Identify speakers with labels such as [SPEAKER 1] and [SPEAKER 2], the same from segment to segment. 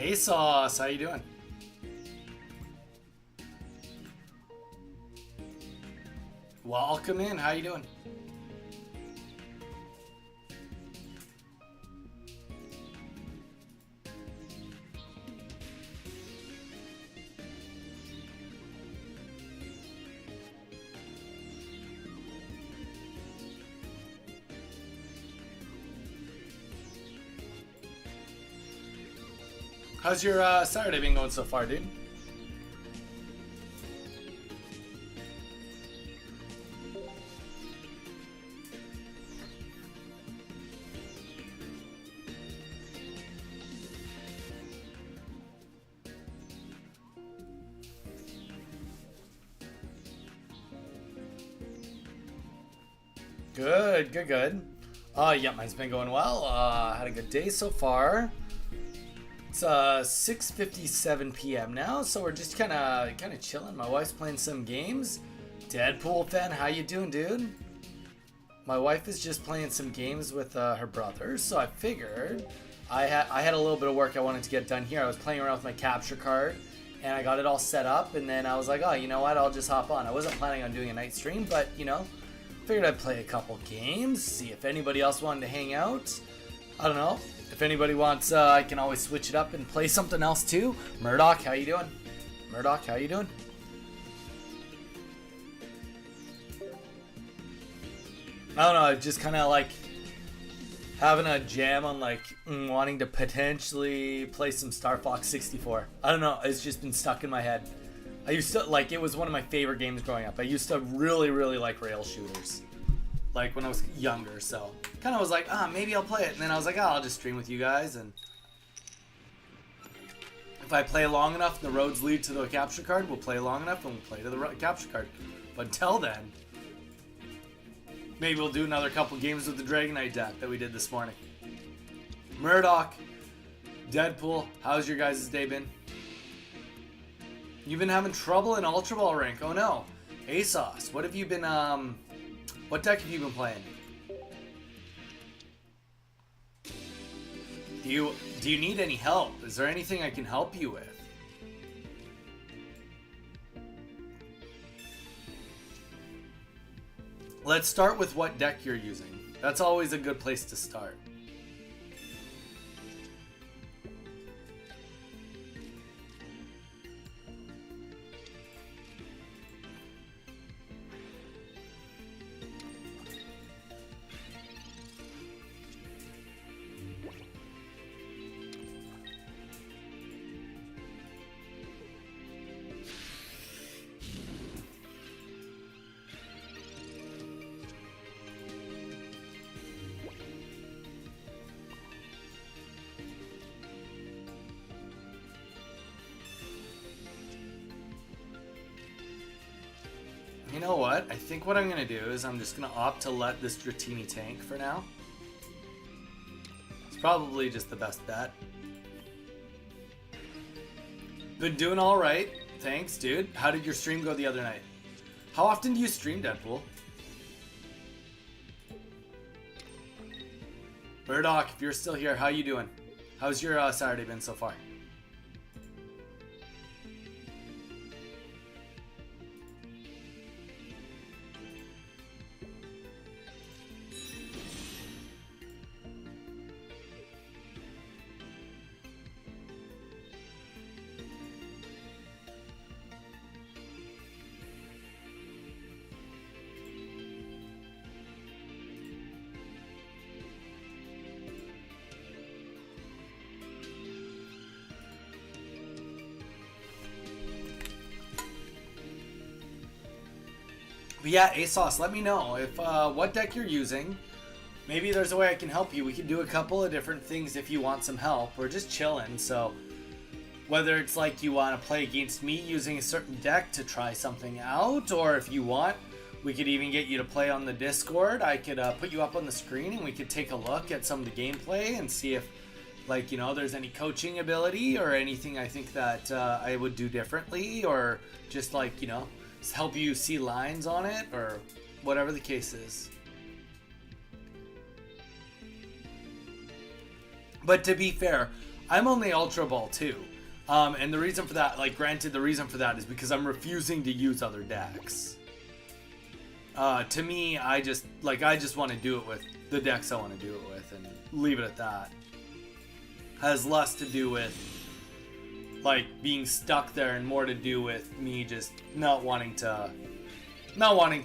[SPEAKER 1] Hey Sauce, how you doing? Welcome in, how you doing? How's your Saturday been going so far, dude? Good, good, good. Yeah, mine's been going well. Had a good day so far. It's 6:57 p.m. now, so we're just kind of chilling. My wife's playing some games. Deadpool fan, how you doing, dude? My wife is just playing some games with her brother, so I figured I had a little bit of work I wanted to get done here. I was playing around with my capture card, and I got it all set up, and then I was like, oh, you know what? I'll just hop on. I wasn't planning on doing a night stream, but you know, figured I'd play a couple games, see if anybody else wanted to hang out. I don't know. If anybody wants, I can always switch it up and play something else too. Murdoch, how you doing? Murdoch, how you doing? I don't know, just kind of like having a jam on like wanting to potentially play some Star Fox 64. I don't know, it's just been stuck in my head. I used to, like, it was one of my favorite games growing up. I used to really, really like rail shooters. Like when I was younger, so kind of was like, maybe I'll play it, and then I was like, I'll just stream with you guys, and if I play long enough, the roads lead to the capture card. We'll play long enough, and we'll play to the capture card. But until then, maybe we'll do another couple games with the Dragonite deck that we did this morning. Murdoch, Deadpool, how's your guys' day been? You've been having trouble in Ultra Ball rank. Oh no, ASOS, what have you been what deck have you been playing? Do you need any help? Is there anything I can help you with? Let's start with what deck you're using. That's always a good place to start. You know what? I think what I'm going to do is I'm just going to opt to let this Dratini tank for now. It's probably just the best bet. Been doing alright. Thanks, dude. How did your stream go the other night? How often do you stream, Deadpool? Murdoch, if you're still here, how you doing? How's your Saturday been so far? But yeah, ASOS, let me know if what deck you're using. Maybe there's a way I can help you. We can do a couple of different things if you want some help. We're just chilling, so whether it's like you want to play against me using a certain deck to try something out, or if you want, we could even get you to play on the Discord. I could put you up on the screen and we could take a look at some of the gameplay and see if, like, you know, there's any coaching ability or anything I think that I would do differently, or just like, you know, help you see lines on it, or whatever the case is. But to be fair, I'm only Ultra Ball too. And the reason for that, like, granted, the reason for that is because I'm refusing to use other decks. To me, I just want to do it with the decks I want to do it with and leave it at that. Has less to do with, like, being stuck there and more to do with me just not wanting to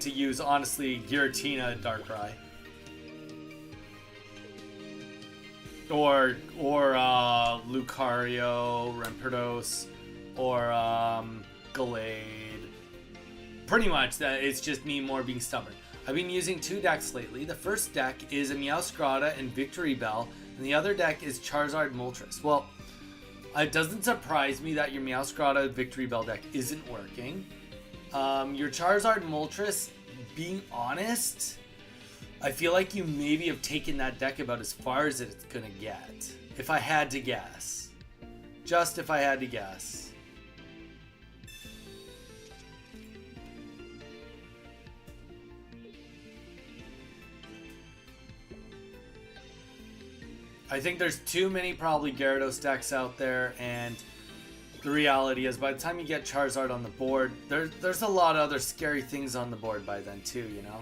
[SPEAKER 1] use, honestly, Giratina Darkrai. Or Lucario, Rampardos, or Gallade. Pretty much, that it's just me more being stubborn. I've been using 2 decks lately. The first deck is a Meowscarada and Victory Bell, and the other deck is Charizard Moltres. Well, it doesn't surprise me that your Meowscarada Victory Bell deck isn't working. Your Charizard Moltres, being honest, I feel like you maybe have taken that deck about as far as it's gonna get. If I had to guess. Just if I had to guess. I think there's too many probably Gyarados decks out there, and the reality is by the time you get Charizard on the board, there's a lot of other scary things on the board by then too, you know?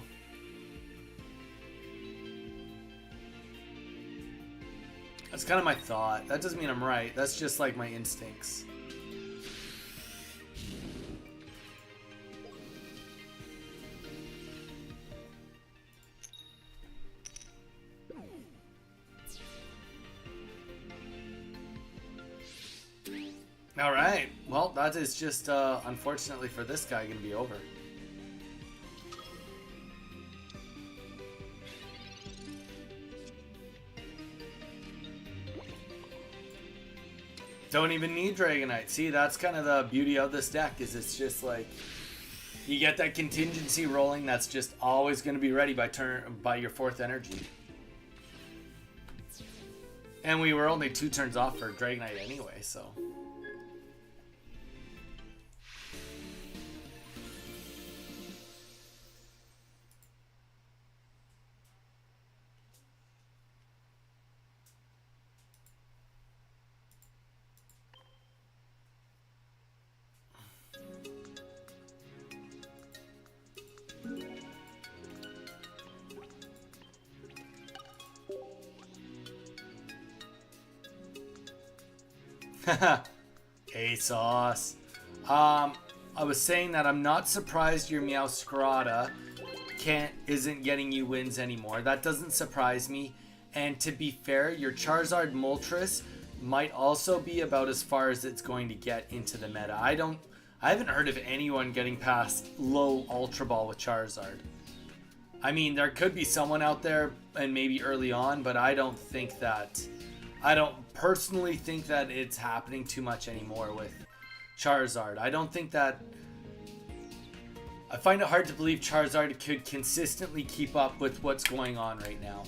[SPEAKER 1] That's kind of my thought. That doesn't mean I'm right. That's just like my instincts. All right. Well, that is just, unfortunately for this guy, going to be over. Don't even need Dragonite. See, that's kind of the beauty of this deck, is it's just like, you get that contingency rolling that's just always going to be ready by your 4th energy. And we were only 2 turns off for Dragonite anyway, so... ASOS. I was saying that I'm not surprised your Meowscarada isn't getting you wins anymore. That doesn't surprise me. And to be fair, your Charizard Moltres might also be about as far as it's going to get into the meta. I haven't heard of anyone getting past low Ultra Ball with Charizard. I mean, there could be someone out there and maybe early on, but I don't personally think that it's happening too much anymore with Charizard. I find it hard to believe Charizard could consistently keep up with what's going on right now.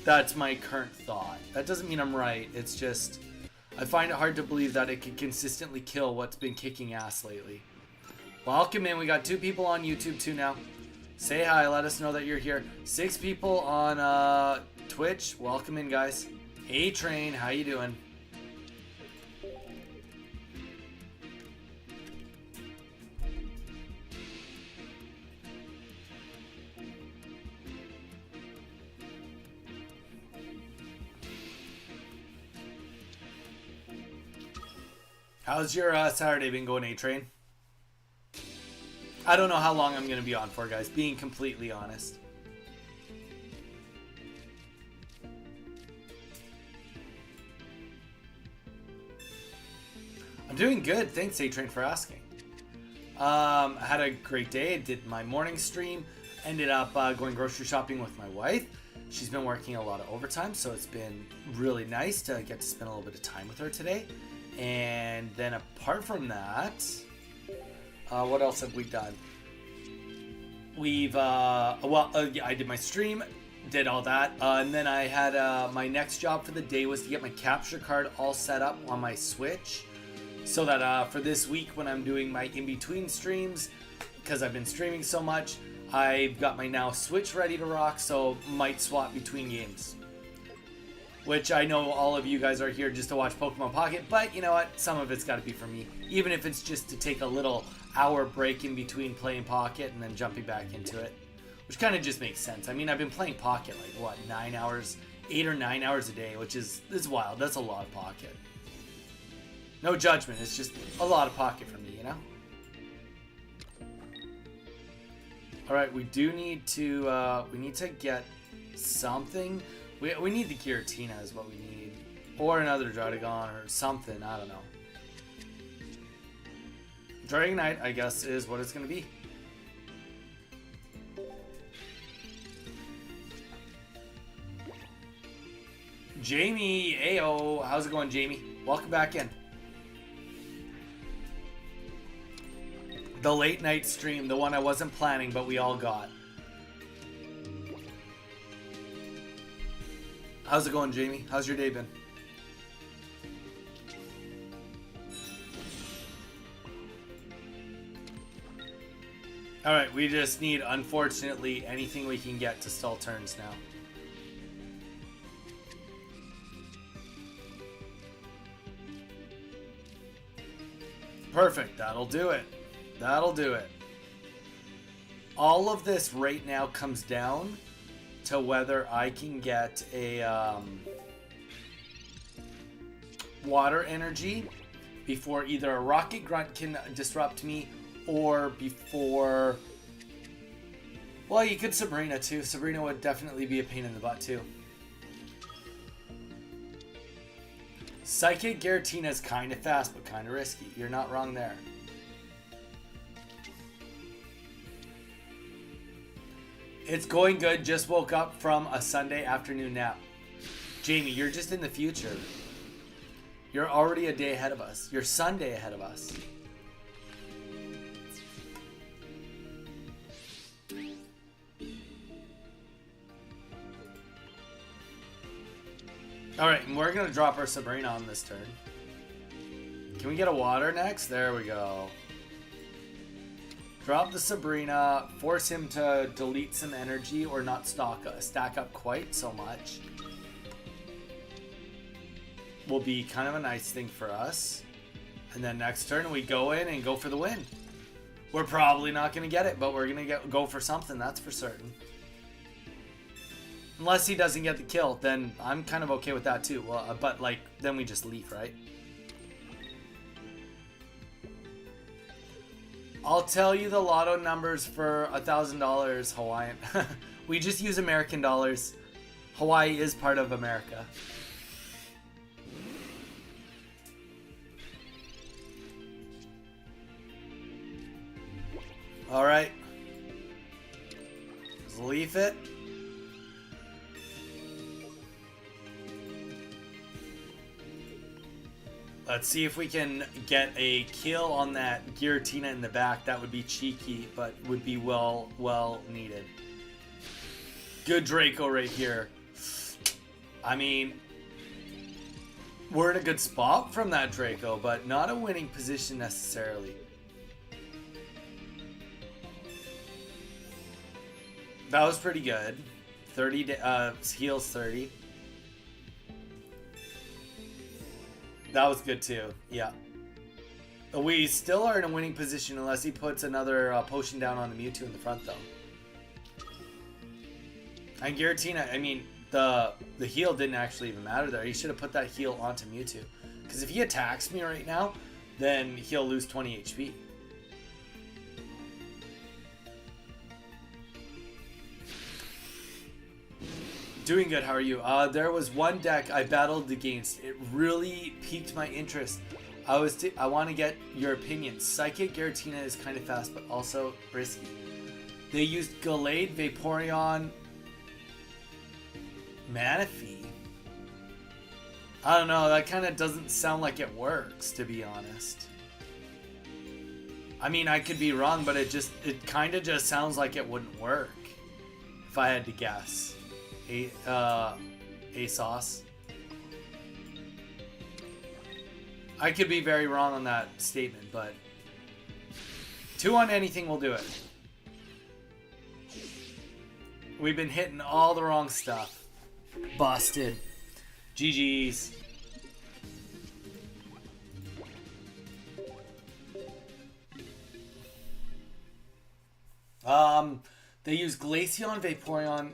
[SPEAKER 1] That's my current thought. That doesn't mean I'm right. It's just, I find it hard to believe that it could consistently kill what's been kicking ass lately. Welcome in. We got 2 people on YouTube too now. Say hi. Let us know that you're here. 6 people on Twitch. Welcome in, guys. Hey, Train. How you doing? How's your Saturday been going, A-Train? I don't know how long I'm going to be on for, guys, being completely honest. I'm doing good. Thanks, A-Train, for asking. I had a great day. I did my morning stream. Ended up going grocery shopping with my wife. She's been working a lot of overtime, so it's been really nice to get to spend a little bit of time with her today. And then apart from that, what else have we done? I did my stream, did all that, and then I had my next job for the day was to get my capture card all set up on my Switch, so that for this week when I'm doing my in-between streams, because I've been streaming so much, I've got my now Switch ready to rock, so might swap between games. which I know all of you guys are here just to watch Pokemon Pocket, but you know what? Some of it's got to be for me. Even if it's just to take a little hour break in between playing Pocket and then jumping back into it, which kind of just makes sense. I mean, I've been playing Pocket like, what, 9 hours, 8 or 9 hours a day, which is wild. That's a lot of Pocket. No judgment. It's just a lot of Pocket for me, you know? All right, we do need to, we need to get something. We need the Giratina is what we need. Or another Dragonite or something. I don't know. Dragonite, I guess, is what it's going to be. Jamie, ayo. How's it going, Jamie? Welcome back in. The late night stream, the one I wasn't planning, but we all got. How's it going, Jamie? How's your day been? Alright, we just need, unfortunately, anything we can get to stall turns now. Perfect, that'll do it. That'll do it. All of this right now comes down to whether I can get a water energy before either a rocket grunt can disrupt me or before... Well, you could Sabrina too. Sabrina would definitely be a pain in the butt too. Psychic Giratina is kind of fast but kind of risky. You're not wrong there. It's going good. Just woke up from a Sunday afternoon nap. Jamie, you're just in the future. You're already a day ahead of us. You're Sunday ahead of us. Alright, and we're going to drop our Sabrina on this turn. Can we get a water next? There we go. Drop the Sabrina, force him to delete some energy or not stack up quite so much. Will be kind of a nice thing for us. And then next turn we go in and go for the win. We're probably not going to get it, but we're going to go for something, that's for certain. Unless he doesn't get the kill, then I'm kind of okay with that too. Well, but like, then we just leave, right? I'll tell you the lotto numbers for $1,000 Hawaiian. We just use American dollars. Hawaii is part of America. All right. Just leaf it. Let's see if we can get a kill on that Giratina in the back. That would be cheeky, but would be well needed. Good Draco right here. I mean, we're in a good spot from that Draco, but not a winning position necessarily. That was pretty good. 30 heals 30. That was good too, yeah. We still are in a winning position unless he puts another potion down on the Mewtwo in the front though. And Giratina, I mean, the heal didn't actually even matter there. He should have put that heal onto Mewtwo. Because if he attacks me right now, then he'll lose 20 HP. Doing good, how are you? There was one deck I battled against. It really piqued my interest. I want to get your opinion. Psychic Giratina is kind of fast, but also risky. They used Gallade, Vaporeon, Manaphy. I don't know, that kind of doesn't sound like it works, to be honest. I mean, I could be wrong, but it kind of just sounds like it wouldn't work, if I had to guess. ASOS. I could be very wrong on that statement, but 2 on anything will do it. We've been hitting all the wrong stuff. Busted. GG's. They use Glaceon, Vaporeon,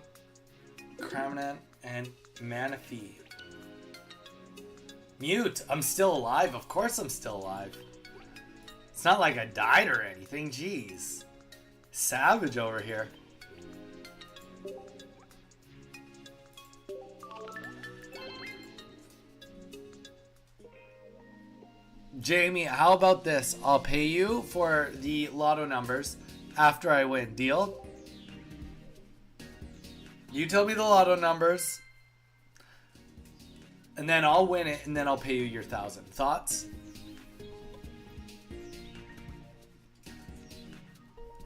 [SPEAKER 1] Cramorant, and Manaphy. Mute, I'm still alive. Of course I'm still alive. It's not like I died or anything. Jeez. Savage over here. Jamie, how about this? I'll pay you for the lotto numbers after I win. Deal? You tell me the lotto numbers, and then I'll win it, and then I'll pay you your 1,000. Thoughts?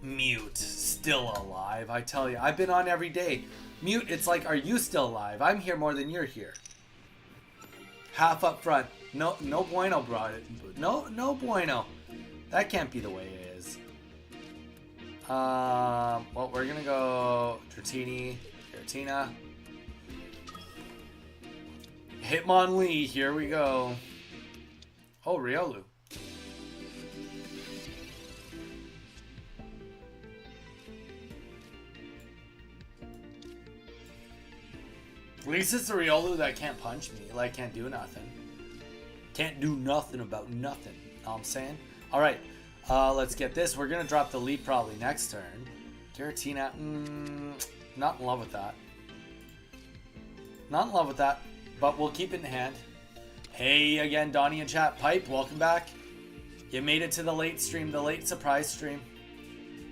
[SPEAKER 1] Mute, still alive. I tell you, I've been on every day. Mute, it's like, are you still alive? I'm here more than you're here. Half up front. No bueno brought it. No bueno. That can't be the way it is. Well, we're gonna go Giratina. Hitmonlee, here we go. Oh, Riolu. At least it's a Riolu that can't punch me. Like, can't do nothing. Can't do nothing about nothing. Know what I'm saying? Alright, let's get this. We're going to drop the leap probably next turn. Giratina, not in love with that. Not in love with that, but we'll keep it in hand. Hey, again, Donnie and chat. Pipe, welcome back. You made it to the late stream, the late surprise stream.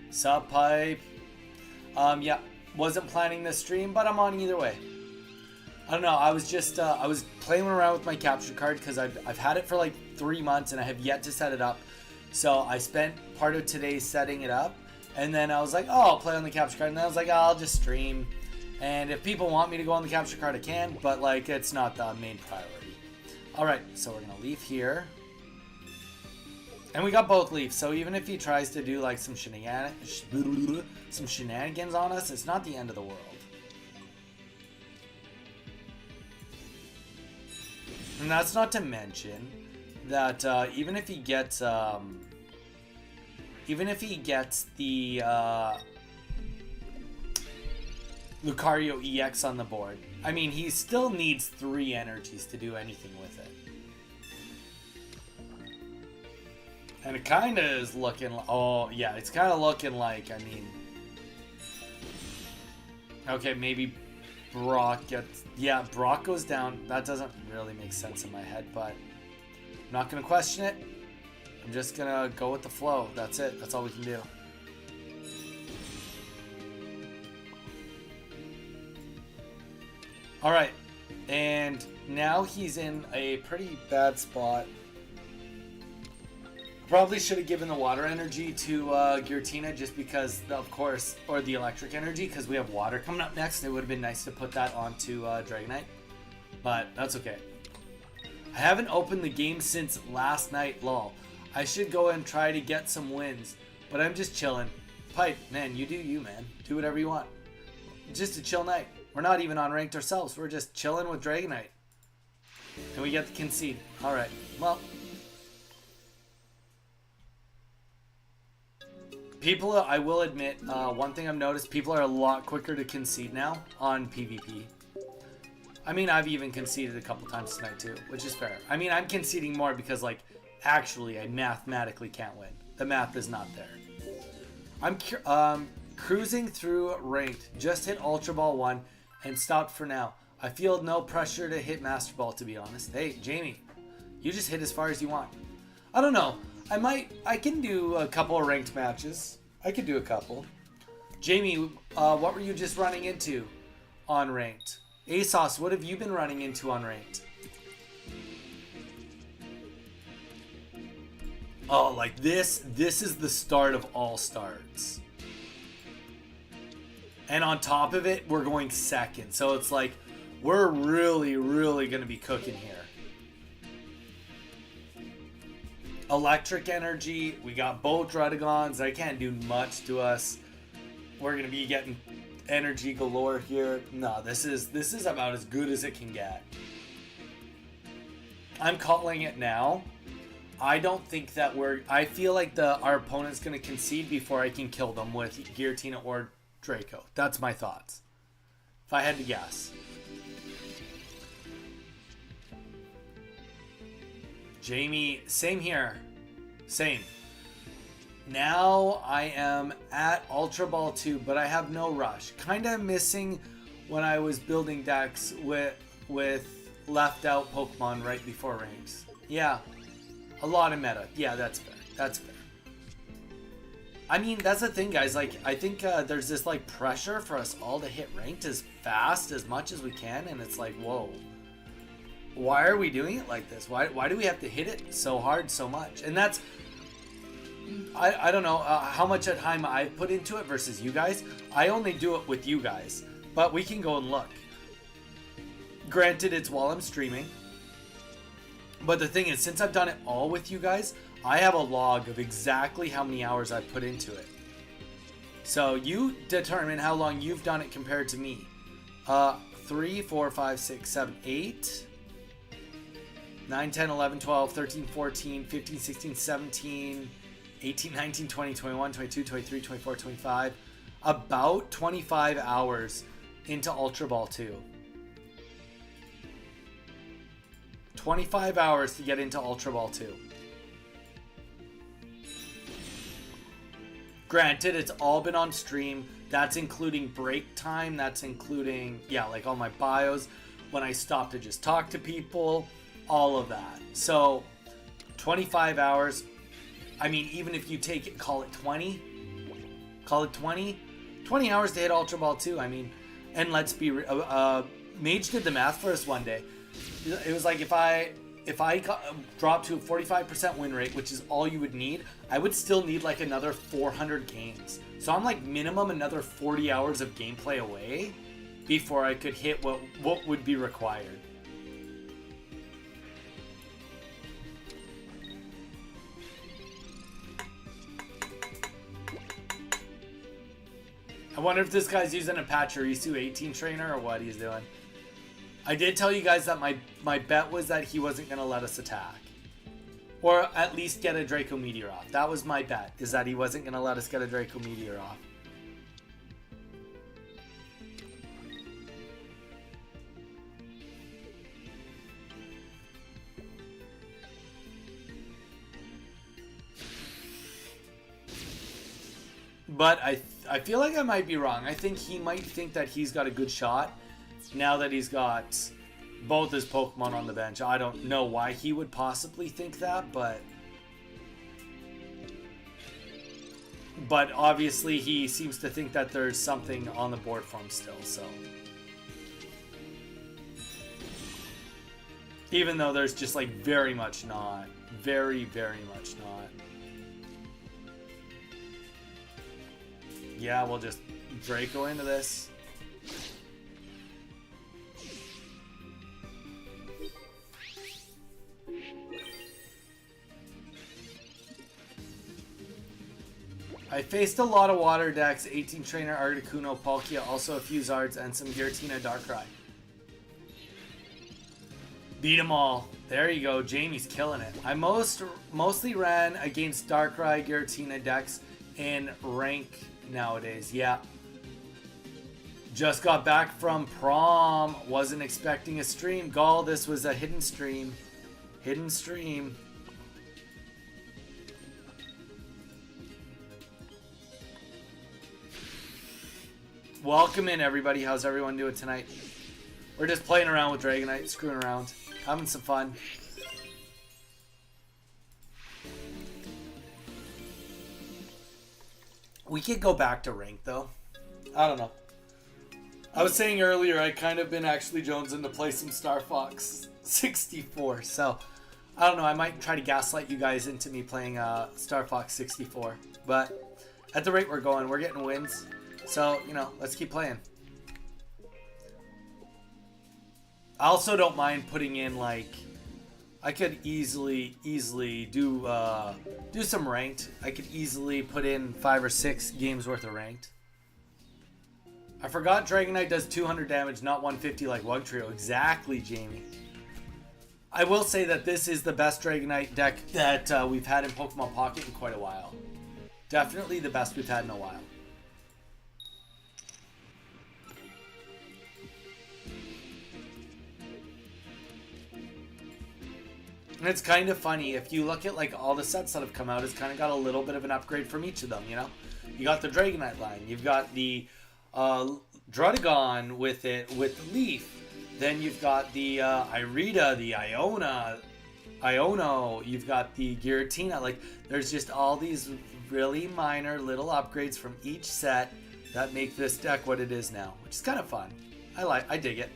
[SPEAKER 1] Sup, Pipe? Yeah, wasn't planning this stream, but I'm on either way. I don't know, I was just, I was playing around with my capture card because I've had it for like 3 months and I have yet to set it up. So I spent part of today setting it up, and then I was like, oh, I'll play on the capture card, and then I was like, oh, I'll just stream. And if people want me to go on the capture card, I can, but like, it's not the main priority. Alright, so we're gonna leave here. And we got both leaves, so even if he tries to do like some shenanigans on us, it's not the end of the world. And that's not to mention that even if he gets the Lucario EX on the board, I mean, he still needs 3 energies to do anything with it. And it kind of is looking, oh yeah, it's kind of looking like, I mean, okay, maybe Brock gets, yeah, Brock goes down. That doesn't really make sense in my head, but I'm not going to question it. I'm just going to go with the flow. That's it. That's all we can do. All right. And now he's in a pretty bad spot. Probably should have given the water energy to Giratina just because, of course, or the electric energy, because we have water coming up next. It would have been nice to put that onto Dragonite, but that's okay. I haven't opened the game since last night, lol. I should go and try to get some wins, but I'm just chilling. Pipe, man, you do you, man. Do whatever you want. Just a chill night. We're not even on ranked ourselves. We're just chilling with Dragonite. And we get to concede. Alright, well. People, I will admit, one thing I've noticed, people are a lot quicker to concede now on PvP. I mean, I've even conceded a couple times tonight too, which is fair. I mean, I'm conceding more because, like, actually, I mathematically can't win. The math is not there. I'm cruising through ranked. Just hit Ultra Ball 1 and stopped for now. I feel no pressure to hit Master Ball, to be honest. Hey, Jamie, you just hit as far as you want. I don't know. I can do a couple of ranked matches. I could do a couple. Jamie, what were you just running into on ranked? ASOS, what have you been running into on ranked? Oh, like this is the start of all starts. And on top of it, we're going second. So it's like, we're really, really going to be cooking here. Electric energy, we got both Druddigons. They can't do much to us. We're going to be getting energy galore here. No, this is about as good as it can get. I'm calling it now. I don't think that I feel like our opponent's going to concede before I can kill them with Giratina or Draco. That's my thoughts. If I had to guess. Jamie, same here. Same. Now I am at Ultra Ball 2, but I have no rush. Kind of missing when I was building decks with left out Pokemon right before ranks. Yeah, a lot of meta. Yeah, that's fair. That's fair. I mean, that's the thing, guys. Like, I think there's this like pressure for us all to hit ranked as fast as much as we can, and it's like, whoa. Why are we doing it like this? Why do we have to hit it so hard so much? And that's, I don't know how much time I put into it versus you guys. I only do it with you guys, but we can go and look. Granted, it's while I'm streaming. But the thing is, since I've done it all with you guys, I have a log of exactly how many hours I've put into it. So you determine how long you've done it compared to me. 3, 4, 5, 6, 7, 8... 9, 10, 11, 12, 13, 14, 15, 16, 17, 18, 19, 20, 21, 22, 23, 24, 25. About 25 hours into Ultra Ball 2. 25 hours to get into Ultra Ball 2. Granted, it's all been on stream. That's including break time. That's including, yeah, like all my bios. When I stop to just talk to people. All of that. So 25 hours. I mean, even if you take it, call it 20 hours to hit Ultra Ball 2. I mean, and let's be Mage did the math for us one day. It was like if I dropped to a 45% win rate, which is all you would need, I would still need like another 400 games. So I'm like minimum another 40 hours of gameplay away before I could hit what would be required. I wonder if this guy's using a Pachirisu 18 trainer or what he's doing. I did tell you guys that my bet was that he wasn't going to let us attack. Or at least get a Draco Meteor off. That was my bet, is that he wasn't going to let us get a Draco Meteor off. But I feel like I might be wrong. I think he might think that he's got a good shot now that he's got both his Pokemon on the bench. I don't know why he would possibly think that, but obviously he seems to think that there's something on the board for him still, so. Even though there's just like very much not. Very, very much not. Yeah, we'll just Draco into this. I faced a lot of water decks, 18 Trainer, Articuno, Palkia, also a few Zards, and some Giratina Darkrai. Beat them all. There you go, Jamie's killing it. I mostly ran against Darkrai, Giratina decks in rank nowadays. Yeah. Just got back from prom. Wasn't expecting a stream. Gall, this was a hidden stream. Hidden stream. Welcome in, everybody. How's everyone doing tonight? We're just playing around with Dragonite, screwing around, having some fun. We could go back to rank, though. I don't know. I was saying earlier, I kind of been actually jonesing to play some Star Fox 64, so I don't know. I might try to gaslight you guys into me playing Star Fox 64, but at the rate we're going, we're getting wins. So, you know, let's keep playing. I also don't mind putting in, like, I could easily do some ranked. I could easily put in 5 or 6 games worth of ranked. I forgot Dragonite does 200 damage, not 150 like Wugtrio. Exactly, Jamie. I will say that this is the best Dragonite deck that we've had in Pokemon Pocket in quite a while. Definitely the best we've had in a while. And it's kind of funny, if you look at like all the sets that have come out, it's kind of got a little bit of an upgrade from each of them, you know? You got the Dragonite line, you've got the Druddigon with it, with the Leaf. Then you've got the Irida, the Iono, you've got the Giratina. Like, there's just all these really minor little upgrades from each set that make this deck what it is now, which is kind of fun. I dig it.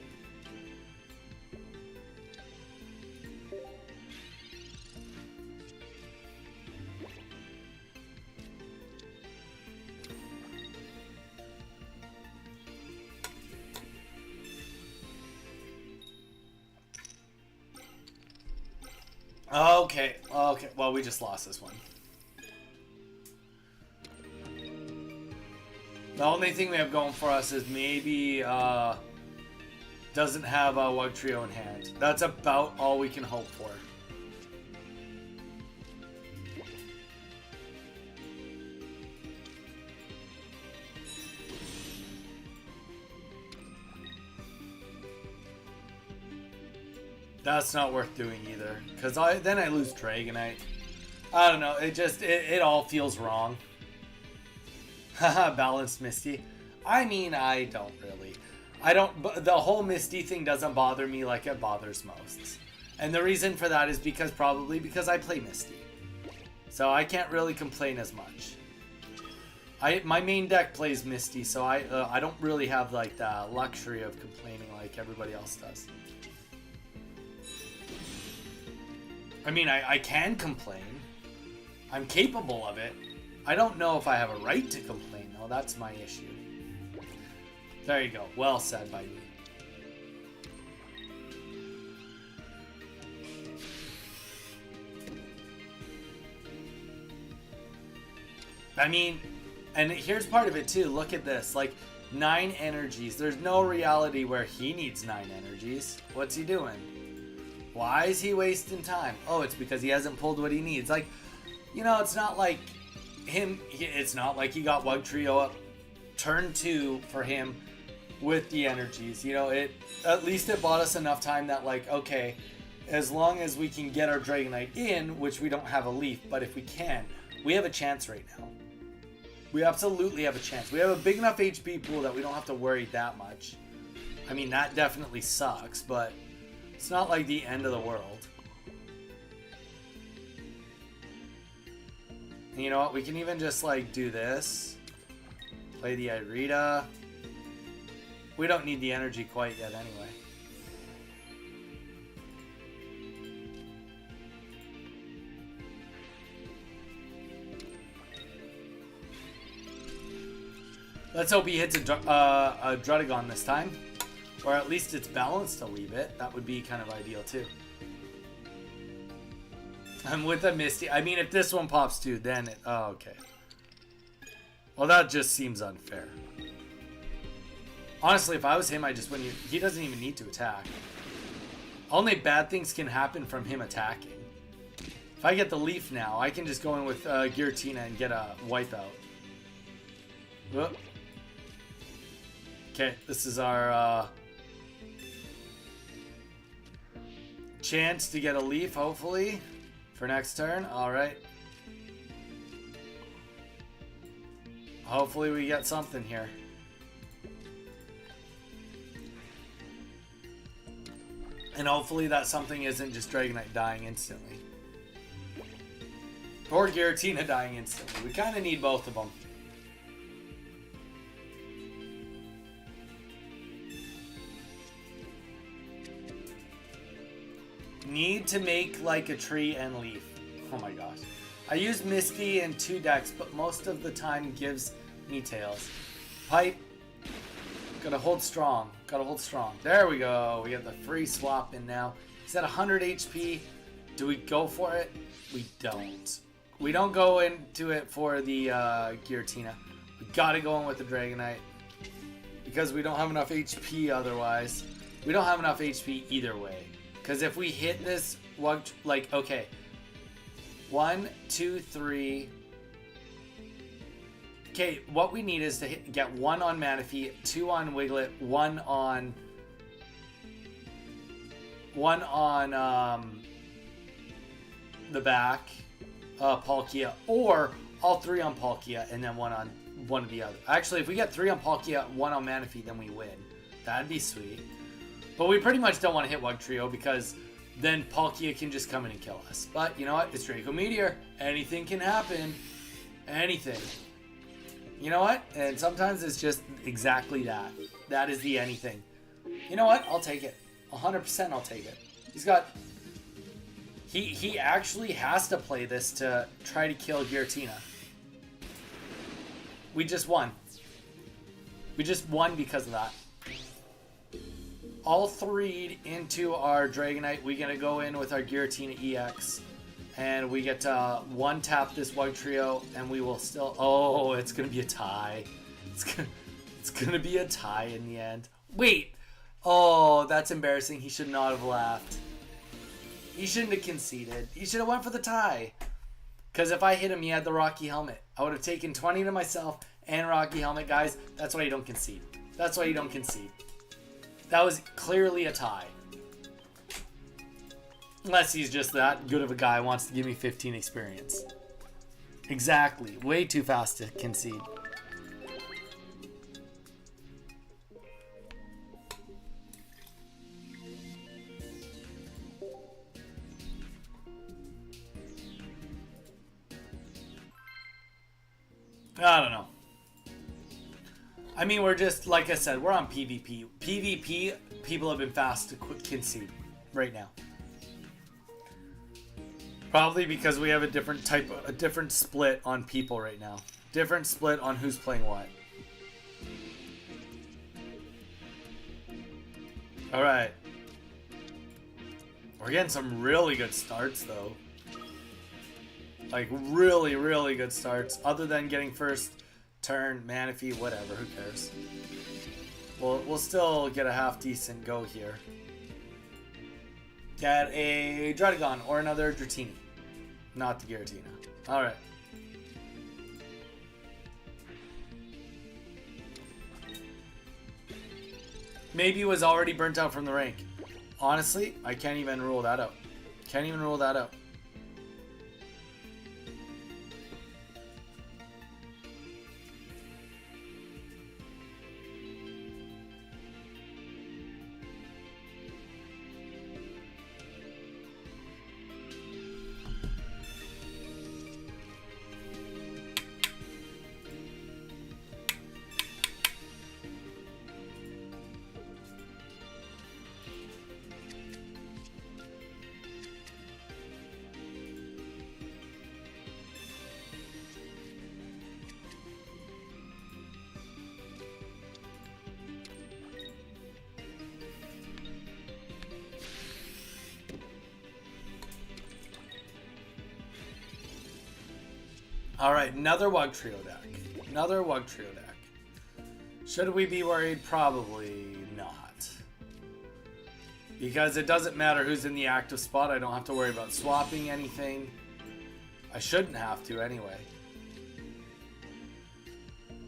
[SPEAKER 1] Okay, well, we just lost this one. The only thing we have going for us is maybe doesn't have a Wugtrio in hand. That's about all we can hope for. That's not worth doing either, because then I lose Dragonite. I don't know, it all feels wrong. Haha, balanced Misty. I mean, I don't really. The whole Misty thing doesn't bother me like it bothers most. And the reason for that is probably because I play Misty. So I can't really complain as much. My main deck plays Misty, so I don't really have like the luxury of complaining like everybody else does. I mean, I can complain. I'm capable of it. I don't know if I have a right to complain, though. That's my issue. There you go. Well said by me. I mean, and here's part of it, too. Look at this. Like, 9 energies. There's no reality where he needs 9 energies. What's he doing? Why is he wasting time? Oh, it's because he hasn't pulled what he needs. Like, you know, it's not like it's not like he got Wugtrio up turn 2 for him with the energies. You know, at least it bought us enough time that, like, okay, as long as we can get our Dragonite in, which we don't have a Leaf, but if we can, we have a chance right now. We absolutely have a chance. We have a big enough HP pool that we don't have to worry that much. I mean, that definitely sucks, but it's not like the end of the world. And you know what? We can even just like do this. Play the Irida. We don't need the energy quite yet anyway. Let's hope he hits a Druddigon this time. Or at least it's balanced to leave it. That would be kind of ideal too. I'm with a Misty. I mean, if this one pops too, then it... Oh, okay. Well, that just seems unfair. Honestly, if I was him, I just wouldn't... He doesn't even need to attack. Only bad things can happen from him attacking. If I get the Leaf now, I can just go in with Giratina and get a Wipeout. Whoop. Okay, this is our... chance to get a Leaf, hopefully, for next turn. Alright. Hopefully we get something here. And hopefully that something isn't just Dragonite dying instantly. Or Giratina dying instantly. We kind of need both of them. Need to make like a tree and leaf. Oh my gosh. I use Misty in 2 decks, but most of the time gives me Tails. Pipe. Gotta hold strong. Gotta hold strong. There we go. We get the free swap in now. He's at 100 HP. Do we go for it? We don't. We don't go into it for the Giratina. We gotta go in with the Dragonite. Because we don't have enough HP otherwise. We don't have enough HP either way. Because if we hit this, like, okay. 1, 2, 3. Okay, what we need is to get 1 on Manaphy, 2 on Wiglet, 1 on the back, Palkia, or all 3 on Palkia and then 1 on one of the other. Actually, if we get 3 on Palkia, 1 on Manaphy, then we win. That'd be sweet. But we pretty much don't want to hit Wugtrio because then Palkia can just come in and kill us. But you know what? It's Draco Meteor. Anything can happen. Anything. You know what? And sometimes it's just exactly that. That is the anything. You know what? I'll take it. 100% I'll take it. He's got... He actually has to play this to try to kill Giratina. We just won. We just won because of that. All 3 into our Dragonite. We're going to go in with our Giratina EX. And we get to 1-tap this Wugtrio. And we will still... Oh, it's going to be a tie. It's going to be a tie in the end. Wait. Oh, that's embarrassing. He should not have laughed. He shouldn't have conceded. He should have went for the tie. Because if I hit him, he had the Rocky Helmet. I would have taken 20 to myself and Rocky Helmet, guys. That's why you don't concede. That's why you don't concede. That was clearly a tie. Unless he's just that good of a guy, wants to give me 15 experience. Exactly. Way too fast to concede. I don't know. I mean, we're just, like I said, we're on PvP. PvP, people have been fast to concede right now. Probably because we have a different split on people right now. Different split on who's playing what. Alright. We're getting some really good starts, though. Like, really, really good starts. Other than getting first turn, Manaphy, whatever. Who cares? We'll still get a half-decent go here. Get a Dragonite or another Dratini. Not the Giratina. Alright. Maybe it was already burnt out from the rank. Honestly, I can't even rule that out. Can't even rule that out. Alright, another Wugtrio deck. Another Wugtrio deck. Should we be worried? Probably not. Because it doesn't matter who's in the active spot. I don't have to worry about swapping anything. I shouldn't have to anyway.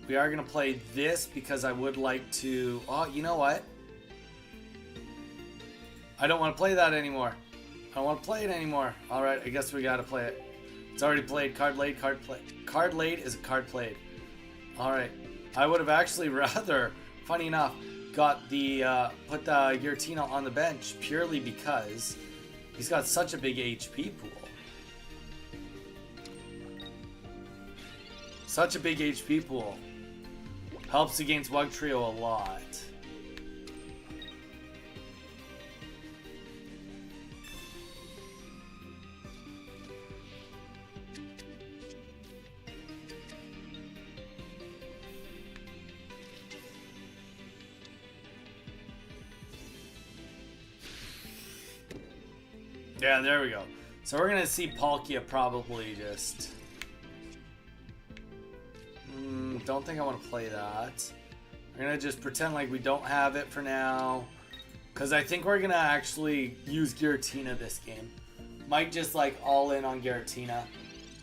[SPEAKER 1] We are going to play this because I would like to... Oh, you know what? I don't want to play that anymore. I don't want to play it anymore. Alright, I guess we got to play it. It's already played. Card laid, card played. Card laid is a card played. Alright. I would have actually rather, funny enough, got the put the Giratina on the bench purely because he's got such a big HP pool. Such a big HP pool. Helps against Wugtrio a lot. Yeah, there we go. So we're going to see Palkia probably just... don't think I want to play that. We're going to just pretend like we don't have it for now. Because I think we're going to actually use Giratina this game. Might just like all in on Giratina.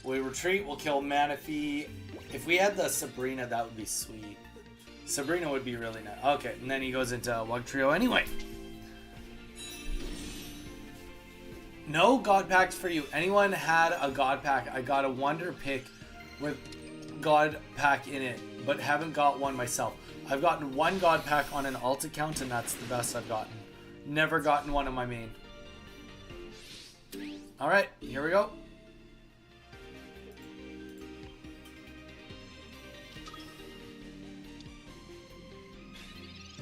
[SPEAKER 1] We retreat, we'll kill Manaphy. If we had the Sabrina, that would be sweet. Sabrina would be really nice. Okay, and then he goes into Wugtrio anyway. No God packs for you. Anyone had a God pack? I got a Wonder Pick with God pack in it, but haven't got one myself. I've gotten one God pack on an alt account, and that's the best I've gotten. Never gotten one on my main. Alright, here we go.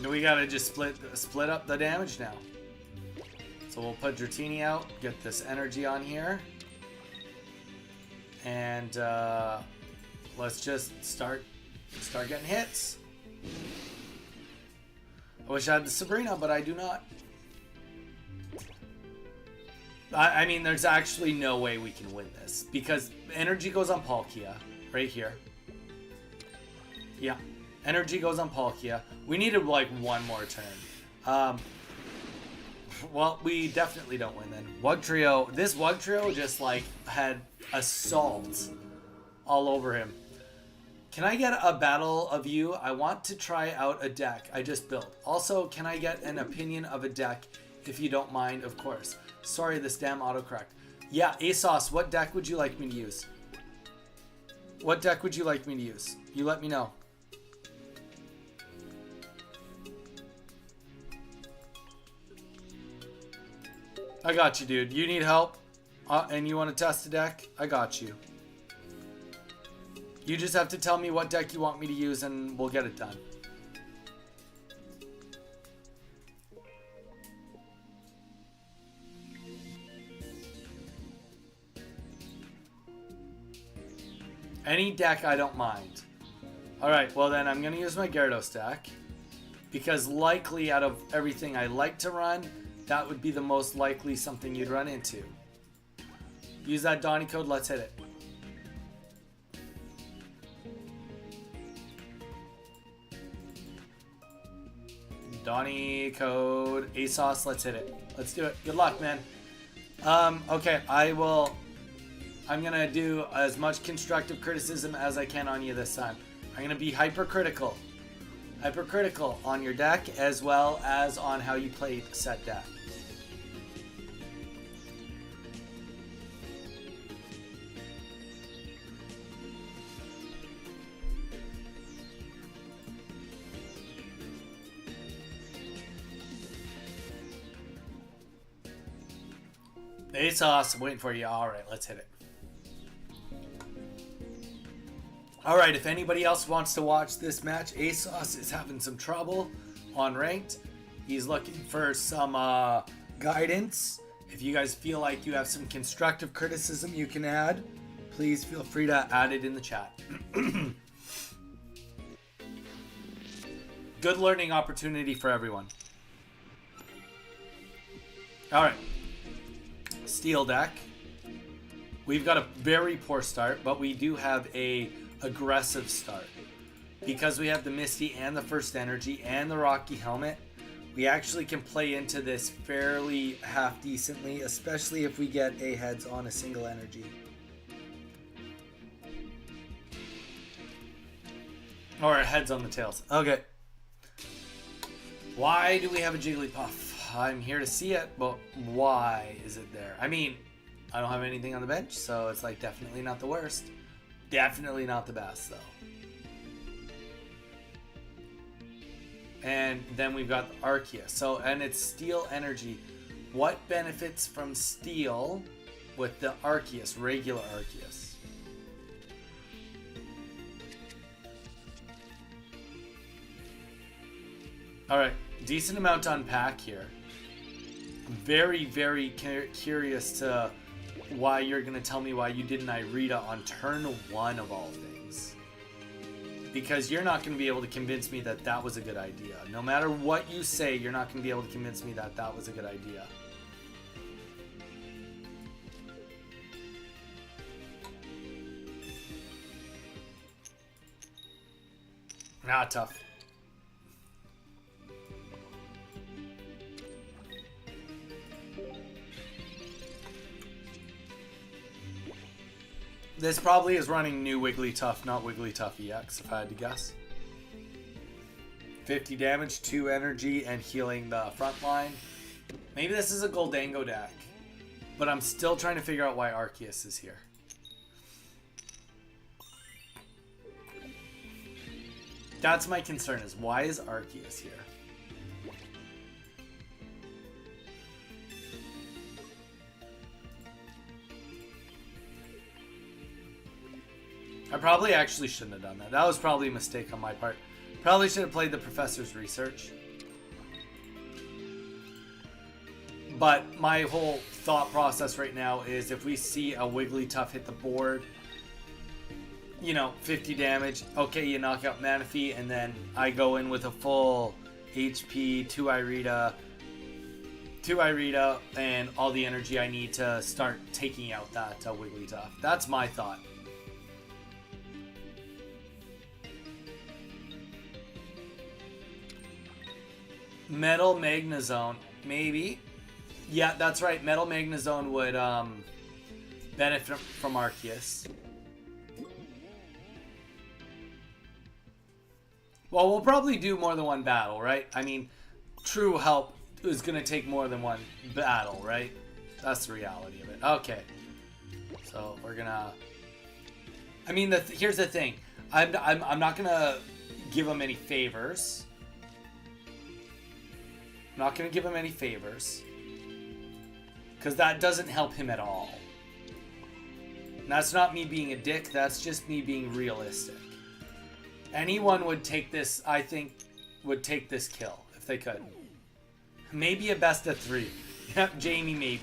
[SPEAKER 1] We gotta just split up the damage now. So we'll put Dratini out, get this energy on here, and let's just start getting hits. I wish I had the Sabrina, but I do not. I mean, there's actually no way we can win this because energy goes on Palkia right here. Yeah. Energy goes on Palkia. We needed like one more turn. Well, we definitely don't win then. Wugtrio, this Wugtrio just like had assault all over him. Can I get a battle of you? I want to try out a deck I just built. Also, can I get an opinion of a deck if you don't mind, of course. Sorry, this damn autocorrect. Yeah, ASOS, what deck would you like me to use? What deck would you like me to use? You let me know. I got you, dude. You need help and you want to test a deck? I got you. You just have to tell me what deck you want me to use and we'll get it done. Any deck, I don't mind. Alright, well then I'm going to use my Gyarados deck. Because likely out of everything I like to run, that would be the most likely something you'd run into. Use that Donnie code, let's hit it. Donnie code, ASOS, let's hit it. Let's do it. Good luck, man. Okay, I'm gonna do as much constructive criticism as I can on you this time. I'm gonna be hypercritical. Hypercritical on your deck as well as on how you play said deck. ASOS, I'm waiting for you. Alright, let's hit it. Alright, if anybody else wants to watch this match, ASOS is having some trouble on ranked. He's looking for some guidance. If you guys feel like you have some constructive criticism you can add, please feel free to add it in the chat. Good learning opportunity for everyone. Alright. Steel deck. We've got a very poor start, but we do have a aggressive start. Because we have the Misty and the First Energy and the Rocky Helmet, we actually can play into this fairly half decently, especially if we get a heads on a single energy. Or heads on the tails. Okay. Why do we have a Jigglypuff? I'm here to see it, but why is it there? I mean, I don't have anything on the bench, so it's like definitely not the worst. Definitely not the best, though. And then we've got the Arceus. So, and it's Steel Energy. What benefits from Steel with the Arceus, regular Arceus? Alright, decent amount to unpack here. Very, very curious to why you're going to tell me why you did an Irida on turn 1 of all things. Because you're not going to be able to convince me that that was a good idea. No matter what you say, you're not going to be able to convince me that that was a good idea. Tough. This probably is running new Wigglytuff, not Wigglytuff EX, if I had to guess. 50 damage, 2 energy, and healing the front line. Maybe this is a Goldango deck. But I'm still trying to figure out why Arceus is here. That's my concern, is why is Arceus here? I probably actually shouldn't have done that. That was probably a mistake on my part. Probably should have played the professor's research. But my whole thought process right now is if we see a Wigglytuff hit the board, you know, 50 damage, okay, you knock out Manaphy, and then I go in with a full HP, 2 Irida, and all the energy I need to start taking out that Wigglytuff. That's my thought. Metal Magnezone, maybe. Yeah, that's right. Metal Magnezone would benefit from Arceus. Well, we'll probably do more than one battle, right? I mean, true help is going to take more than one battle, right? That's the reality of it. Okay. So, we're going to... I mean, here's the thing. I'm not going to give him any favors. I'm not going to give him any favors. Because that doesn't help him at all. And that's not me being a dick. That's just me being realistic. Anyone would take this, I think, would take this kill if they could. Maybe a best of 3. Yep, Jamie, maybe.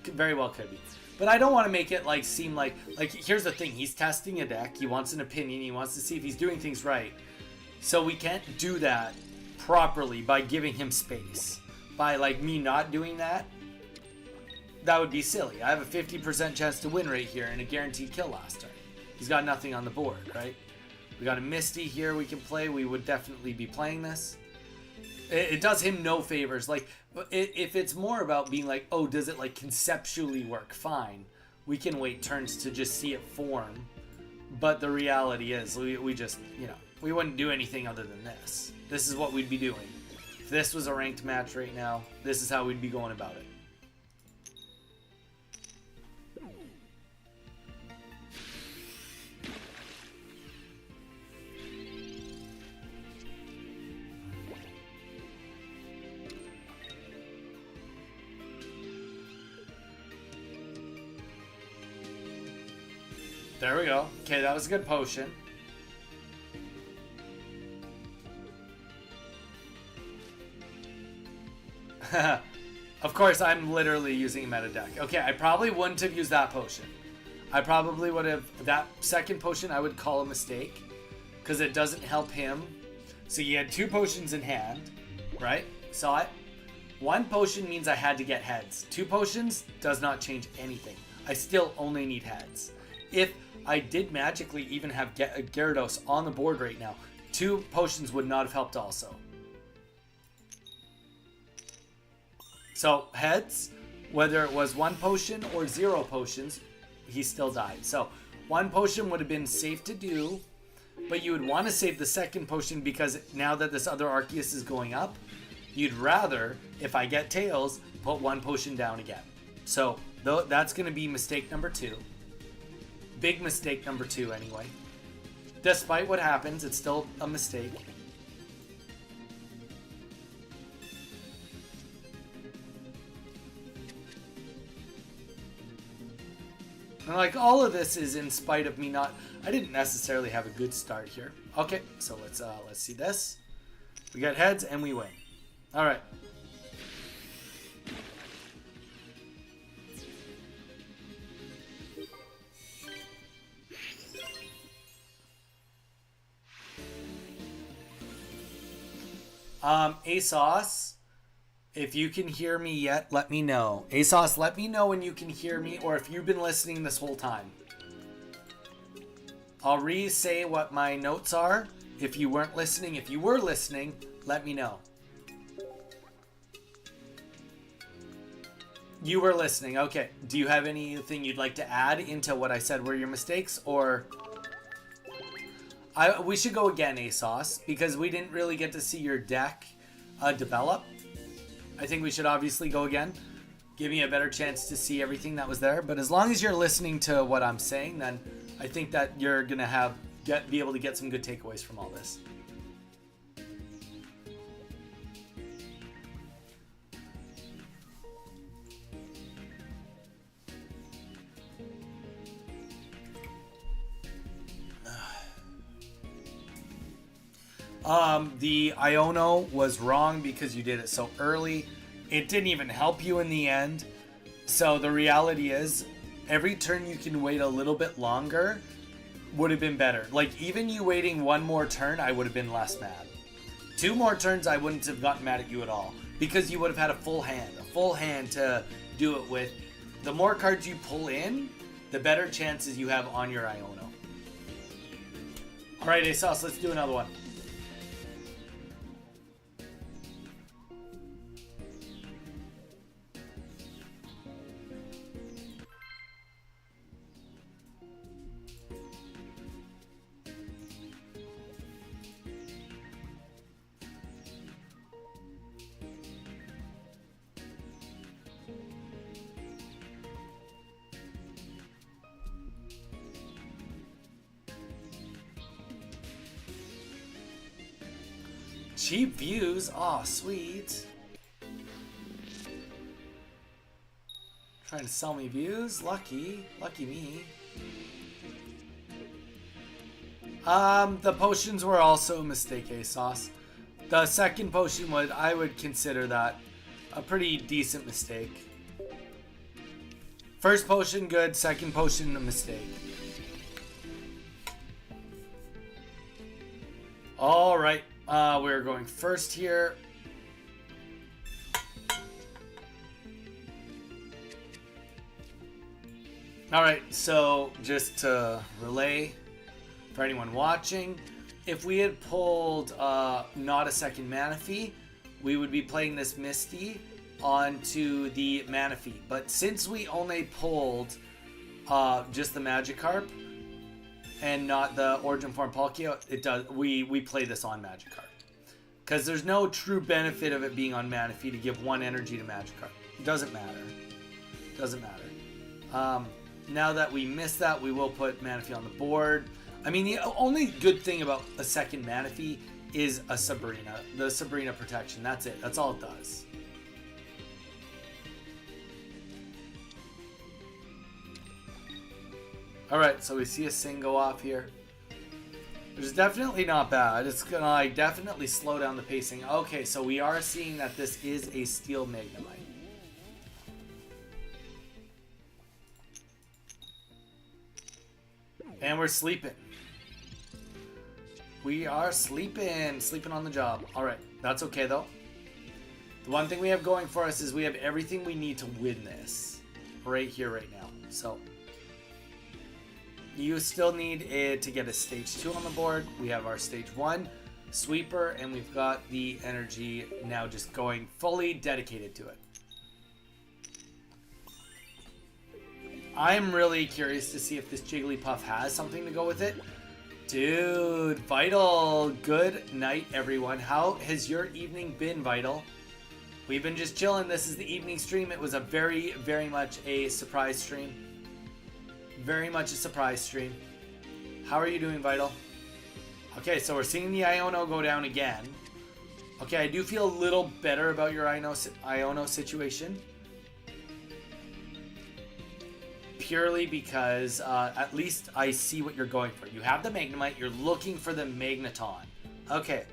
[SPEAKER 1] Very well could be. But I don't want to make it like seem like here's the thing. He's testing a deck. He wants an opinion. He wants to see if he's doing things right. So we can't do that properly by giving him space. By like me not doing that, that would be silly. I have a 50% chance to win right here and a guaranteed kill last turn. He's got nothing on the board, right? We got a Misty here we can play. We would definitely be playing this. It does him no favors. Like, if it's more about being like, oh, does it like conceptually work? Fine. We can wait turns to just see it form. But the reality is, we just, you know, we wouldn't do anything other than this. This is what we'd be doing. If this was a ranked match right now, this is how we'd be going about it. There we go. Okay, that was a good potion. Of course, I'm literally using a meta deck. Okay, I probably wouldn't have used that potion. I probably would have... That second potion I would call a mistake. Because it doesn't help him. So you had 2 potions in hand. Right? Saw it? 1 potion means I had to get heads. 2 potions does not change anything. I still only need heads. If I did magically even have Gyarados on the board right now, 2 potions would not have helped also. So, heads, whether it was 1 potion or 0 potions, he still died. So, 1 potion would have been safe to do, but you would want to save the second potion because now that this other Arceus is going up, you'd rather, if I get Tails, put 1 potion down again. So, that's going to be mistake number 2. Big mistake number 2 anyway. Despite what happens, it's still a mistake. And like all of this is in spite of me not... I didn't necessarily have a good start here. Okay, so let's see this. We got heads and we win. All right. ASOS, if you can hear me yet, let me know. ASOS, let me know when you can hear me or if you've been listening this whole time. I'll re-say what my notes are. If you weren't listening, if you were listening, let me know. You were listening. Okay. Do you have anything you'd like to add into what I said were your mistakes, or we should go again, ASOS, because we didn't really get to see your deck develop. I think we should obviously go again. Give me a better chance to see everything that was there. But as long as you're listening to what I'm saying, then I think that you're gonna be able to get some good takeaways from all this. The Iono was wrong because you did it so early. It didn't even help you in the end. So the reality is, every turn you can wait a little bit longer would have been better. Like, even you waiting one more turn, I would have been less mad. 2 more turns, I wouldn't have gotten mad at you at all. Because you would have had a full hand to do it with. The more cards you pull in, the better chances you have on your Iono. Alright, ASOS, let's do another one. Cheap views? Aw, sweet. Trying to sell me views? Lucky me. The potions were also a mistake, ASOS. The second potion I would consider that a pretty decent mistake. First potion good, second potion a mistake. Alright. We're going first here. Alright, so just to relay for anyone watching, if we had pulled not a second Manaphy, we would be playing this Misty onto the Manaphy. But since we only pulled just the Magikarp, and not the Origin Form Palkia, we play this on Magikarp. Because there's no true benefit of it being on Manaphy to give 1 energy to Magikarp. It doesn't matter. Now that we missed that, we will put Manaphy on the board. I mean, the only good thing about a second Manaphy is a Sabrina. The Sabrina protection. That's it. That's all it does. Alright, so we see a Sing go off here. Which is definitely not bad. It's gonna like definitely slow down the pacing. Okay, so we are seeing that this is a Steel Magnemite. And we're sleeping. We are sleeping. Sleeping on the job. Alright, that's okay though. The one thing we have going for us is we have everything we need to win this. Right here, right now. So you still need it to get a stage 2 on the board. We have our stage 1 sweeper, and we've got the energy now just going fully dedicated to it. I'm really curious to see if this Jigglypuff has something to go with it. Dude, Vital, good night everyone. How has your evening been, Vital? We've been just chilling. This is the evening stream. It was a very, very much a surprise stream. Very much a surprise stream. How are you doing, Vital? Okay, so we're seeing the Iono go down again. Okay, I do feel a little better about your Iono situation. Purely because at least I see what you're going for. You have the Magnemite, you're looking for the Magneton. Okay,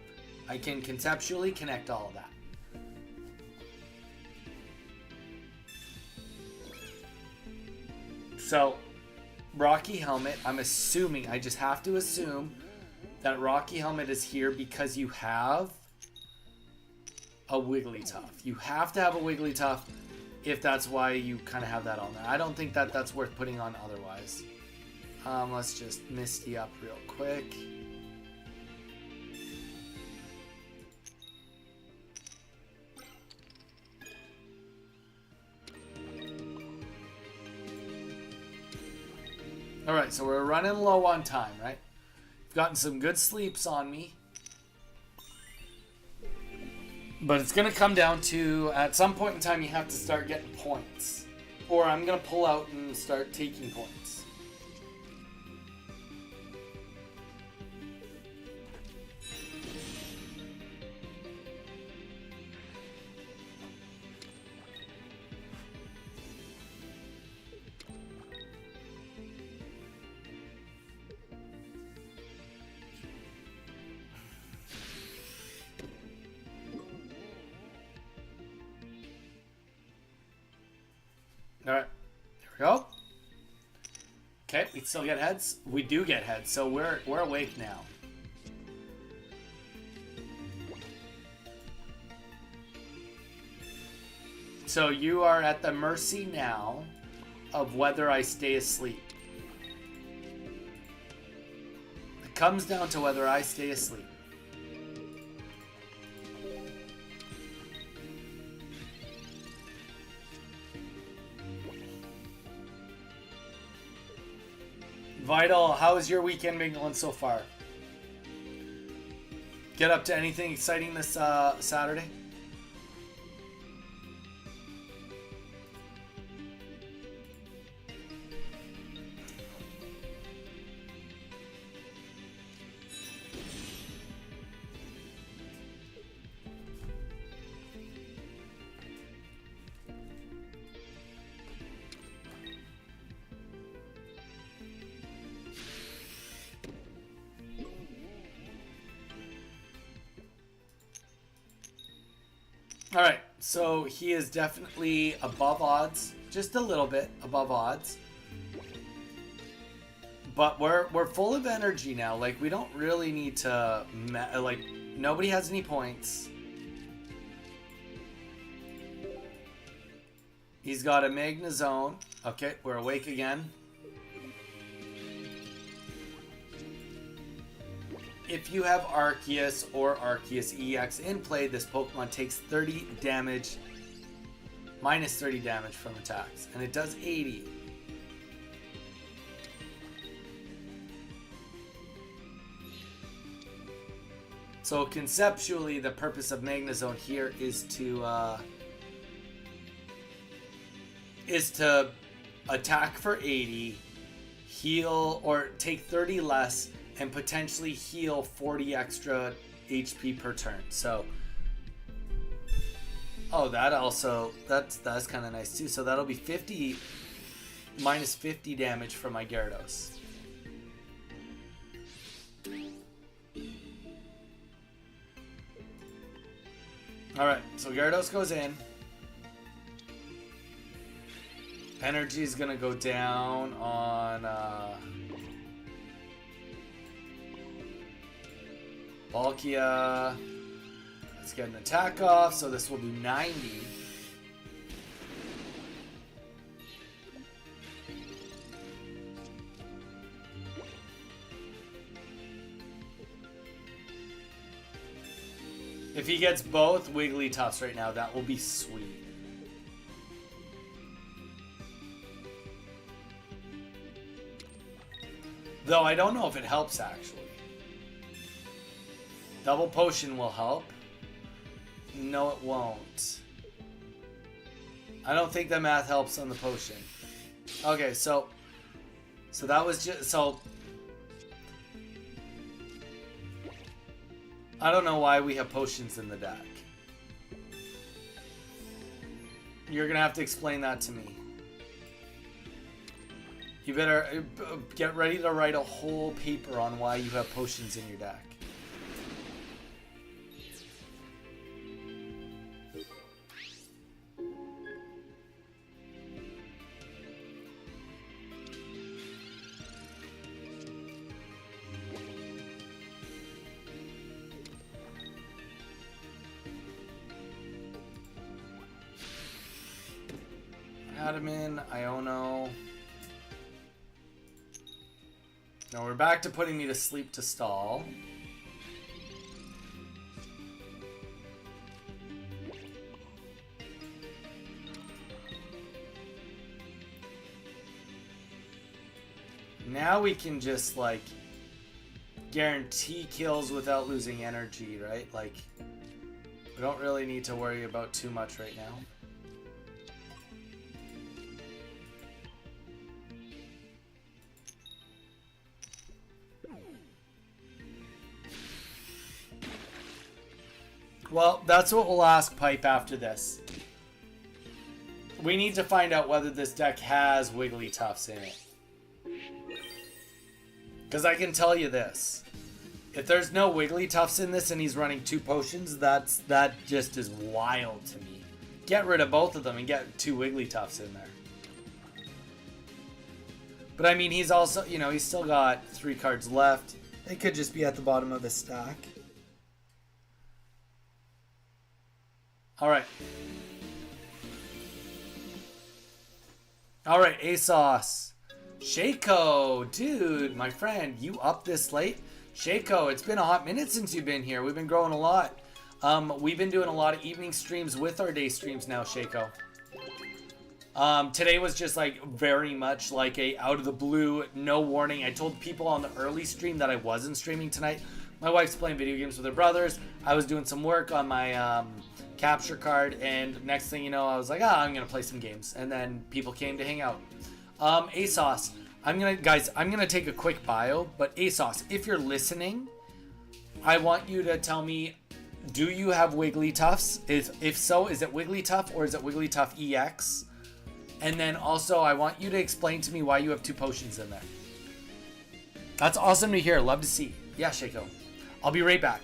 [SPEAKER 1] I can conceptually connect all of that. So, Rocky Helmet, I'm assuming, I just have to assume that Rocky Helmet is here because you have a Wigglytuff. You have to have a Wigglytuff if that's why you kind of have that on there. I don't think that that's worth putting on otherwise. Let's just Misty up real quick. All right, so we're running low on time, right? I've gotten some good sleeps on me. But it's going to come down to, at some point in time, you have to start getting points. Or I'm going to pull out and start taking points. Alright, there we go. Okay, we still get heads? We do get heads, so we're awake now. So you are at the mercy now of whether I stay asleep. It comes down to whether I stay asleep. Vital, how has your weekend been going so far? Get up to anything exciting this Saturday? Alright, so he is definitely above odds. Just a little bit above odds. But we're full of energy now. Like, we don't really need to... Like, nobody has any points. He's got a Magnezone. Okay, we're awake again. If you have Arceus or Arceus EX in play, this Pokemon takes 30 damage, minus 30 damage from attacks, and it does 80. So conceptually, the purpose of Magnezone here is to attack for 80, heal or take 30 less, and potentially heal 40 extra HP per turn. So, oh, that's kind of nice too. So that'll be 50 minus 50 damage from my Gyarados. All right, so Gyarados goes in. Energy is gonna go down on Palkia. Let's get an attack off, so this will do 90. If he gets both Wigglytuffs right now, that will be sweet. Though I don't know if it helps, actually. Double potion will help. No, it won't. I don't think the math helps on the potion. Okay, so that was just so. I don't know why we have potions in the deck. You're gonna have to explain that to me. You better get ready to write a whole paper on why you have potions in your deck. Adamant, Iono. Now we're back to putting me to sleep to stall. Now we can just, like, guarantee kills without losing energy, right? Like, we don't really need to worry about too much right now. Well, that's what we'll ask Pipe after this. We need to find out whether this deck has Wigglytuffs in it. Because I can tell you this. If there's no Wigglytuffs in this and he's running 2 potions, that just is wild to me. Get rid of both of them and get 2 Wigglytuffs in there. But I mean, he's also, you know, he's still got 3 cards left. It could just be at the bottom of his stack. Alright. Alright, ASOS. Shaco, dude, my friend, you up this late? Shaco, it's been a hot minute since you've been here. We've been growing a lot. We've been doing a lot of evening streams with our day streams now, Shaco. Today was just like very much like a out of the blue, no warning. I told people on the early stream that I wasn't streaming tonight. My wife's playing video games with her brothers. I was doing some work on my capture card, and next thing you know, I was like, I'm gonna play some games. And then people came to hang out. ASOS, I'm gonna take a quick bio, but ASOS, if you're listening, I want you to tell me, do you have Wigglytuffs? If so, is it Wigglytuff or is it Wigglytuff EX? And then also, I want you to explain to me why you have 2 potions in there. That's awesome to hear. Love to see. Yeah, Shaco. I'll be right back.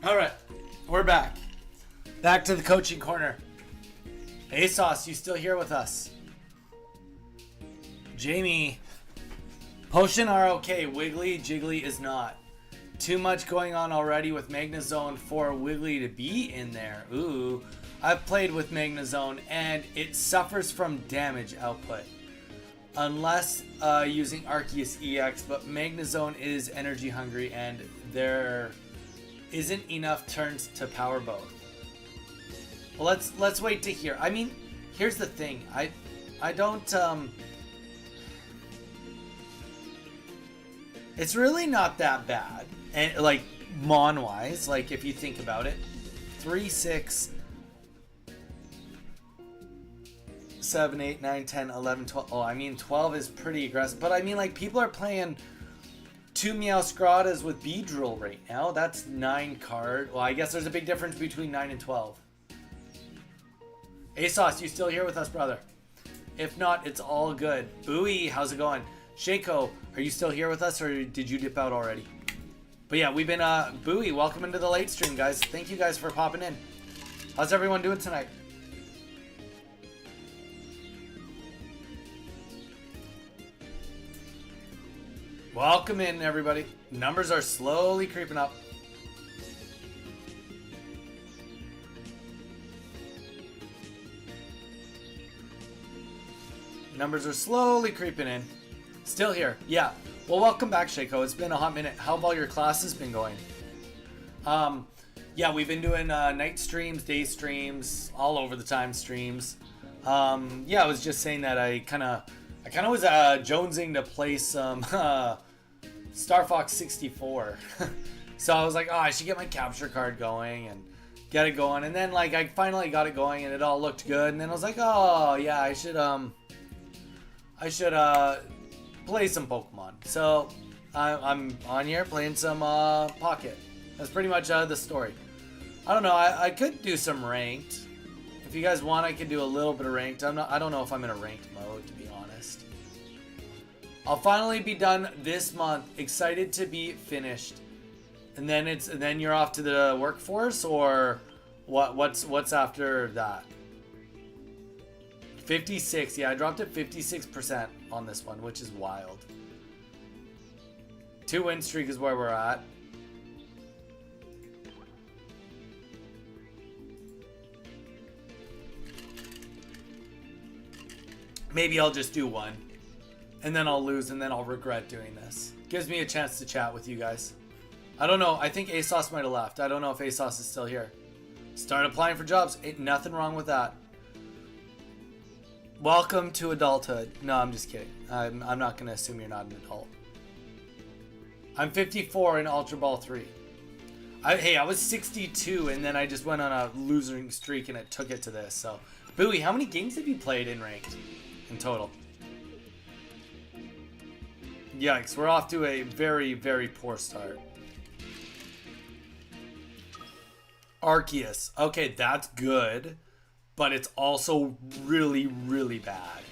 [SPEAKER 1] All right, we're back. Back to the coaching corner. ASOS, you still here with us? Jamie, Potion are okay. Wiggly, Jiggly is not. Too much going on already with Magnezone for Wiggly to be in there. Ooh, I've played with Magnezone and it suffers from damage output. Unless using Arceus EX, but Magnezone is energy hungry and there isn't enough turns to power both. Well, let's wait to hear. I mean, here's the thing. I don't it's really not that bad. And like mon wise, like if you think about it, 3, 6, 7, 8, 9, 10, 11, 12. Oh, I mean 12 is pretty aggressive, but I mean like people are playing 2 Meowscratas with Beedrill right now. That's 9 card. Well, I guess there's a big difference between 9 and 12. ASOS, you still here with us, brother? If not, it's all good. Bowie, how's it going? Shaco, are you still here with us, or did you dip out already? But yeah, we've been, Bowie, welcome into the late stream, guys. Thank you guys for popping in. How's everyone doing tonight? Welcome in, everybody. Numbers are slowly creeping up. Numbers are slowly creeping in. Still here. Yeah. Well, welcome back, Shaco. It's been a hot minute. How have all your classes been going? Yeah, we've been doing night streams, day streams, all over the time streams. Yeah, I was just saying that I kind of was jonesing to play some Star Fox 64. So I was like, oh, I should get my capture card going and get it going. And then like I finally got it going and it all looked good. And then I was like, oh yeah, I should play some Pokemon. So I'm on here playing some Pocket. That's pretty much the story. I don't know. I could do some ranked. If you guys want, I could do a little bit of ranked. I don't know if I'm in a ranked mode, to be honest. I'll finally be done this month. Excited to be finished. And then you're off to the workforce, or what's after that? 56. Yeah, I dropped it 56% on this one, which is wild. 2 win streak is where we're at. Maybe I'll just do 1. And then I'll lose, and then I'll regret doing this. Gives me a chance to chat with you guys. I don't know. I think ASOS might have left. I don't know if ASOS is still here. Start applying for jobs. Ain't nothing wrong with that. Welcome to adulthood. No, I'm just kidding. I'm not going to assume you're not an adult. I'm 54 in Ultra Ball 3. I was 62, and then I just went on a losing streak, and it took it to this. So, Bowie, how many games have you played in ranked in total? Yikes, we're off to a very, very poor start. Arceus. Okay, that's good, but it's also really, really bad.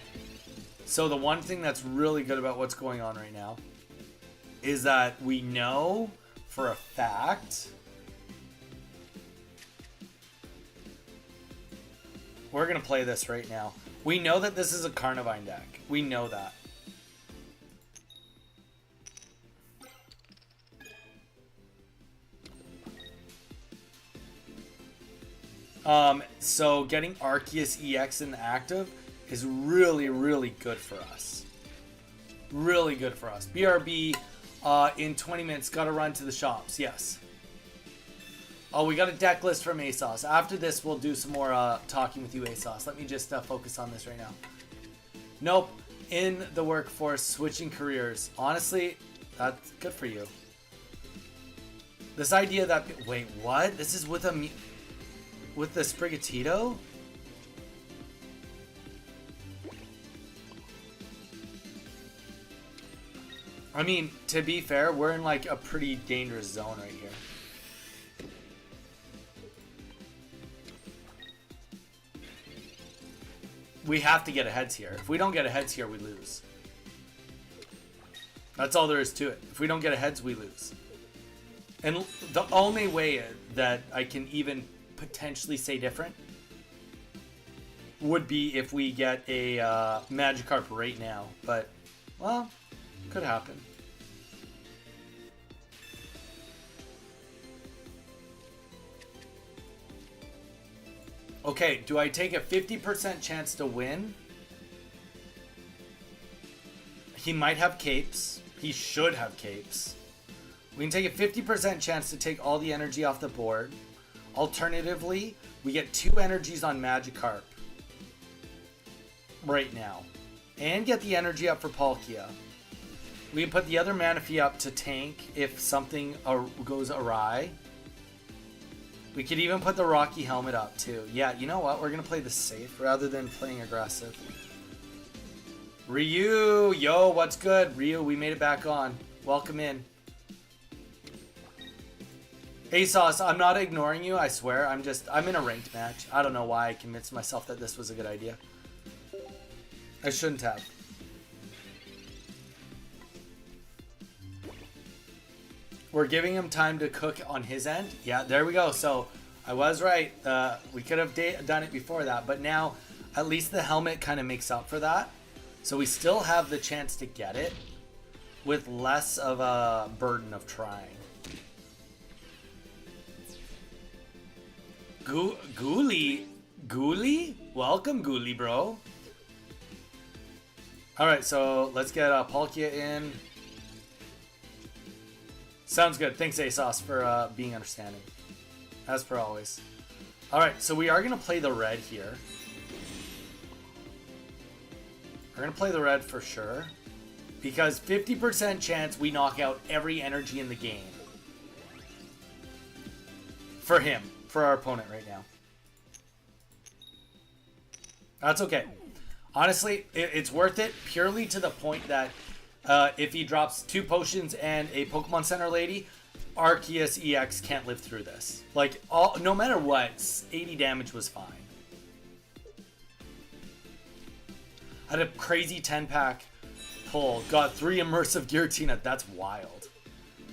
[SPEAKER 1] So the one thing that's really good about what's going on right now is that we know for a fact we're going to play this right now. We know that this is a Carnivine deck. We know that. So getting Arceus EX in the active is really, really good for us. Really good for us. BRB in 20 minutes, gotta run to the shops, yes. Oh, we got a deck list from ASOS. After this, we'll do some more talking with you, ASOS. Let me just focus on this right now. Nope. In the workforce, switching careers. Honestly, that's good for you. This idea that... Wait, what? This is with a... With the Sprigatito? I mean, to be fair, we're in like a pretty dangerous zone right here. We have to get a heads here. If we don't get a heads here, we lose. That's all there is to it. If we don't get a heads, we lose. And the only way that I can even potentially say different would be if we get a Magikarp right now. But, well, could happen. Okay, do I take a 50% chance to win? He might have capes. He should have capes. We can take a 50% chance to take all the energy off the board. Alternatively, we get 2 energies on Magikarp right now. And get the energy up for Palkia. We can put the other Manaphy up to tank if something goes awry. We could even put the Rocky Helmet up too. Yeah, you know what? We're going to play this safe rather than playing aggressive. Ryu! Yo, what's good? Ryu, we made it back on. Welcome in. ASOS, I'm not ignoring you, I swear. I'm in a ranked match. I don't know why I convinced myself that this was a good idea. I shouldn't have. We're giving him time to cook on his end. Yeah, there we go. So I was right. We could have done it before that, but now at least the helmet kind of makes up for that. So we still have the chance to get it with less of a burden of trying. Ghoulie? Welcome, Ghoulie, bro. Alright, so let's get Palkia in. Sounds good. Thanks, ASOS, for being understanding. As per always. Alright, so we are going to play the red here. We're going to play the red for sure. Because 50% chance we knock out every energy in the game. For him. For our opponent right now. That's okay. Honestly, it's worth it purely to the point that if he drops 2 potions and a Pokemon Center Lady, Arceus EX can't live through this. Like, no matter what, 80 damage was fine. I had a crazy 10-pack pull. Got 3 immersive Giratina. That's wild.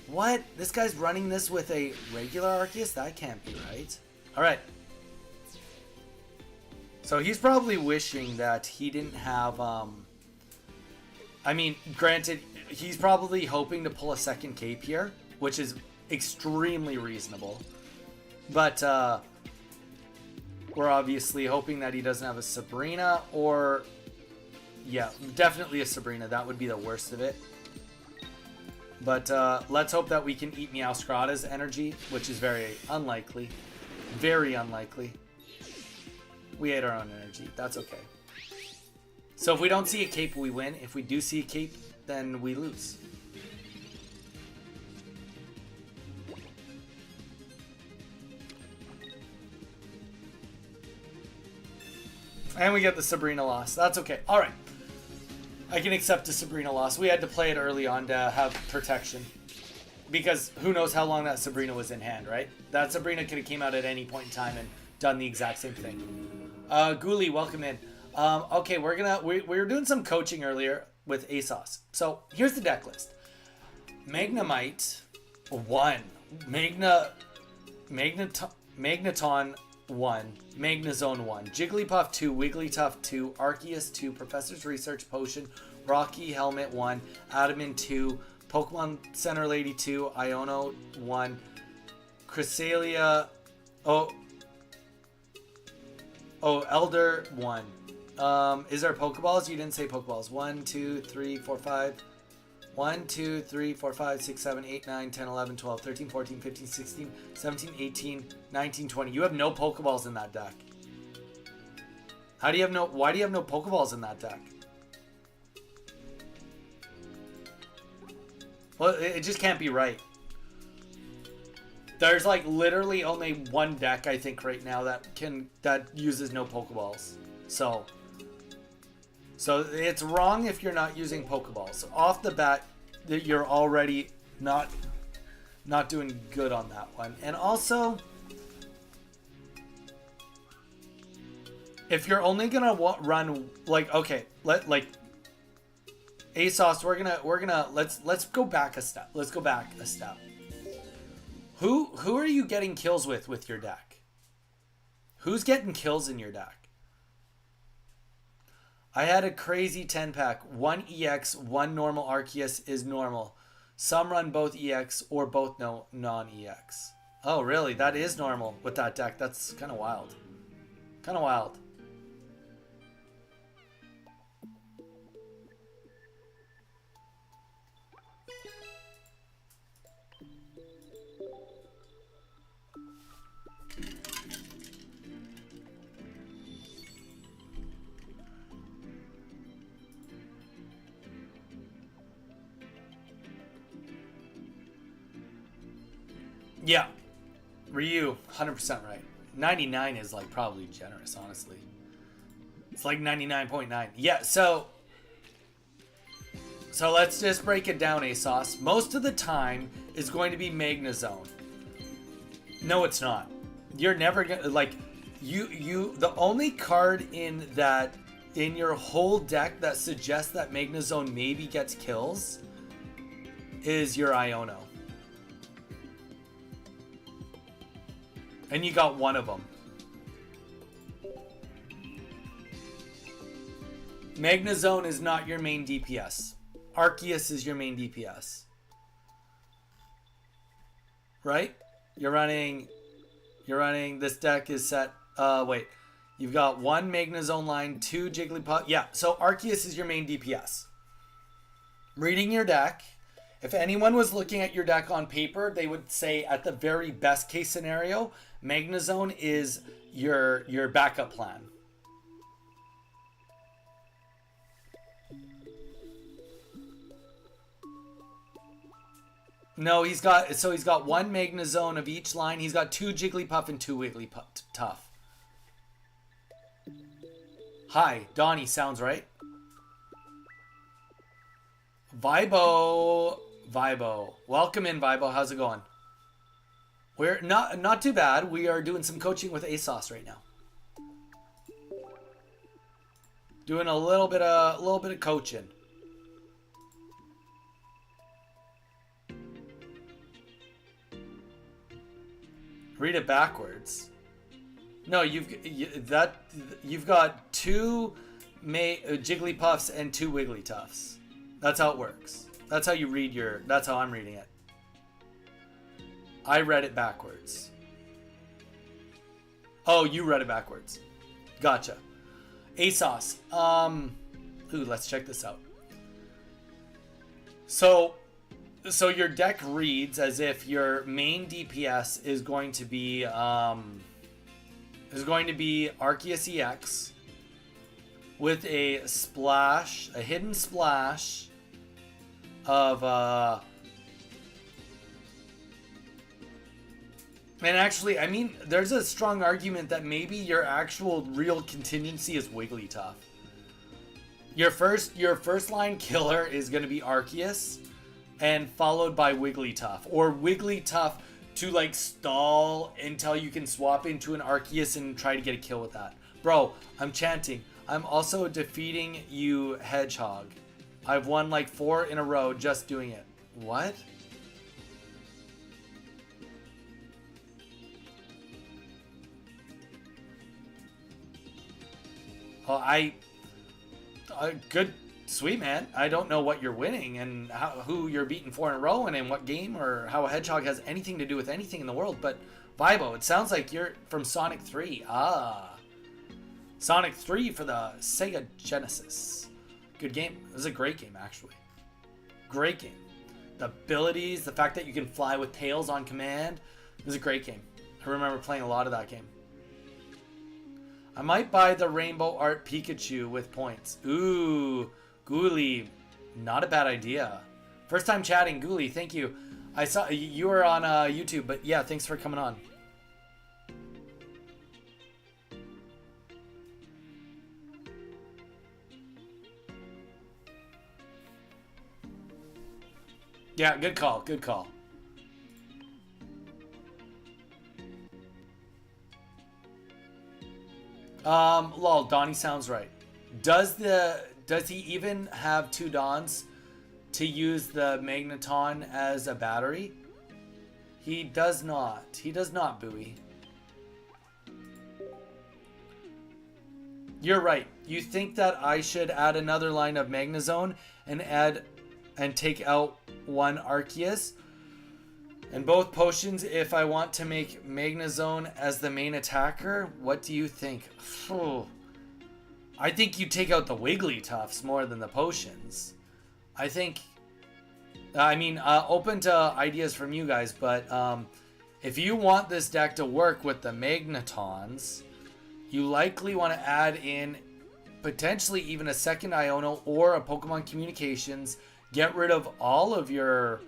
[SPEAKER 1] What? This guy's running this with a regular Arceus? That can't be right. Alright. So he's probably wishing that he didn't have, I mean, granted, he's probably hoping to pull a second cape here, which is extremely reasonable. But, we're obviously hoping that he doesn't have a Sabrina or, yeah, definitely a Sabrina. That would be the worst of it. But, let's hope that we can eat Meowscarada's energy, which is very unlikely. Very unlikely. We ate our own energy. That's okay. So if we don't see a cape, we win. If we do see a cape, then we lose. And we get the Sabrina loss. That's okay. Alright. I can accept the Sabrina loss. We had to play it early on to have protection. Because who knows how long that Sabrina was in hand, right? That Sabrina could have came out at any point in time and done the exact same thing. Ghoulie, welcome in. Okay, we were doing some coaching earlier with ASOS. So here's the deck list. Magnemite 1, Magneton 1, Magnezone 1, Jigglypuff 2, Wigglytuff 2, Arceus 2, Professor's Research Potion, Rocky Helmet 1, Adaman 2, Pokemon Center Lady 2, Iono 1, Cresselia, Elder 1. Is there Pokeballs? You didn't say Pokeballs. 1, 2, 3, 4, 5. 1, 2, 3, 4, 5, 6, 7, 8, 9, 10, 11, 12, 13, 14, 15, 16, 17, 18, 19, 20. You have no Pokeballs in that deck. Why do you have no Pokeballs in that deck? Well, it just can't be right. There's like literally only one deck I think right now that uses no Pokeballs. So it's wrong if you're not using Pokeballs. Off the bat, you're already not doing good on that one. And also, if you're only gonna run like, okay, ASOS, we're gonna let's go back a step. Let's go back a step. Who are you getting kills with your deck? Who's getting kills in your deck? I had a crazy 10-pack. 1 EX, 1 normal Arceus is normal. Some run both EX or both non-EX. Oh, really? That is normal with that deck. That's kind of wild. Kind of wild. Yeah, Ryu, 100% right. 99 is like probably generous, honestly. It's like 99.9. Yeah, so let's just break it down, ASOS. Most of the time is going to be Magnezone. No, it's not. You're never gonna like you. The only card in your whole deck that suggests that Magnezone maybe gets kills is your Iono, and you got one of them. Magnezone is not your main DPS. Arceus is your main DPS. Right? You're running this deck is set wait. You've got one Magnezone line, two Jigglypuff. Yeah, so Arceus is your main DPS. Reading your deck, if anyone was looking at your deck on paper, they would say at the very best case scenario, Magnezone is your backup plan. No, he's got one Magnezone of each line. He's got two Jigglypuff and two Wigglytuff. Hi, Donnie, sounds right. Vibo. Welcome in, Vibo. How's it going? We're not too bad. We are doing some coaching with ASOS right now. Doing a little bit of coaching. Read it backwards. No, you've got two Jigglypuffs and two Wigglytuffs. That's how it works. That's how you read that's how I'm reading it. I read it backwards. Oh, you read it backwards. Gotcha. ASOS. Ooh, let's check this out. So your deck reads as if your main DPS is going to be Arceus EX with a hidden splash of and actually, I mean, there's a strong argument that maybe your actual real contingency is Wigglytuff. Your first line killer is going to be Arceus, and followed by Wigglytuff, or Wigglytuff to like stall until you can swap into an Arceus and try to get a kill with that. Bro, I'm chanting. I'm also defeating you, Hedgehog. I've won like 4 in a row just doing it. What? Oh, good. Sweet, man. I don't know what you're winning and who you're beating 4 in a row and in what game or how a Hedgehog has anything to do with anything in the world. But Vibo, it sounds like you're from Sonic 3. Sonic 3 for the Sega Genesis. Good game. It was a great game, actually. Great game. The abilities, the fact that you can fly with tails on command. It was a great game. I remember playing a lot of that game. I might buy the Rainbow Art Pikachu with points. Ooh. Ghoulie, not a bad idea. First time chatting, Ghoulie, thank you. I saw you were on YouTube, but yeah, thanks for coming on. Yeah, good call, good call. Lol, Donnie sounds right. Does he even have 2 Dons to use the Magneton as a battery? He does not. He does not, Bowie. You're right. You think that I should add another line of Magnezone and take out one Arceus and both potions if I want to make Magnezone as the main attacker? What do you think? I think you take out the Wigglytuffs more than the potions. Open to ideas from you guys, but if you want this deck to work with the Magnetons, you likely want to add in potentially even a second Iono or a Pokemon Communications. Get rid of all of your...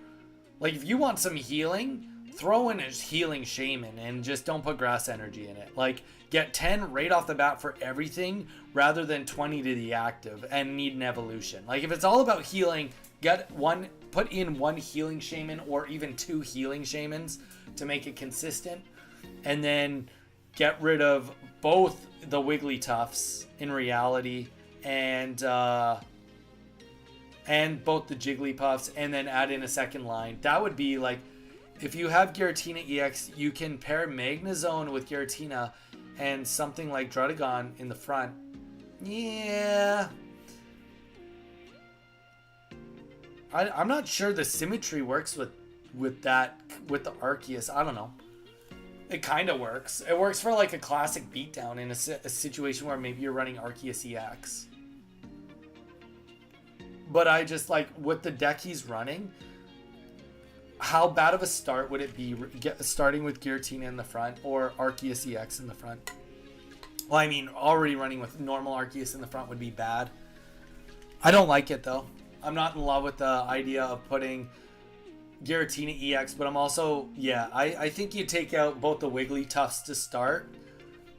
[SPEAKER 1] Like, if you want some healing, throw in a healing shaman and just don't put grass energy in it. Like, get 10 right off the bat for everything rather than 20 to the active and need an evolution. Like, if it's all about healing, put in one healing shaman or even 2 healing shamans to make it consistent, and then get rid of both the Wigglytuffs in reality and both the Jigglypuffs, and then add in a second line. That would be like, if you have Giratina EX, you can pair Magnezone with Giratina and something like Dragonite in the front. Yeah. I'm not sure the symmetry works with the Arceus. I don't know. It kind of works. It works for like a classic beatdown in a situation where maybe you're running Arceus EX. But I just like, with the deck he's running, how bad of a start would it be starting with Giratina in the front or Arceus EX in the front? Well, I mean, already running with normal Arceus in the front would be bad. I don't like it, though. I'm not in love with the idea of putting Giratina EX, but I'm also, yeah, I think you take out both the Wigglytuffs to start.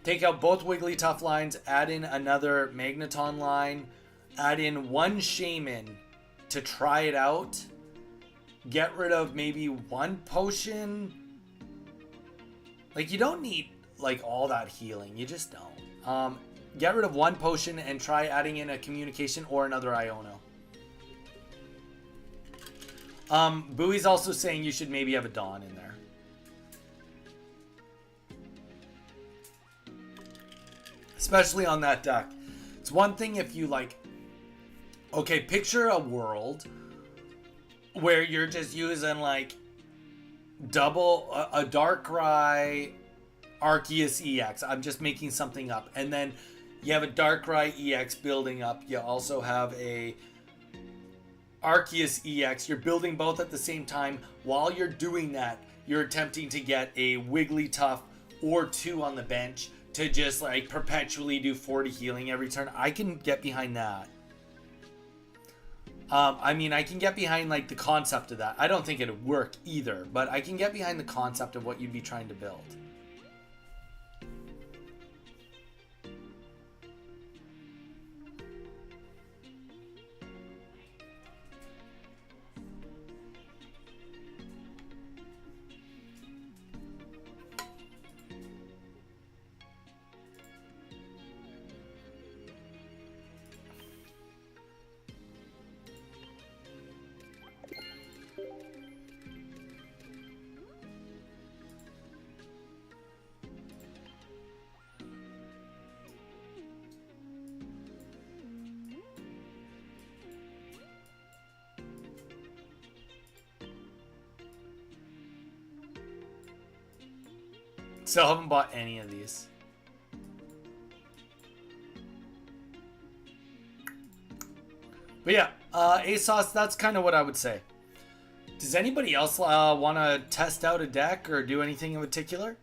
[SPEAKER 1] Take out both Wigglytuff lines, add in another Magneton line, add in one Shaman to try it out. Get rid of maybe one potion. Like, you don't need like all that healing. You just don't. Get rid of one potion and try adding in a communication or another Iono. Bowie's also saying you should maybe have a Dawn in there. Especially on that deck. It's one thing if you like, okay, picture a world where you're just using like a Darkrai Arceus EX. I'm just making something up. And then you have a Darkrai EX building up. You also have a Arceus EX. You're building both at the same time. While you're doing that, you're attempting to get a Wigglytuff or 2 on the bench to just like perpetually do 40 healing every turn. I can get behind that. I mean, I can get behind like the concept of that. I don't think it would work either, but I can get behind the concept of what you'd be trying to build. Still haven't bought any of these. But yeah, ASOS, that's kind of what I would say. Does anybody else want to test out a deck or do anything in particular?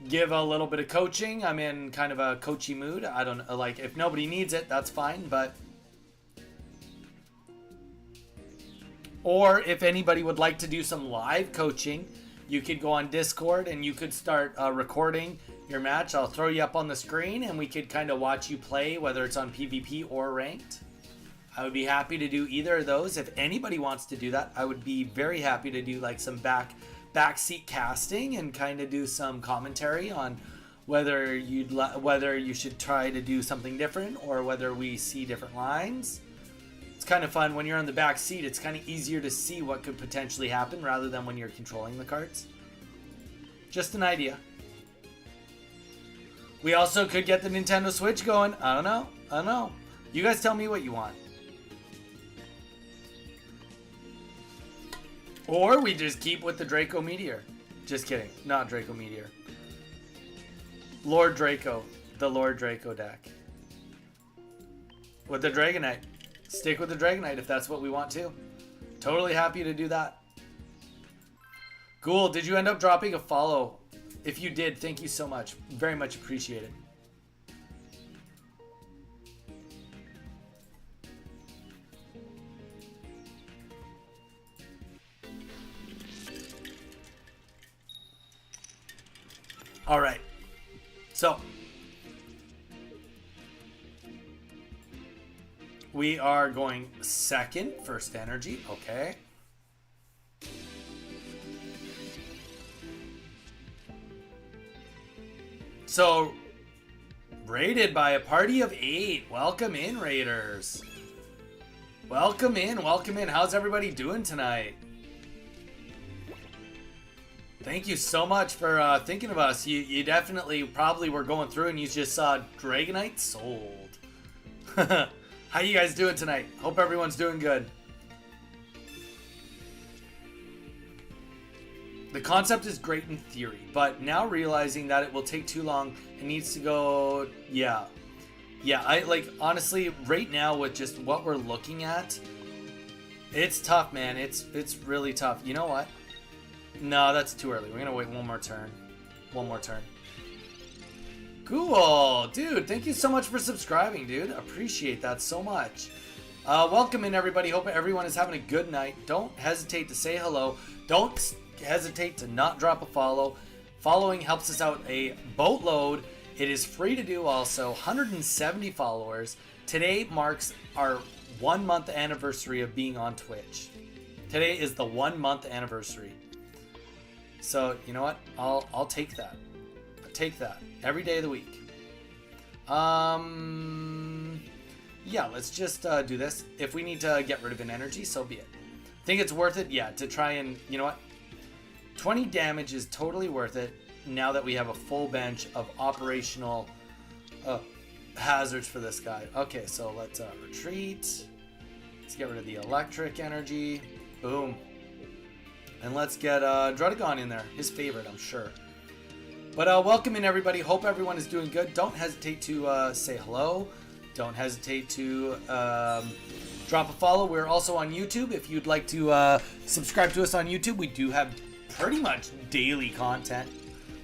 [SPEAKER 1] Give a little bit of coaching. I'm in kind of a coachy mood. I don't know, like, if nobody needs it, that's fine, but... Or if anybody would like to do some live coaching, you could go on Discord and you could start recording your match. I'll throw you up on the screen and we could kind of watch you play, whether it's on PvP or ranked. I would be happy to do either of those. If anybody wants to do that, I would be very happy to do like some backseat casting and kind of do some commentary on whether you should try to do something different or whether we see different lines. It's kind of fun when you're on the back seat. It's kind of easier to see what could potentially happen rather than when you're controlling the cards. Just an idea. We also could get the Nintendo Switch going. I don't know. You guys tell me what you want. Or we just keep with the Draco Meteor. Just kidding. Not Draco Meteor. Lord Draco. The Lord Draco deck. With the Dragonite. Stick with the Dragonite if that's what we want to. Totally happy to do that. Cool. Did you end up dropping a follow? If you did, thank you so much. Very much appreciated. All right. So we are going second, first energy. Okay. So, rated by a party of 8. Welcome in, Raiders. Welcome in, welcome in. How's everybody doing tonight? Thank you so much for thinking of us. You definitely probably were going through and you just saw Dragonite sold. How you guys doing tonight? Hope everyone's doing good. The concept is great in theory, but now realizing that it will take too long, it needs to go, yeah. Yeah, I like, honestly, right now with just what we're looking at, it's tough, man. It's really tough. You know what? No, that's too early. We're going to wait one more turn. One more turn. Cool. Dude, thank you so much for subscribing, dude. Appreciate that so much. Welcome in, everybody. Hope everyone is having a good night. Don't hesitate to say hello. Don't hesitate to not drop a follow. Following helps us out a boatload. It is free to do also. 170 followers. Today marks our 1 month anniversary of being on Twitch. Today is the 1 month anniversary. So, you know what? I'll take that. I'll take that every day of the week. Yeah, let's just do this. If we need to get rid of an energy, so be it. Think it's worth it? Yeah, to try and, you know what? 20 damage is totally worth it now that we have a full bench of operational hazards for this guy. Okay, so let's retreat. Let's get rid of the electric energy. Boom. And let's get Dragonite in there. His favorite, I'm sure. But welcome in, everybody. Hope everyone is doing good. Don't hesitate to say hello. Don't hesitate to drop a follow. We're also on YouTube. If you'd like to subscribe to us on YouTube, we do have pretty much daily content.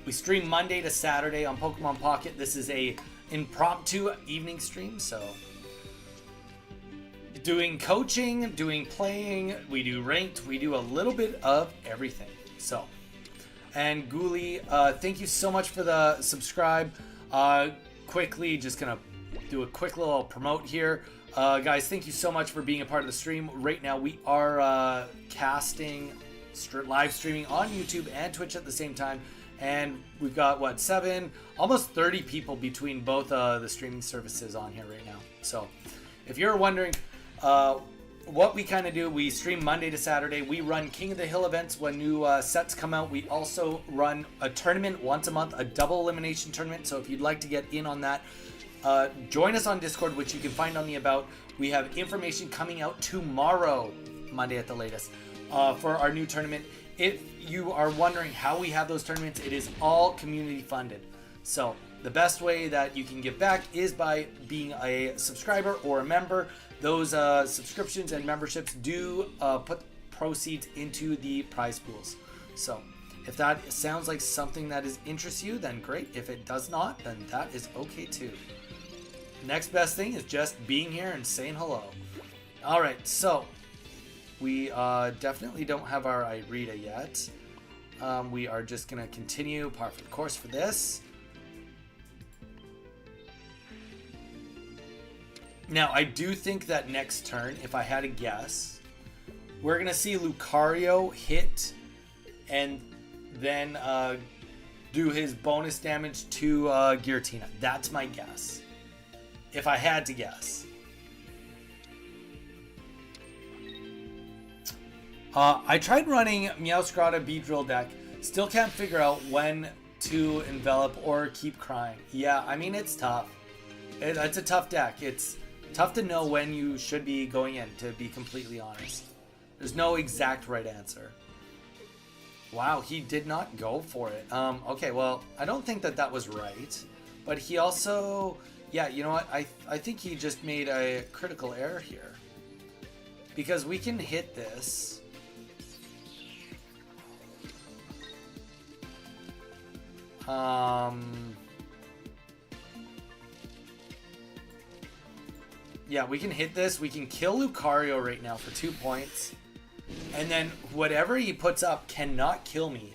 [SPEAKER 1] We stream Monday to Saturday on Pokemon Pocket. This is a impromptu evening stream, so doing coaching, doing playing, we do ranked, we do a little bit of everything. So, and Ghoulie, thank you so much for the subscribe. Quickly, just gonna do a quick little promote here. Guys, thank you so much for being a part of the stream. Right now we are casting, live streaming on YouTube and Twitch at the same time. And we've got, what, almost 30 people between both the streaming services on here right now. So if you're wondering what we kind of do, we stream Monday to Saturday. We run King of the Hill events when new sets come out. We also run a tournament once a month, a double elimination tournament. So if you'd like to get in on that, join us on Discord, which you can find on the About. We have information coming out tomorrow, Monday at the latest, for our new tournament. If you are wondering how we have those tournaments, it is all community funded. So the best way that you can give back is by being a subscriber or a member. Those subscriptions and memberships do put proceeds into the prize pools. So if that sounds like something that interests you, then great. If it does not, then that is okay too. Next best thing is just being here and saying hello. All right, so we definitely don't have our Irida yet. We are just going to continue par for the course for this. Now, I do think that next turn, if I had to guess, we're going to see Lucario hit and then do his bonus damage to Giratina. That's my guess. If I had to guess. I tried running Meowscarada Beedrill deck. Still can't figure out when to envelop or keep crying. Yeah, I mean, it's tough. It's a tough deck. It's tough to know when you should be going in, to be completely honest. There's no exact right answer. Wow, he did not go for it. Okay, well, I don't think that was right. But he also... Yeah, you know what? I think he just made a critical error here. Because we can hit this... Yeah, we can hit this. We can kill Lucario right now for 2 points. And then whatever he puts up cannot kill me.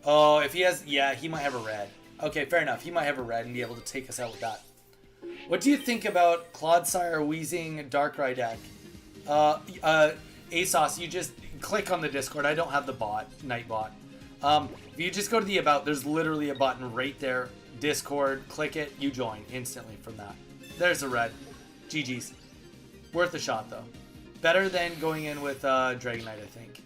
[SPEAKER 1] Oh, if he has... Yeah, he might have a red. Okay, fair enough. He might have a red and be able to take us out with that. What do you think about Clodsire Wheezing Darkrai deck? ASOS, you just click on the Discord. I don't have the bot, Nightbot. If you just go to the About, there's literally a button right there. Discord, click it, you join instantly from that. There's a red. GG's. Worth a shot, though. Better than going in with Dragonite, I think.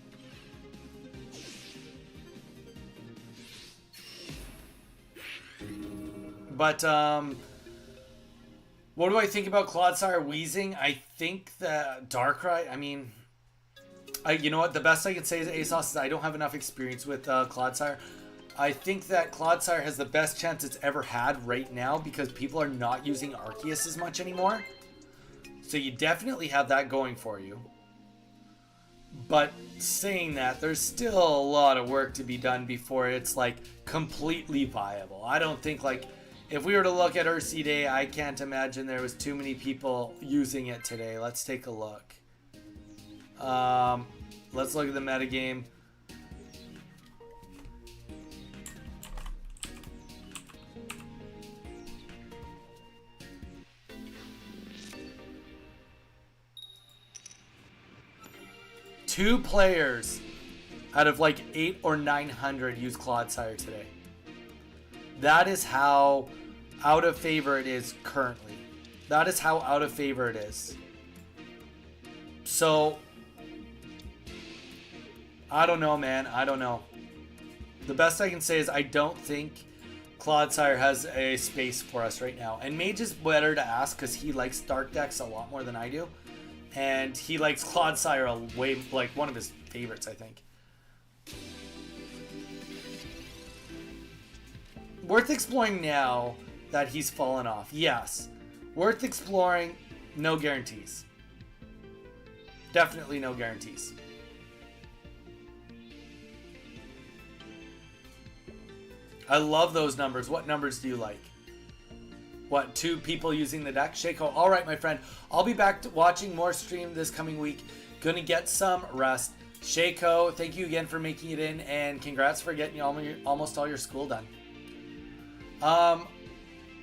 [SPEAKER 1] But, what do I think about Clodsire Wheezing? I think that Darkrai, I mean... you know what? The best I can say is ASOS is I don't have enough experience with Clodsire. I think that Clodsire has the best chance it's ever had right now because people are not using Arceus as much anymore. So you definitely have that going for you. But saying that, there's still a lot of work to be done before it's like completely viable. I don't think like... If we were to look at Ursi Day, I can't imagine there was too many people using it today. Let's take a look. Let's look at the metagame. Two players out of like 800 or 900 use Clodsire today. That is how out of favor it is currently. That is how out of favor it is. So, I don't know, man. I don't know. The best I can say is I don't think Clodsire has a space for us right now. And Mage is better to ask because he likes Dark decks a lot more than I do. And he likes Clodsire a way, like one of his favorites, I think. Worth exploring now that he's fallen off. Yes. Worth exploring. No guarantees. Definitely no guarantees. I love those numbers. What numbers do you like? What, 2 people using the deck? Shaco, all right, my friend. I'll be back to watching more stream this coming week. Gonna get some rest. Shaco, thank you again for making it in, and congrats for getting almost all your school done.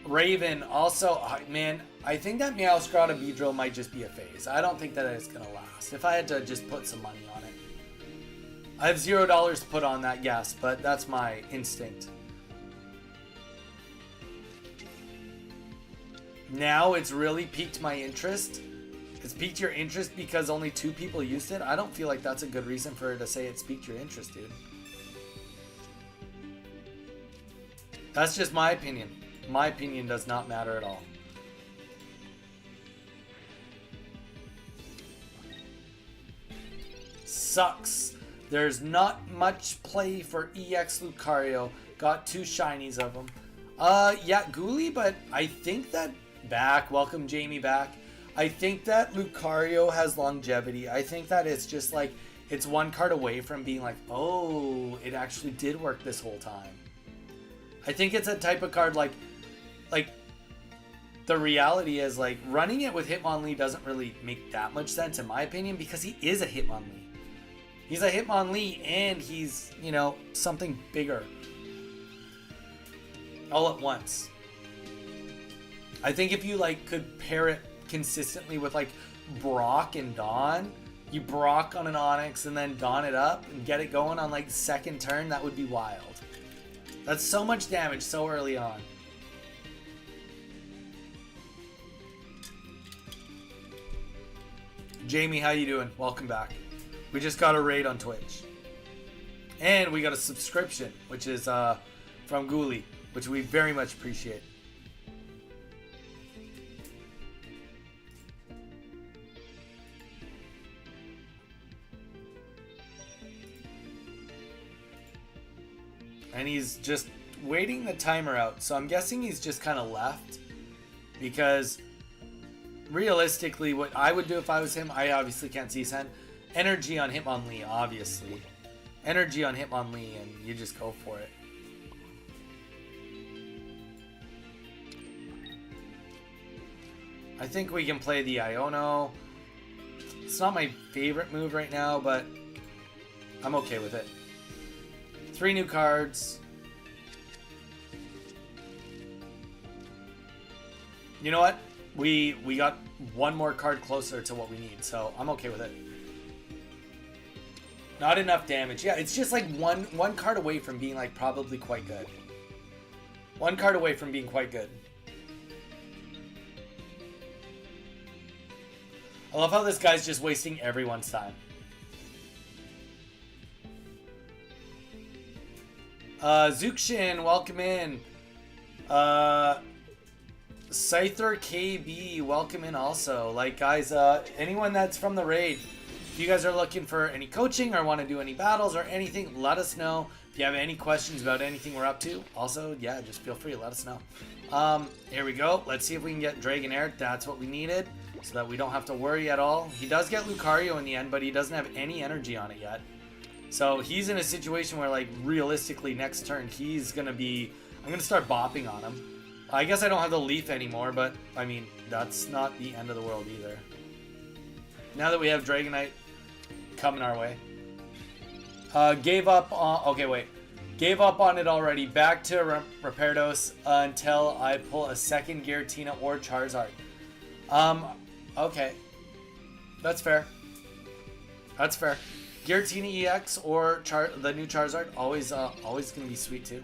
[SPEAKER 1] Raven, also, man, I think that Meowscarada Beedrill might just be a phase. I don't think that it's gonna last. If I had to just put some money on it. I have $0 to put on that guess, but that's my instinct. Now it's really piqued my interest. It's piqued your interest because only 2 people used it? I don't feel like that's a good reason for her to say it's piqued your interest, dude. That's just my opinion. My opinion does not matter at all. Sucks. There's not much play for EX Lucario. Got 2 shinies of them. Yeah, Ghoulie, but I think that... Back. Welcome, Jamie, back. I think that Lucario has longevity. I think that it's just like... It's 1 card away from being like, oh, it actually did work this whole time. I think it's a type of card like the reality is like running it with Hitmonlee doesn't really make that much sense in my opinion because he is a Hitmonlee. He's a Hitmonlee and he's, you know, something bigger. All at once. I think if you like could pair it consistently with like Brock and Dawn, you Brock on an Onix and then Dawn it up and get it going on like 2nd turn, that would be wild. That's so much damage so early on. Jamie, how you doing? Welcome back. We just got a raid on Twitch. And we got a subscription, which is from Ghoulie, which we very much appreciate. And he's just waiting the timer out. So I'm guessing he's just kind of left. Because realistically, what I would do if I was him, I obviously can't see his hand. Energy on Hitmonlee, obviously. Energy on Hitmonlee, and you just go for it. I think we can play the Iono. It's not my favorite move right now, but I'm okay with it. 3 new cards. You know what? We got 1 more card closer to what we need, so I'm okay with it. Not enough damage. Yeah, it's just like one card away from being like probably quite good. 1 card away from being quite good. I love how this guy's just wasting everyone's time. Zukshin, welcome in. Scyther KB, welcome in also. Like, guys, anyone that's from the raid, if you guys are looking for any coaching or want to do any battles or anything, let us know. If you have any questions about anything we're up to, also, yeah, just feel free to let us know. Here we go. Let's see if we can get Dragonite. That's what we needed, so that we don't have to worry at all. He does get Lucario in the end, but he doesn't have any energy on it yet. So he's in a situation where, like, realistically, next turn, he's going to be... I'm going to start bopping on him. I guess I don't have the Leaf anymore, but, I mean, that's not the end of the world either. Now that we have Dragonite coming our way. Gave up on... Okay, wait. Gave up on it already. Back to Repardos until I pull a second Giratina or Charizard. Okay. That's fair. That's fair. Giratina EX or the new Charizard, always gonna be sweet too.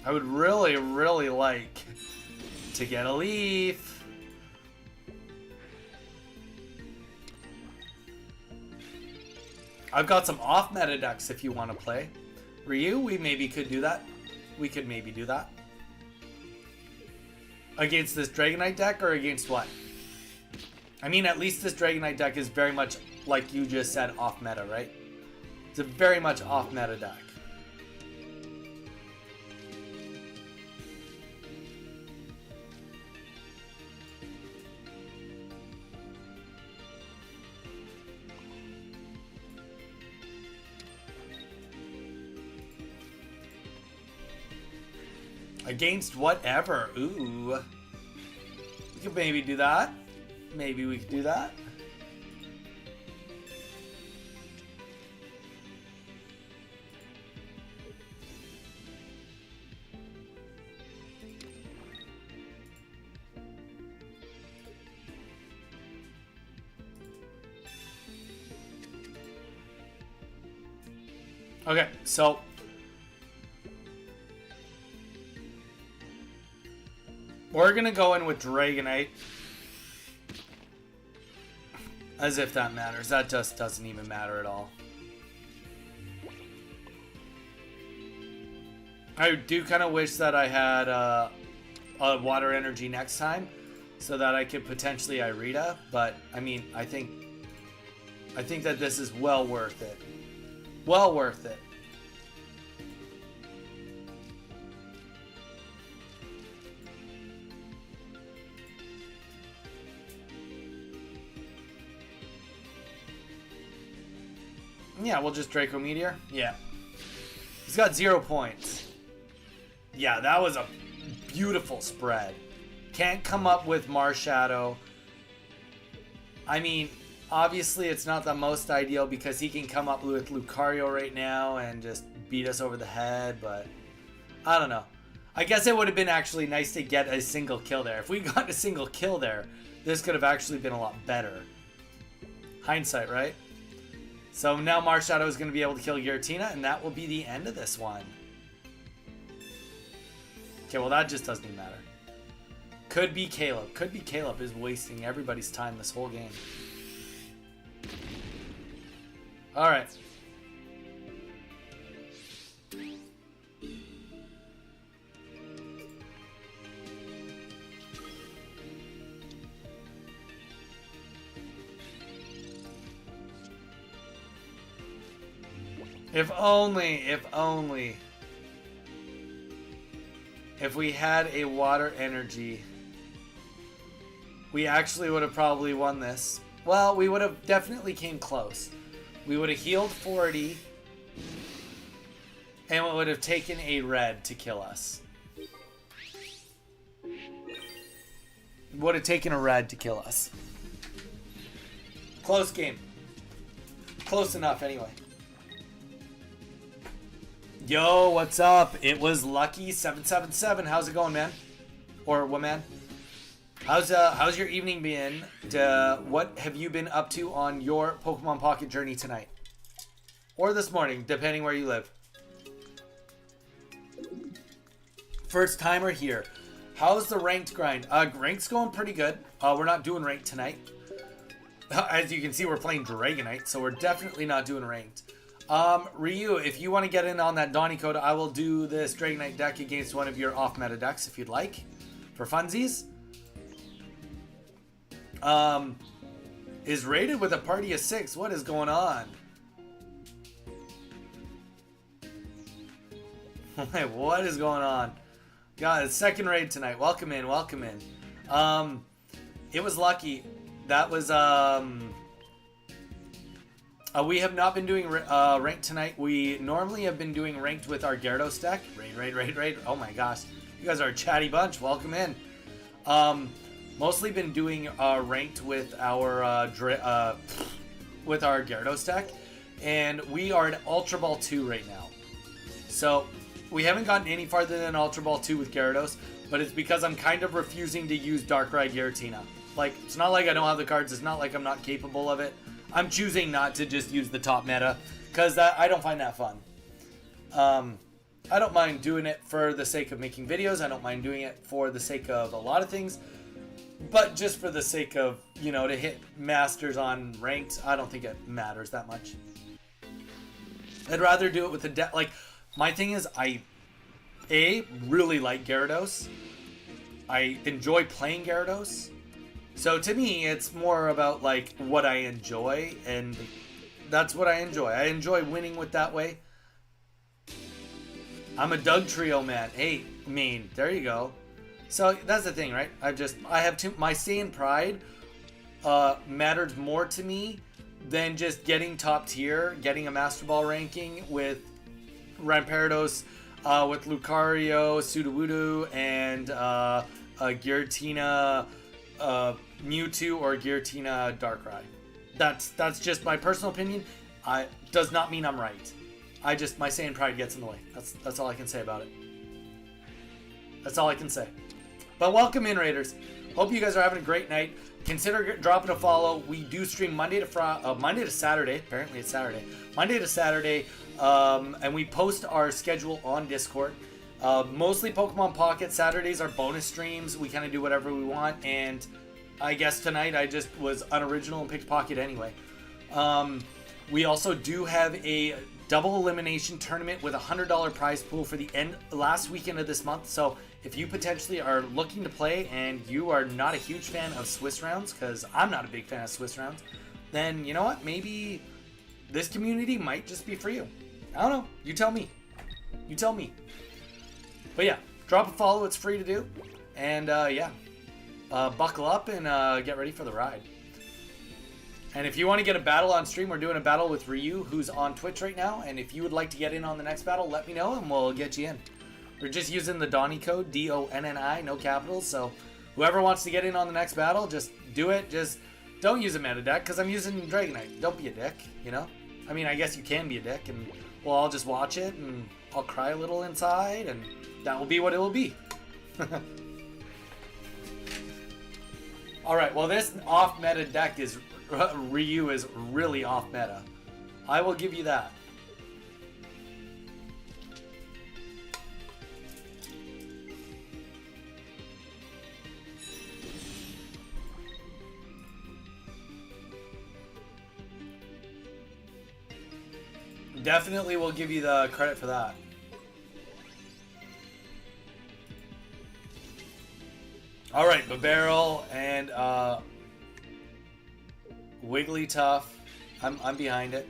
[SPEAKER 1] I would really, really like to get a Leaf. I've got some off-meta decks if you want to play. Ryu, we maybe could do that. We could maybe do that. Against this Dragonite deck or against what? I mean, at least this Dragonite deck is very much, like you just said, off-meta, right? It's a very much off-meta deck. Against whatever. Ooh. We could maybe do that. Maybe we could do that. Okay, so we're gonna go in with Dragonite. As if that matters. That just doesn't even matter at all. I do kind of wish that I had a water energy next time, so that I could potentially Irida. But I mean, I think that this is well worth it. Well worth it. Yeah, we'll just Draco Meteor. Yeah. He's got 0 points. Yeah, that was a beautiful spread. Can't come up with Marshadow. I mean, obviously it's not the most ideal because he can come up with Lucario right now and just beat us over the head, but I don't know. I guess it would have been actually nice to get a single kill there. If we got a single kill there, this could have actually been a lot better. Hindsight, right? So now Marshadow is going to be able to kill Giratina, and that will be the end of this one. Okay, well that just doesn't even matter. Could be Caleb. Could be Caleb is wasting everybody's time this whole game. Alright. If only. If we had a water energy, we actually would have probably won this. Well, we would have definitely came close. We would have healed 40. And it would have taken a red to kill us. Would have taken a red to kill us. Close game. Close enough anyway. Yo, what's up? It was Lucky777. How's it going, man? Or woman? How's your evening been? What have you been up to on your Pokemon Pocket journey tonight? Or this morning, depending where you live. First timer here. How's the ranked grind? Rank's going pretty good. We're not doing ranked tonight. As you can see, we're playing Dragonite, so we're definitely not doing ranked. Ryu, if you want to get in on that Donny code, I will do this Dragonite deck against one of your off-meta decks if you'd like. For funsies. Is rated with a party of 6. What is going on? What is going on? God, it's second raid tonight. Welcome in, welcome in. It was lucky. That was, we have not been doing ranked tonight. We normally have been doing ranked with our Gyarados deck. Raid. Oh my gosh. You guys are a chatty bunch. Welcome in. Mostly been doing ranked with our Gyarados deck. And we are at Ultra Ball 2 right now. So, we haven't gotten any farther than Ultra Ball 2 with Gyarados, but it's because I'm kind of refusing to use Darkrai Giratina. Like, it's not like I don't have the cards, it's not like I'm not capable of it. I'm choosing not to just use the top meta, because I don't find that fun. I don't mind doing it for the sake of making videos, I don't mind doing it for the sake of a lot of things, but just for the sake of, you know, to hit Masters on Ranked, I don't think it matters that much. I'd rather do it with the deck, like... My thing is, I really like Gyarados. I enjoy playing Gyarados. So to me, it's more about like what I enjoy, and that's what I enjoy. I enjoy winning with that way. I'm a Doug Trio man. Hey, mean, there you go. So that's the thing, right? I have my Saiyan pride matters more to me than just getting top tier, getting a Master Ball ranking with Rampardos, with Lucario, Sudowoodo, and Giratina Mewtwo or Giratina Darkrai. That's just my personal opinion. Does not mean I'm right. My Saiyan pride gets in the way. That's all I can say about it. That's all I can say. But welcome in, Raiders. Hope you guys are having a great night. Consider dropping a follow. We do stream Monday to Saturday. Apparently it's Saturday. Monday to Saturday. And we post our schedule on Discord. Mostly Pokemon Pocket. Saturdays are bonus streams. We kind of do whatever we want. And I guess tonight I just was unoriginal and picked Pocket anyway. We also do have a double elimination tournament with a $100 prize pool for the last weekend of this month. So if you potentially are looking to play and you are not a huge fan of Swiss rounds, because I'm not a big fan of Swiss rounds, then you know what? Maybe this community might just be for you. I don't know. You tell me. You tell me. But yeah, drop a follow. It's free to do. And yeah, buckle up and get ready for the ride. And if you want to get a battle on stream, we're doing a battle with Ryu, who's on Twitch right now. And if you would like to get in on the next battle, let me know and we'll get you in. We're just using the Donny code, D-O-N-N-I, no capitals. So whoever wants to get in on the next battle, just do it. Just don't use a meta deck because I'm using Dragonite. Don't be a dick, you know? I mean, I guess you can be a dick and well, I'll just watch it and I'll cry a little inside and that will be what it will be. Alright, well this off-meta deck is... Ryu is really off-meta. I will give you that. Definitely will give you the credit for that. Alright, Babarrel and Wigglytuff. I'm behind it.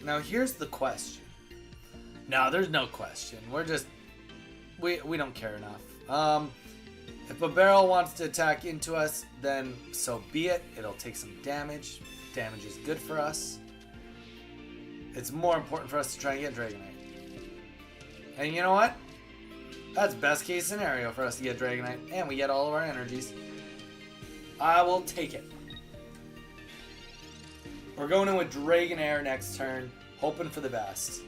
[SPEAKER 1] Now here's the question. No, there's no question. We're just we don't care enough. If a barrel wants to attack into us, then so be it. It'll take some damage. Damage is good for us. It's more important for us to try and get Dragonite. And you know what? That's best case scenario for us to get Dragonite. And we get all of our energies. I will take it. We're going in with Dragonair next turn. Hoping for the best.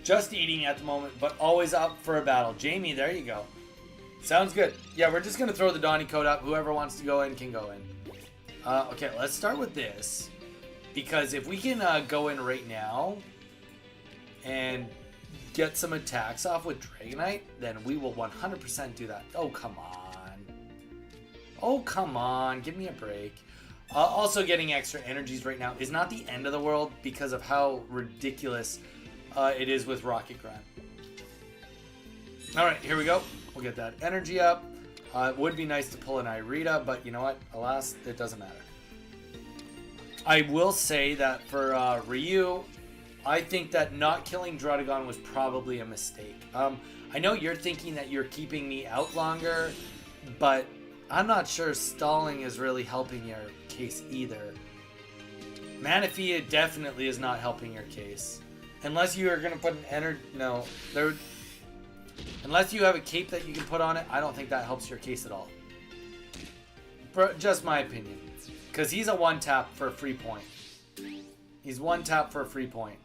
[SPEAKER 1] Just eating at the moment, but always up for a battle. Jamie, there you go. Sounds good. Yeah, we're just going to throw the Donny code up. Whoever wants to go in can go in. Okay, let's start with this. Because if we can go in right now and get some attacks off with Dragonite, then we will 100% do that. Oh, come on. Oh, come on. Give me a break. Also, getting extra energies right now is not the end of the world because of how ridiculous it is with Rocket Grunt. Alright, here we go. We'll get that energy up. It would be nice to pull an Irida, but you know what? Alas, it doesn't matter. I will say that for Ryu, I think that not killing Druddigon was probably a mistake. I know you're thinking that you're keeping me out longer, but I'm not sure stalling is really helping your case either. Manaphy definitely is not helping your case. Unless you are going to put an energy... No. Unless you have a cape that you can put on it, I don't think that helps your case at all. Just my opinion. Because he's a one-tap for a free point. He's one tap for a free point.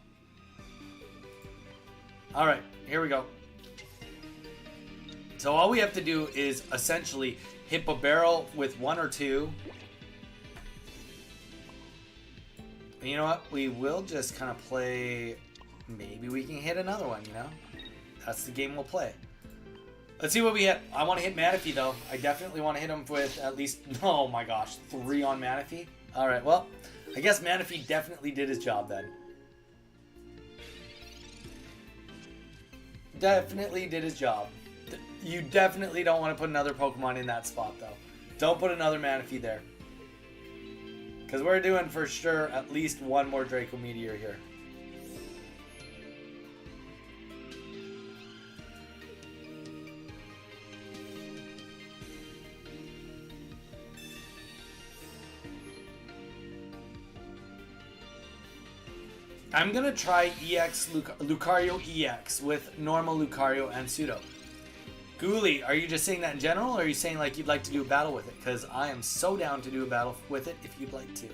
[SPEAKER 1] Alright, here we go. So all we have to do is essentially hit a barrel with 1 or 2. And you know what? We will just kind of play... Maybe we can hit another one, you know? That's the game we'll play. Let's see what we hit. I want to hit Manaphy, though. I definitely want to hit him with at least... Oh, my gosh. 3 on Manaphy? Alright, well, I guess Manaphy definitely did his job, then. Definitely did his job. You definitely don't want to put another Pokemon in that spot, though. Don't put another Manaphy there. Because we're doing, for sure, at least one more Draco Meteor here. I'm going to try Lucario EX with normal Lucario and Pseudo. Ghoulie, are you just saying that in general, or are you saying like you'd like to do a battle with it? Because I am so down to do a battle with it if you'd like to.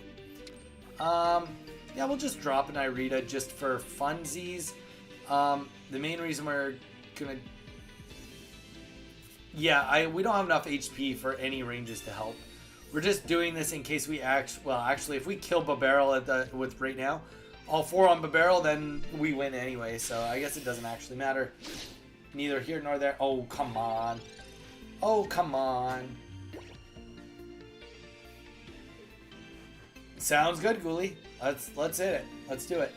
[SPEAKER 1] Yeah, we'll just drop an Irida just for funsies. The main reason we're going to... Yeah, we don't have enough HP for any ranges to help. We're just doing this in case we actually, if we kill Babarrel with right now, all 4 on Babarrel, then we win anyway, so I guess it doesn't actually matter. Neither here nor there. Oh, come on. Oh, come on. Sounds good, Ghoulie. Let's hit it. Let's do it.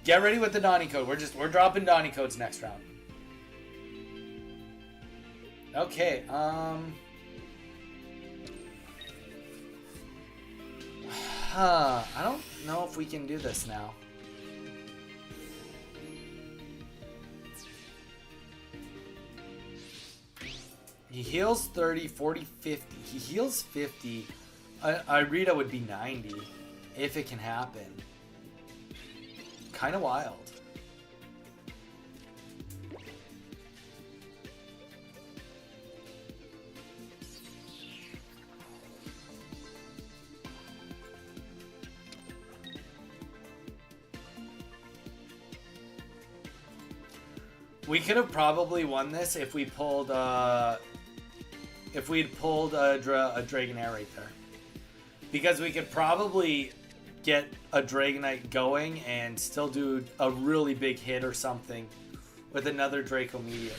[SPEAKER 1] Get ready with the Donny code. We're dropping Donny codes next round. Okay, I don't know if we can do this now. He heals 30, 40, 50. He heals 50. Irida would be 90 if it can happen. Kind of wild. We could have probably won this if we pulled, if we'd pulled a Dragonair right there. Because we could probably get a Dragonite going and still do a really big hit or something with another Draco Meteor.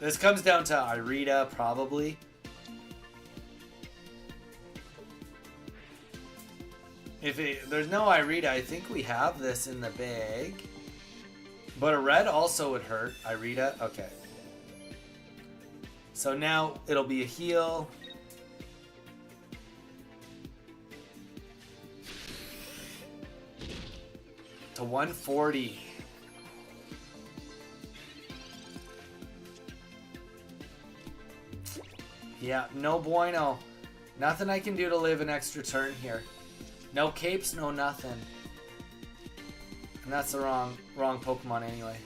[SPEAKER 1] This comes down to Irida, probably. If there's no Irida, I think we have this in the bag. But a red also would hurt. Irida, okay. So now it'll be a heal. to 140. Yeah, no bueno. Nothing I can do to live an extra turn here. No capes, no nothing. And that's the wrong Pokemon anyway.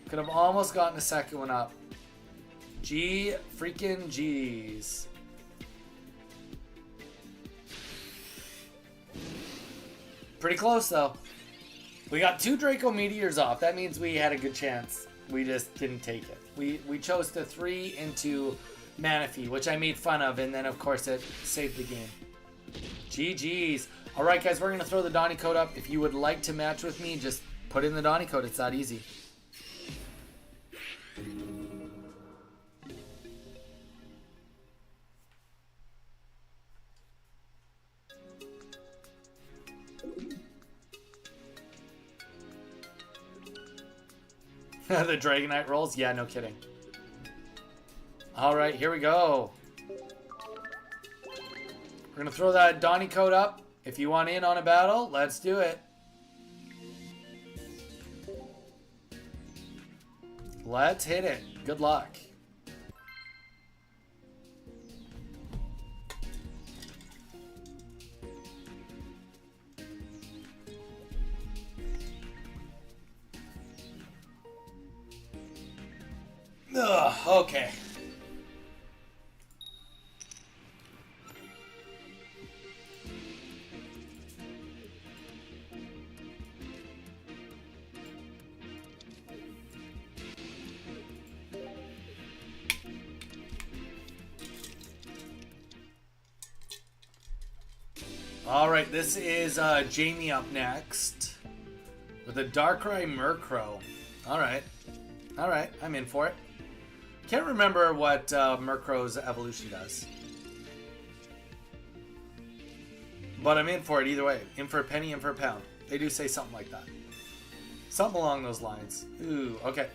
[SPEAKER 1] Could have almost gotten a second one up. G freaking G's. Pretty close though. We got 2 Draco Meteors off. That means we had a good chance. We just didn't take it. We chose to 3 into Manaphy, which I made fun of, and then of course it saved the game. GG's. Alright guys, we're going to throw the Donny code up. If you would like to match with me, just put in the Donny code. It's that easy. The Dragonite rolls? Yeah, no kidding. Alright, here we go. We're going to throw that Donny code up. If you want in on a battle, let's do it. Let's hit it. Good luck. Ugh, okay. Alright, this is Jamie up next with a Darkrai Murkrow. Alright. Alright, I'm in for it. Can't remember what Murkrow's evolution does. But I'm in for it either way. In for a penny, in for a pound. They do say something like that. Something along those lines. Ooh, okay.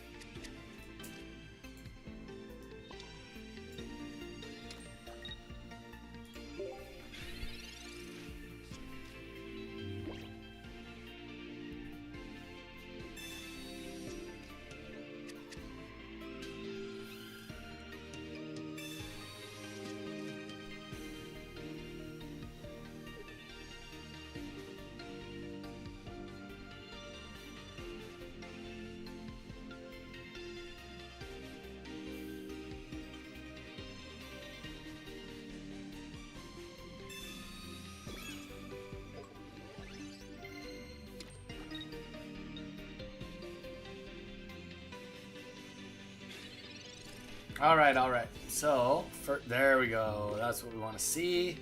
[SPEAKER 1] Alright. So, there we go. That's what we want to see.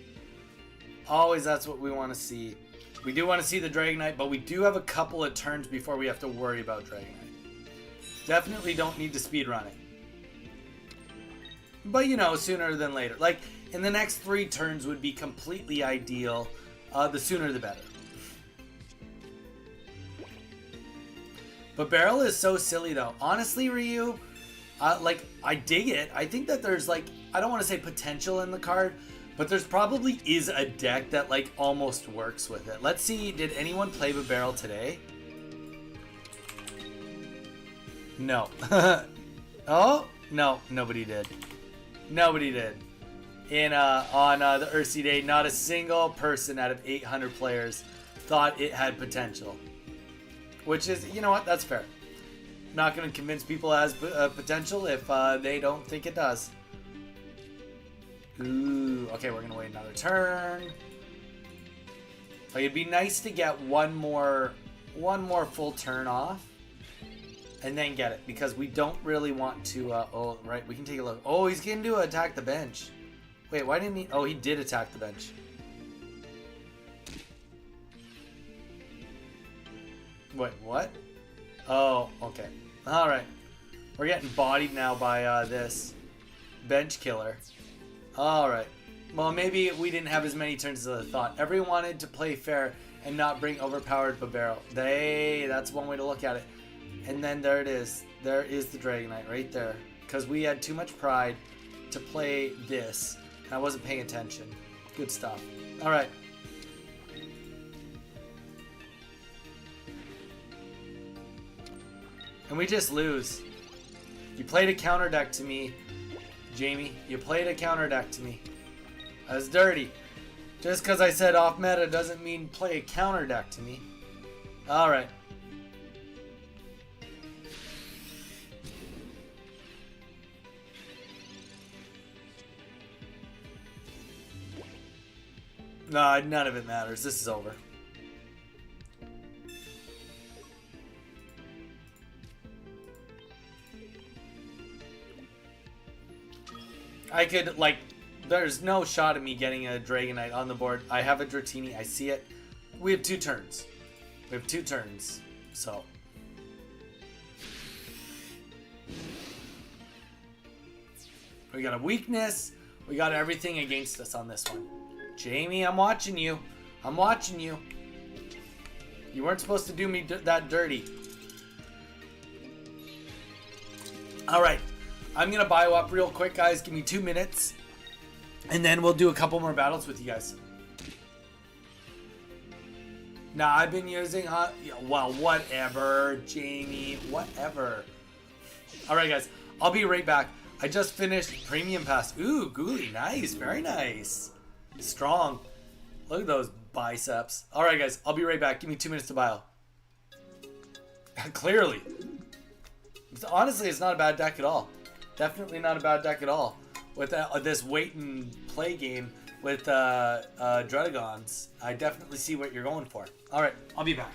[SPEAKER 1] Always that's what we want to see. We do want to see the Dragonite, but we do have a couple of turns before we have to worry about Dragonite. Definitely don't need to speedrun it. But, you know, sooner than later. Like, in the next 3 turns would be completely ideal. The sooner the better. But Barrel is so silly, though. Honestly, Ryu... like, I dig it. I think that there's, like, I don't want to say potential in the card, but there's probably is a deck that, like, almost works with it. Let's see, did anyone play Barrel today? No. Oh, no, nobody did. Nobody did. On the Ursi Day, not a single person out of 800 players thought it had potential. Which is, you know what, that's fair. Not going to convince people it has potential if they don't think it does. Ooh, okay, we're going to wait another turn. Like, it'd be nice to get one more full turn off and then get it, because we don't really want to oh, right, we can take a look. Oh, he's going to attack the bench. Wait, why didn't he? Oh, he did attack the bench. Wait, what? Oh, okay. Alright. We're getting bodied now by this bench killer. Alright. Well, maybe we didn't have as many turns as I thought. Everyone wanted to play fair and not bring overpowered Babero. That's one way to look at it. And then there it is. There is the Dragonite right there. Because we had too much pride to play this. And I wasn't paying attention. Good stuff. Alright. And we just lose. You played a counter deck to me, Jamie. You played a counter deck to me. That's dirty. Just because I said off meta doesn't mean play a counter deck to me. Alright. No, none of it matters. This is over. I could, like, there's no shot of me getting a Dragonite on the board. I have a Dratini. I see it. We have 2 turns. We have 2 turns. So. We got a weakness. We got everything against us on this one. Jamie, I'm watching you. I'm watching you. You weren't supposed to do me that dirty. Alright. I'm going to bio up real quick, guys. Give me 2 minutes. And then we'll do a couple more battles with you guys. Nah, I've been using... well, whatever, Jamie. Whatever. Alright, guys. I'll be right back. I just finished Premium Pass. Ooh, Ghoulie. Nice. Very nice. Strong. Look at those biceps. Alright, guys. I'll be right back. Give me 2 minutes to bio. Clearly. Honestly, it's not a bad deck at all. Definitely not a bad deck at all. With this wait and play game with Druddigons, I definitely see what you're going for. Alright, I'll be back.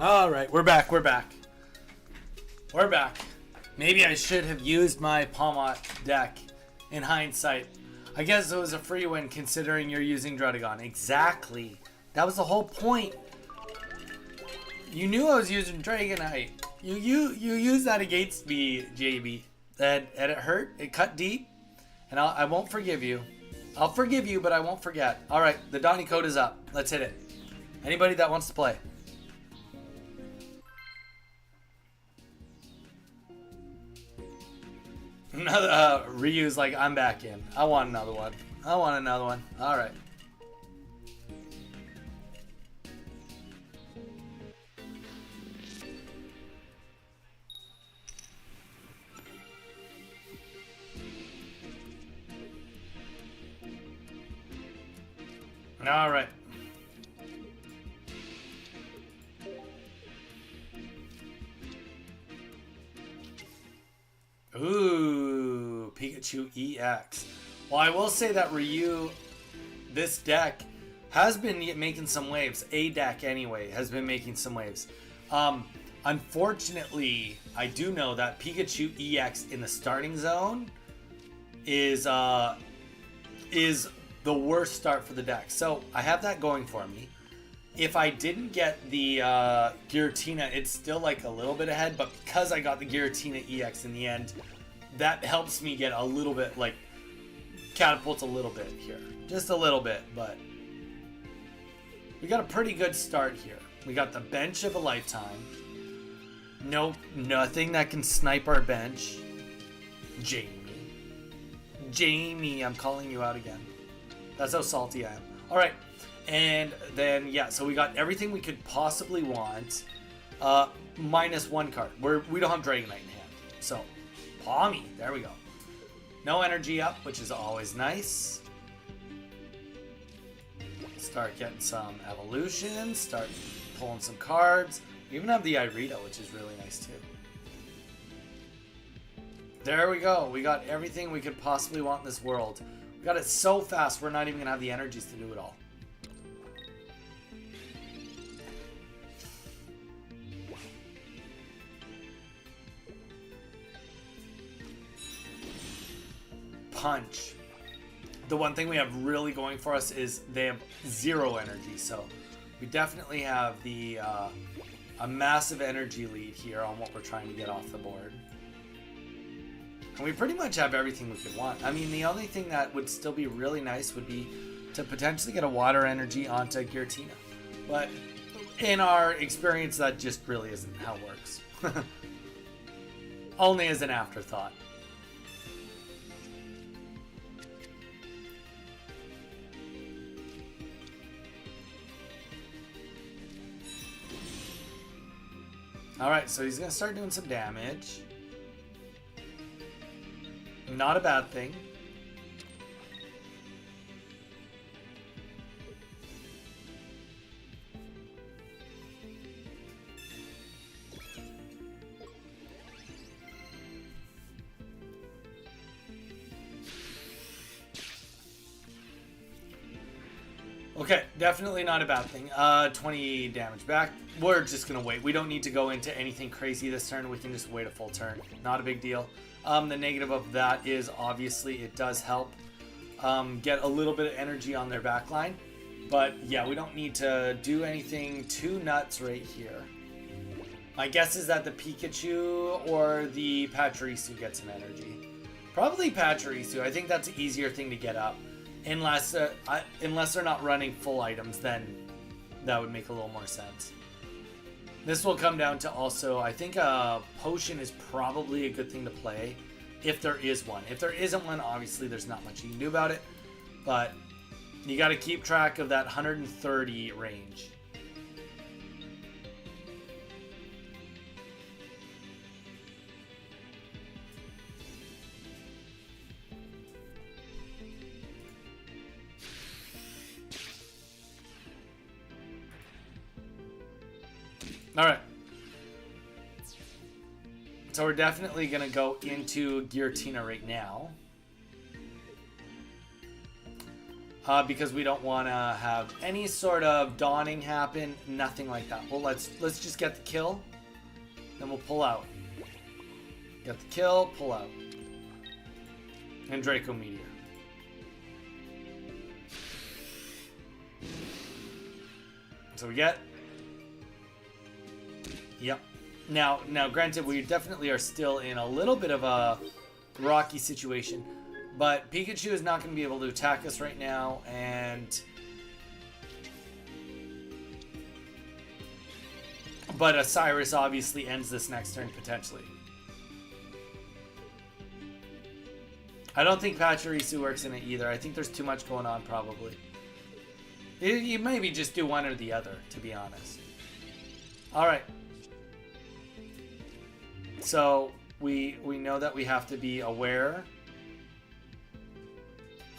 [SPEAKER 1] Alright, we're back, we're back. We're back. Maybe I should have used my Palmot deck in hindsight. I guess it was a free win considering you're using Druddigon. Exactly. That was the whole point. You knew I was using Dragonite. You used that against me, JB. And it hurt. It cut deep. And I won't forgive you. I'll forgive you, but I won't forget. Alright, the Donnie code is up. Let's hit it. Anybody that wants to play. Another Ryu's like, I'm back in. I want another one. I want another one. Alright. Alright. Ooh, Pikachu EX. Well, I will say that Ryu, this deck, has been making some waves. A deck, anyway, has been making some waves. Unfortunately, I do know that Pikachu EX in the starting zone is the worst start for the deck. So I have that going for me. If I didn't get the Giratina, it's still like a little bit ahead, but because I got the Giratina EX in the end, that helps me get a little bit, like, catapults a little bit here. Just a little bit, but we got a pretty good start here. We got the bench of a lifetime. Nope, nothing that can snipe our bench. Jamie, I'm calling you out again. That's how salty I am. All right. And then, yeah, so we got everything we could possibly want. Minus one card. We don't have Dragonite in hand. So, Palmy. There we go. No energy up, which is always nice. Start getting some evolutions. Start pulling some cards. We even have the Irida, which is really nice too. There we go. We got everything we could possibly want in this world. We got it so fast, we're not even going to have the energies to do it all. Punch. The one thing we have really going for us is they have 0 energy, so we definitely have the a massive energy lead here on what we're trying to get off the board. And we pretty much have everything we could want. I mean, the only thing that would still be really nice would be to potentially get a water energy onto Giratina. But in our experience, that just really isn't how it works. Only as an afterthought. Alright, so he's going to start doing some damage. Not a bad thing. Okay, definitely not a bad thing. 20 damage back. We're just going to wait. We don't need to go into anything crazy this turn. We can just wait a full turn. Not a big deal. The negative of that is obviously it does help get a little bit of energy on their back line. But yeah, we don't need to do anything too nuts right here. My guess is that the Pikachu or the Pachirisu gets an energy. Probably Pachirisu. I think that's an easier thing to get up. Unless they're not running full items, then that would make a little more sense. This will come down to also, I think a potion is probably a good thing to play if there is one. If there isn't one, obviously there's not much you can do about it. But you got to keep track of that 130 range. Alright. So we're definitely going to go into Giratina right now. Because we don't want to have any sort of dawning happen. Nothing like that. Well, let's just get the kill. Then we'll pull out. Get the kill, pull out. And Draco Meteor. So we get... Yep. Now, granted, we definitely are still in a little bit of a rocky situation, but Pikachu is not going to be able to attack us right now, but a Cyrus obviously ends this next turn potentially. I don't think Pachirisu works in it either. I think there's too much going on probably. You maybe just do one or the other, to be honest. All right. So we know that we have to be aware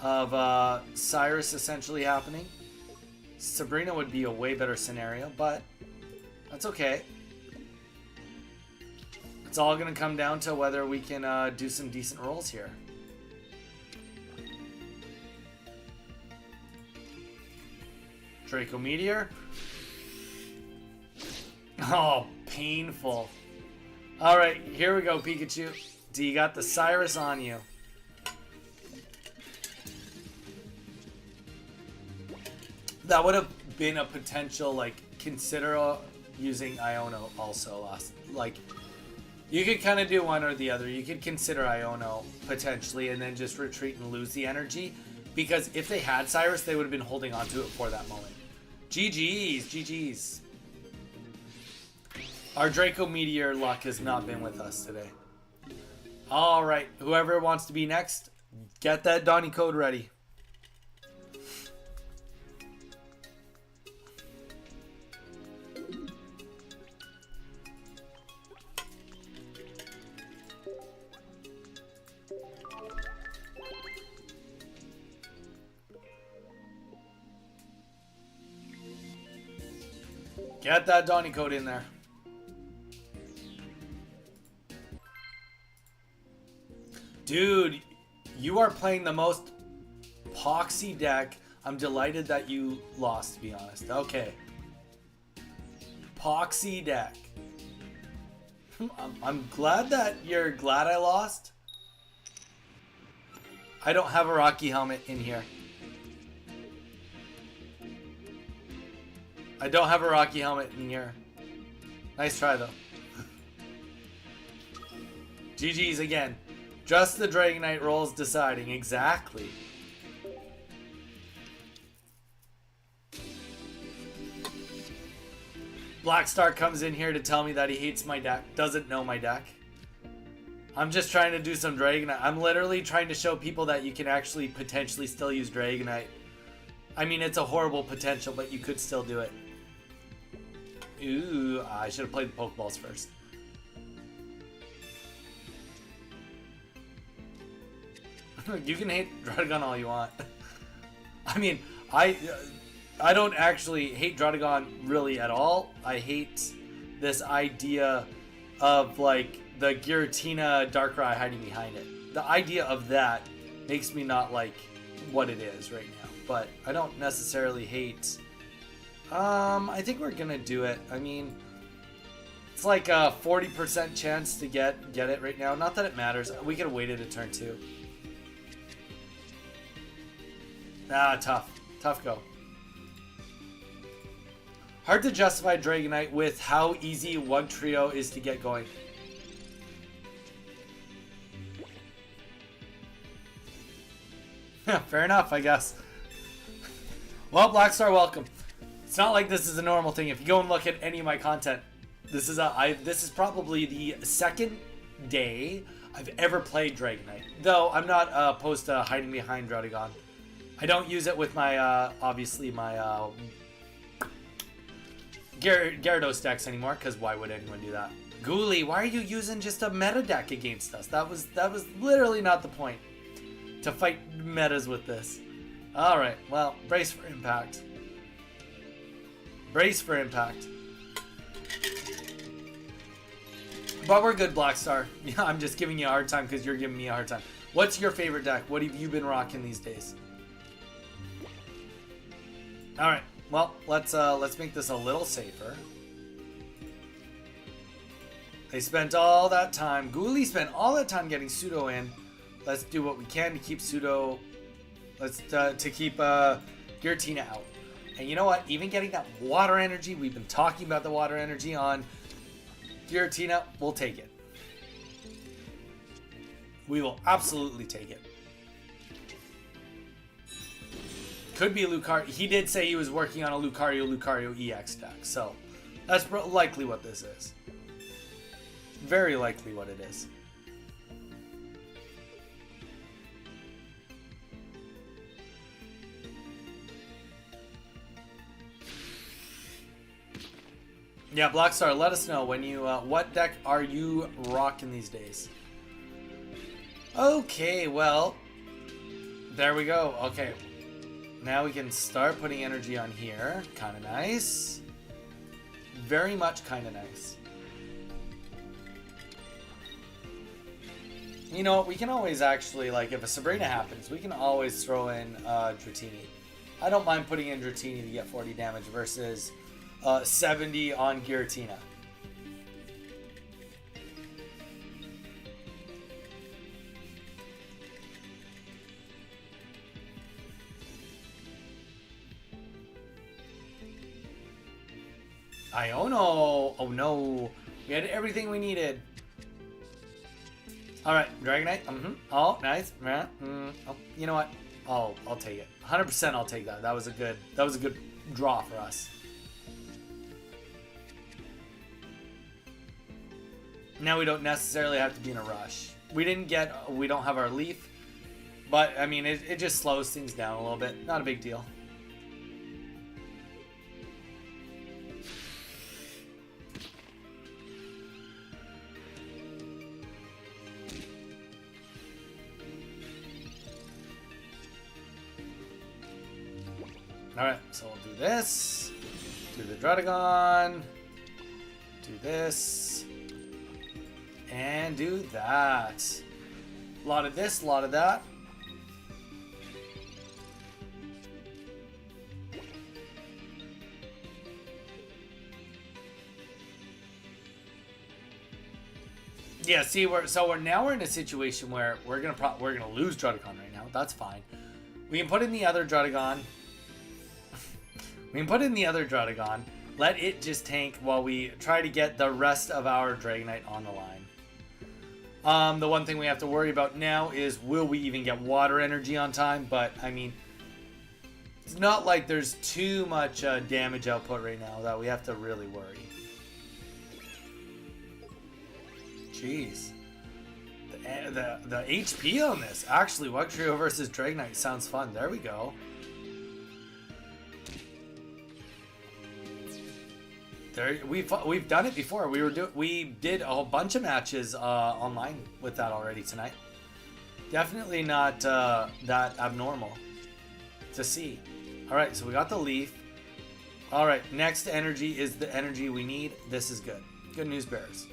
[SPEAKER 1] of Cyrus essentially happening. Sabrina would be a way better scenario, but that's okay. It's all going to come down to whether we can do some decent rolls here. Draco Meteor. Oh, painful. Alright, here we go, Pikachu. Do you got the Cyrus on you? That would have been a potential, like, consider using Iono also. Like, you could kind of do one or the other. You could consider Iono potentially and then just retreat and lose the energy. Because if they had Cyrus, they would have been holding on to it for that moment. GG's, GG's. Our Draco Meteor luck has not been with us today. Alright, whoever wants to be next, get that Donny code ready. Get that Donny code in there. Dude, you are playing the most poxy deck. I'm delighted that you lost, to be honest. Okay. Poxy deck. I'm glad that you're glad I lost. I don't have a Rocky helmet in here. I don't have a Rocky helmet in here. Nice try, though. GG's again. Just the Dragonite rolls deciding. Exactly. Blackstar comes in here to tell me that he hates my deck. Doesn't know my deck. I'm just trying to do some Dragonite. I'm literally trying to show people that you can actually potentially still use Dragonite. I mean, it's a horrible potential, but you could still do it. Ooh, I should have played the Pokeballs first. You can hate Dragon all you want. I mean, I don't actually hate Dragon really at all. I hate this idea of like the Giratina Darkrai hiding behind it. The idea of that makes me not like what it is right now. But I don't necessarily hate. I think we're gonna do it. I mean, it's like a 40% chance to get it right now. Not that it matters. We could have waited a turn too. Ah, tough go. Hard to justify Dragonite with how easy one trio is to get going. Fair enough, I guess. Well, Blackstar, welcome. It's not like this is a normal thing. If you go and look at any of my content, this is probably the second day I've ever played Dragonite. Though I'm not opposed to hiding behind Dragon. I don't use it with my obviously my Gyarados decks anymore, because why would anyone do that? Ghoulie, why are you using just a meta deck against us? That was literally not the point. To fight metas with this. Alright, well, brace for impact. Brace for impact. But we're good, Blackstar. Yeah, I'm just giving you a hard time because you're giving me a hard time. What's your favorite deck? What have you been rocking these days? Alright, well, let's make this a little safer. They spent all that time. Ghoulie spent all that time getting Pseudo in. Let's do what we can to keep Pseudo. Let's to keep Giratina out. And you know what? Even getting that water energy, we've been talking about the water energy on Giratina. We'll take it. We will absolutely take it. Could be Lucario. He did say he was working on a Lucario EX deck, so that's likely what this is. Very likely what it is. Yeah, Blackstar, let us know when you what deck are you rocking these days? Okay, well, there we go. Okay, now we can start putting energy on here. Kind of nice. Very much kind of nice. You know, we can always actually, like, if a Sabrina happens, we can always throw in Dratini. I don't mind putting in Dratini to get 40 damage versus 70 on Giratina. Iono! Oh no! We had everything we needed. Alright, Dragonite. Oh, nice. Oh, you know what? I'll take it. 100% I'll take that. That was a good draw for us. Now we don't necessarily have to be in a rush. We don't have our leaf, but I mean it just slows things down a little bit. Not a big deal. Alright, so we'll do this, do the Dragonite, do this, and do that. A lot of this, a lot of that. Yeah, see, we're now in a situation where we're gonna lose Dragonite right now. That's fine. We can put in the other Dragonite. We can put in the other Dragonite, let it just tank while we try to get the rest of our Dragonite on the line. The one thing we have to worry about now is will we even get water energy on time, but I mean, it's not like there's too much damage output right now that we have to really worry. Jeez. The HP on this, actually, Wugtrio versus Dragonite sounds fun. There we go. There, we've done it before. We did a whole bunch of matches online with that already tonight. Definitely not that abnormal to see. All right, so we got the leaf. All right, next energy is the energy we need. This is good. Good news bears.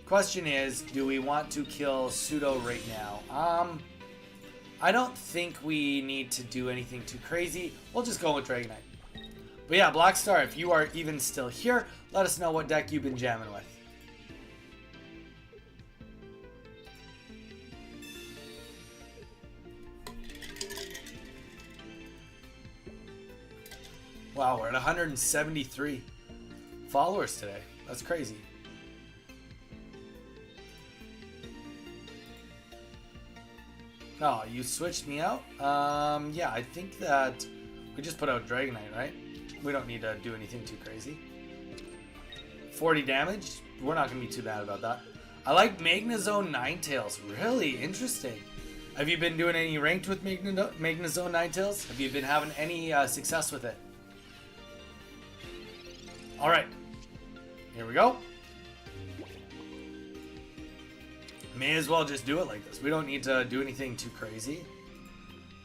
[SPEAKER 1] Question is, do we want to kill Pseudo right now? I don't think we need to do anything too crazy. We'll just go with Dragonite. But yeah, Black Star, if you are even still here, let us know what deck you've been jamming with. Wow, we're at 173 followers today. That's crazy. Oh, you switched me out? Yeah, I think that we just put out Dragonite, right? We don't need to do anything too crazy. 40 damage? We're not going to be too bad about that. I like Magnezone Ninetales. Really interesting. Have you been doing any ranked with Magnezone Ninetales? Have you been having any success with it? Alright. Here we go. May as well just do it like this. We don't need to do anything too crazy.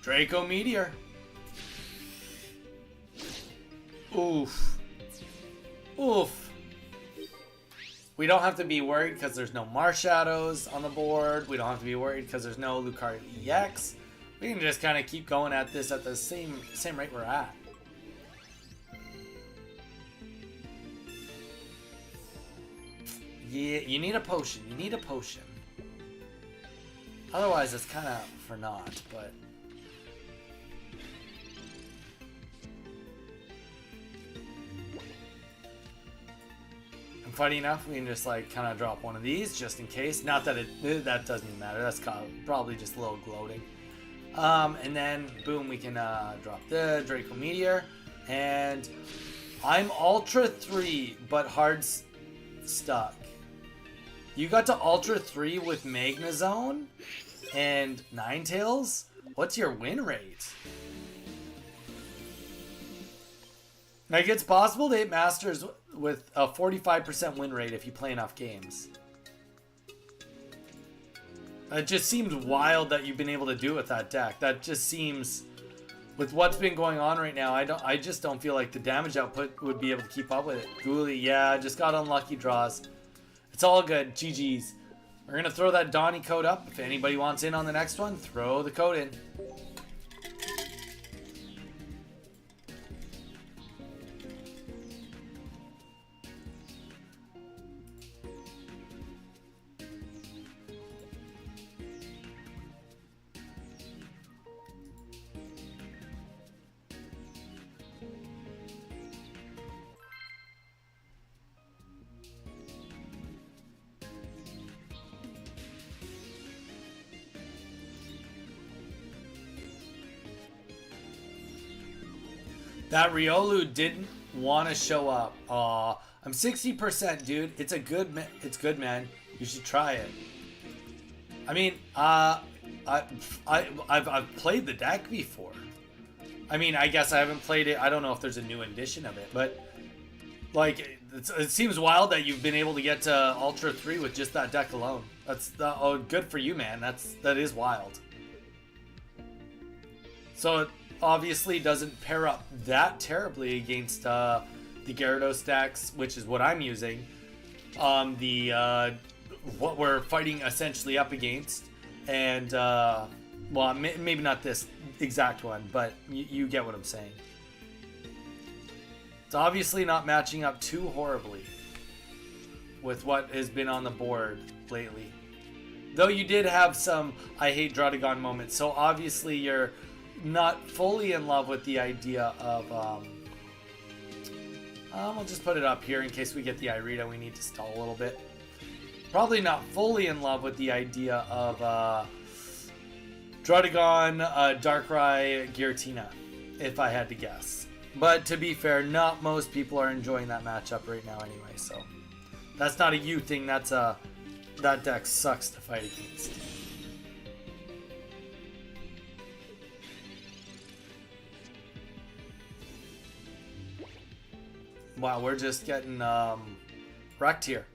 [SPEAKER 1] Draco Meteor. Oof. Oof. We don't have to be worried because there's no Marshadows on the board. We don't have to be worried because there's no Lucario EX. We can just kind of keep going at this at the same rate we're at. Yeah, you need a potion. You need a potion. Otherwise, it's kind of for naught, but... And funny enough, we can just like kind of drop one of these just in case. Not that that doesn't even matter. That's probably just a little gloating. And then, boom, we can drop the Draco Meteor. And I'm Ultra 3, but hard stuck. You got to Ultra 3 with Magnezone and Ninetales? What's your win rate? Like, it's possible to hit Masters with a 45% win rate if you play enough games. It just seems wild that you've been able to do it with that deck. That just seems... With what's been going on right now, I just don't feel like the damage output would be able to keep up with it. Ghoulie, yeah, just got unlucky draws. It's all good. GG's. We're going to throw that Donnie code up. If anybody wants in on the next one, throw the code in. That Riolu didn't want to show up. Aw, I'm 60%, dude. It's good, man. You should try it. I mean, I've played the deck before. I mean, I guess I haven't played it. I don't know if there's a new edition of it, but like, it seems wild that you've been able to get to Ultra 3 with just that deck alone. Oh, good for you, man. That is wild. So it obviously doesn't pair up that terribly against the Gyarados decks, which is what I'm using. What we're fighting essentially up against, and well, maybe not this exact one, but you get what I'm saying. It's obviously not matching up too horribly with what has been on the board lately. Though you did have some I hate Dragonite moments, so obviously you're not fully in love with the idea of we'll just put it up here in case we get the Irida. We need to stall a little bit. Probably not fully in love with the idea of Dragonite, Darkrai, Giratina, if I had to guess. But to be fair, not most people are enjoying that matchup right now anyway, so that's not a you thing. That's that deck sucks to fight against. Wow, we're just getting wrecked here.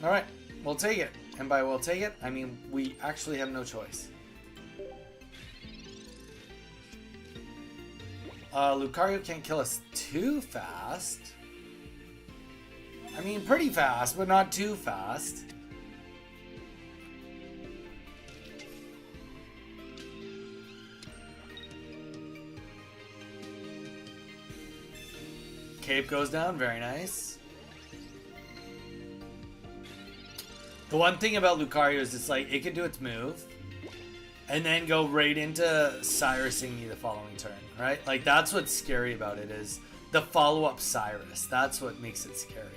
[SPEAKER 1] Alright, we'll take it. And by we'll take it, I mean we actually have no choice. Lucario can't kill us too fast. I mean, pretty fast, but not too fast. Cape goes down, very nice. The one thing about Lucario is it's like, it can do its move and then go right into Cyrusing me the following turn, right? Like, that's what's scary about it, is the follow-up Cyrus. That's what makes it scary.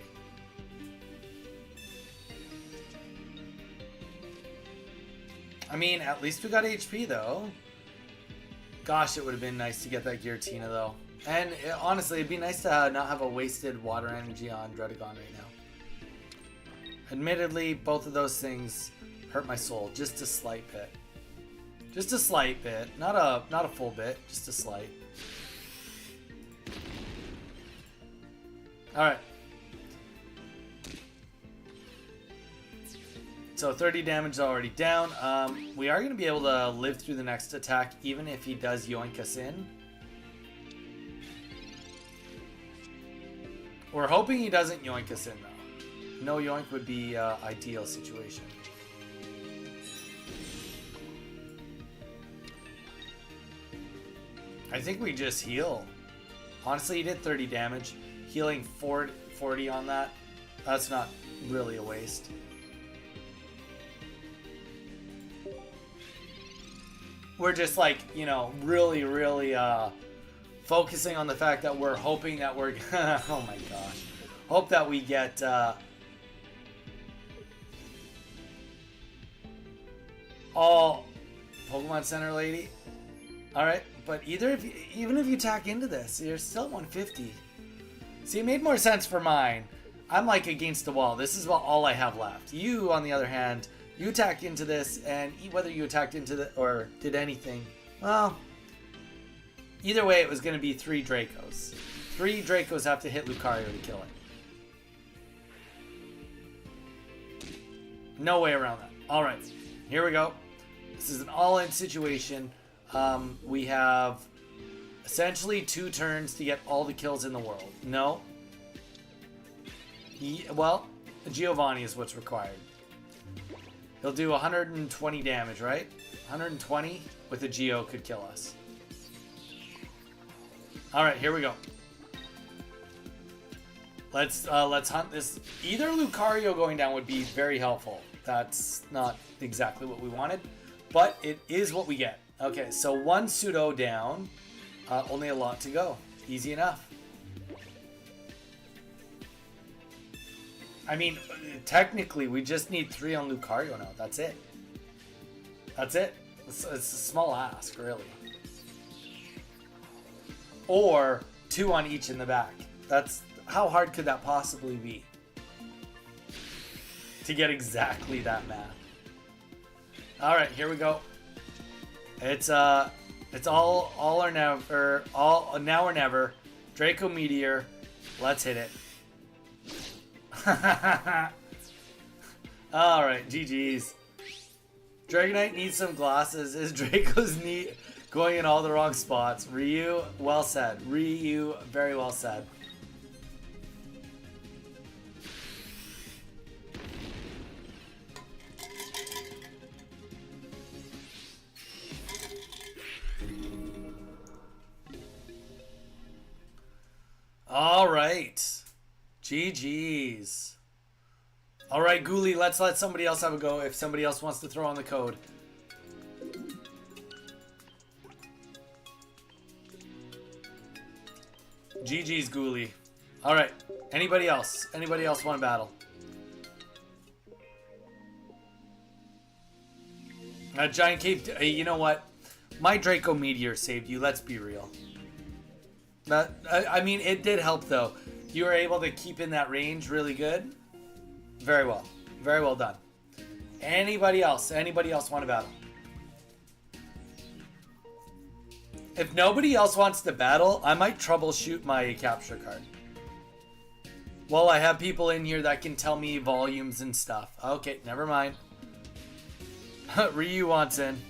[SPEAKER 1] I mean, at least we got HP, though. Gosh, it would have been nice to get that Giratina, though. And honestly, it'd be nice to not have a wasted water energy on Dragonite right now. Admittedly, both of those things hurt my soul just a slight bit. Just a slight bit, not a full bit, just a slight. All right. So 30 damage already down. We are going to be able to live through the next attack, even if he does yoink us in. We're hoping he doesn't yoink us in, though. No yoink would be ideal situation. I think we just heal. Honestly, he did 30 damage. Healing 40 on that, that's not really a waste. We're just like, you know, really focusing on the fact that we're hoping that we're oh my gosh. Hope that we get all Pokemon Center lady. Alright, but even if you tack into this, you're still at 150. See, it made more sense for mine. I'm like against the wall. This is all I have left. You, on the other hand, you attacked into this, and whether you attacked into the or did anything, well, either way, it was going to be 3 Dracos. 3 Dracos have to hit Lucario to kill it. No way around that. All right, here we go. This is an all-in situation. We have essentially 2 turns to get all the kills in the world. No. Well, Giovanni is what's required. He'll do 120 damage, right? 120 with a Geo could kill us. Alright, here we go. Let's hunt this. Either Lucario going down would be very helpful. That's not exactly what we wanted, but it is what we get. Okay, so 1 pseudo down. Only a lot to go. Easy enough. I mean, technically, we just need 3 on Lucario now. That's it. That's it. It's a small ask, really. Or 2 on each in the back. That's how hard could that possibly be? To get exactly that math. All right, here we go. It's all or never, all now or never. Draco Meteor. Let's hit it. All right, GG's. Dragonite needs some glasses. Is Draco's going in all the wrong spots? Ryu, well said. Ryu, very well said. All right. GG's. All right, Ghoulie, let's let somebody else have a go if somebody else wants to throw on the code. GG's, Ghoulie. All right. Anybody else? Anybody else want to battle? Giant Cave, you know what? My Draco Meteor saved you. Let's be real. I mean, it did help, though. You were able to keep in that range really good. Very well. Very well done. Anybody else? Anybody else want to battle? If nobody else wants to battle, I might troubleshoot my capture card. Well, I have people in here that can tell me volumes and stuff. Okay, never mind. Ryu wants in.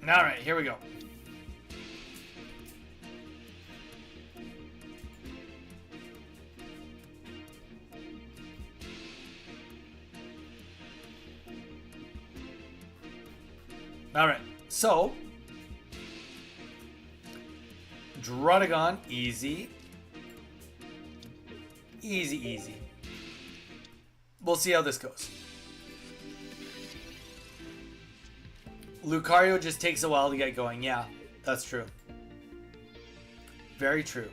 [SPEAKER 1] All right, here we go. All right, so Dragonite, easy. Easy, easy. We'll see how this goes. Lucario just takes a while to get going. Yeah, that's true. Very true.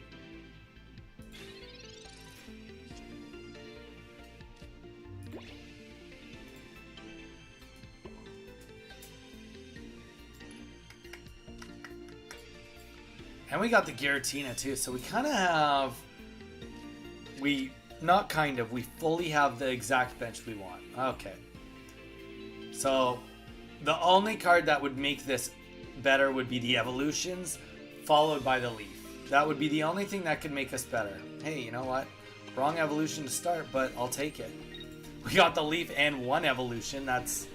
[SPEAKER 1] And we got the Giratina too, so we kind of have... We fully have the exact bench we want. Okay. So... The only card that would make this better would be the evolutions, followed by the leaf. That would be the only thing that could make us better. Hey, you know what? Wrong evolution to start, but I'll take it. We got the leaf and 1 evolution. That's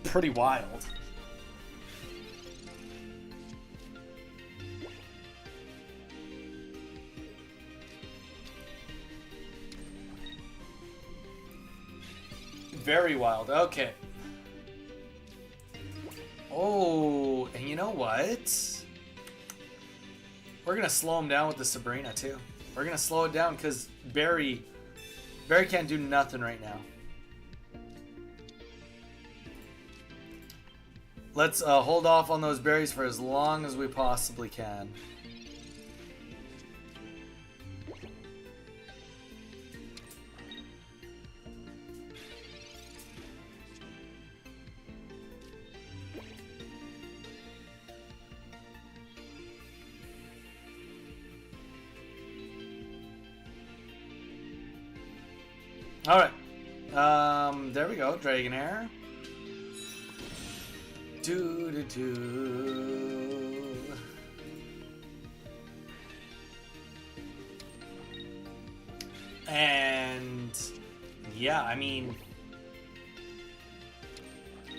[SPEAKER 1] pretty wild. Very wild. Okay. Oh, and you know what? We're going to slow him down with the Sabrina, too. We're going to slow it down because Barry can't do nothing right now. Let's hold off on those berries for as long as we possibly can. All right. There we go. Dragonair. And yeah, I mean,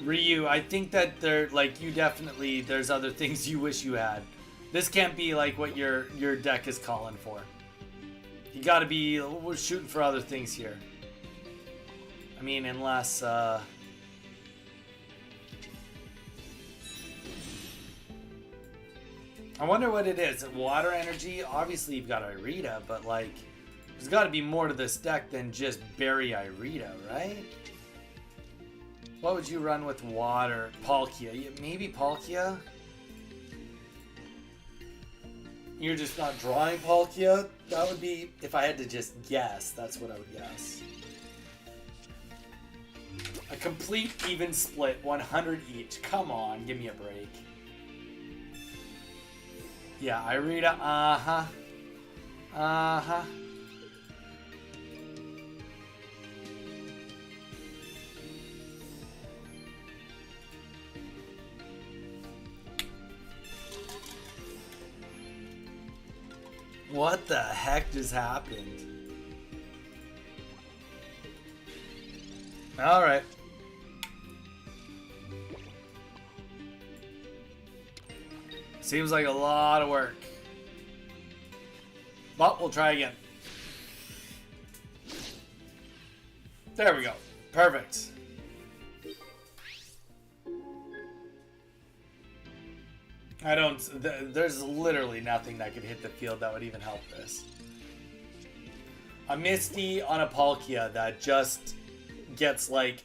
[SPEAKER 1] Ryu, I think that you definitely, there's other things you wish you had. This can't be like what your deck is calling for. You gotta be, we're shooting for other things here. I mean, unless, I wonder what it is. Water energy? Obviously you've got Irida, but like, there's got to be more to this deck than just bury Irida, right? What would you run with water? Palkia. Maybe Palkia? You're just not drawing Palkia? That would be, if I had to just guess, that's what I would guess. A complete even split, 100 each. Come on, give me a break. Yeah, Irida, uh-huh. Uh-huh. What the heck just happened? Alright. Seems like a lot of work. But we'll try again. There we go. Perfect. I don't... There's literally nothing that could hit the field that would even help this. A Misty on a Palkia that just gets like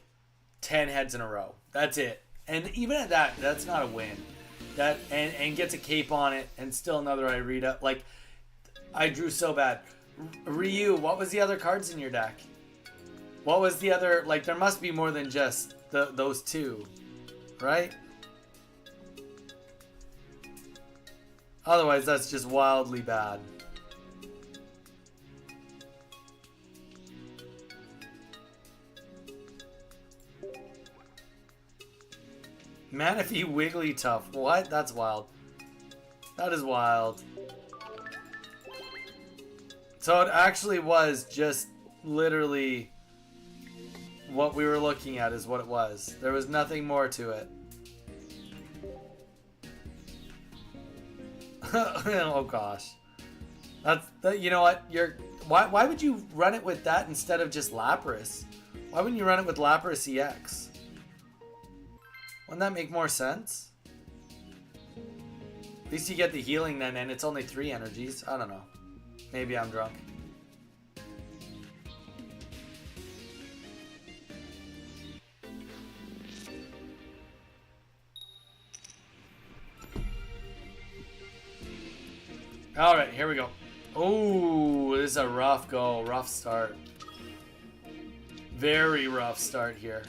[SPEAKER 1] 10 heads in a row. That's it. And even at that, that's not a win. That and gets a cape on it and still another Irida. Like, I drew so bad. Ryu, what was the other cards in your deck? What was the other... Like, there must be more than just those two. Right? Otherwise, that's just wildly bad. Manaphy Wigglytuff. What? That's wild. That is wild. So it actually was just literally what we were looking at is what it was. There was nothing more to it. Oh gosh. You know what? Why would you run it with that instead of just Lapras? Why wouldn't you run it with Lapras EX? Wouldn't that make more sense? At least you get the healing then, and it's only 3 energies. I don't know. Maybe I'm drunk. Alright, here we go. Oh, this is a rough go. Rough start. Very rough start here.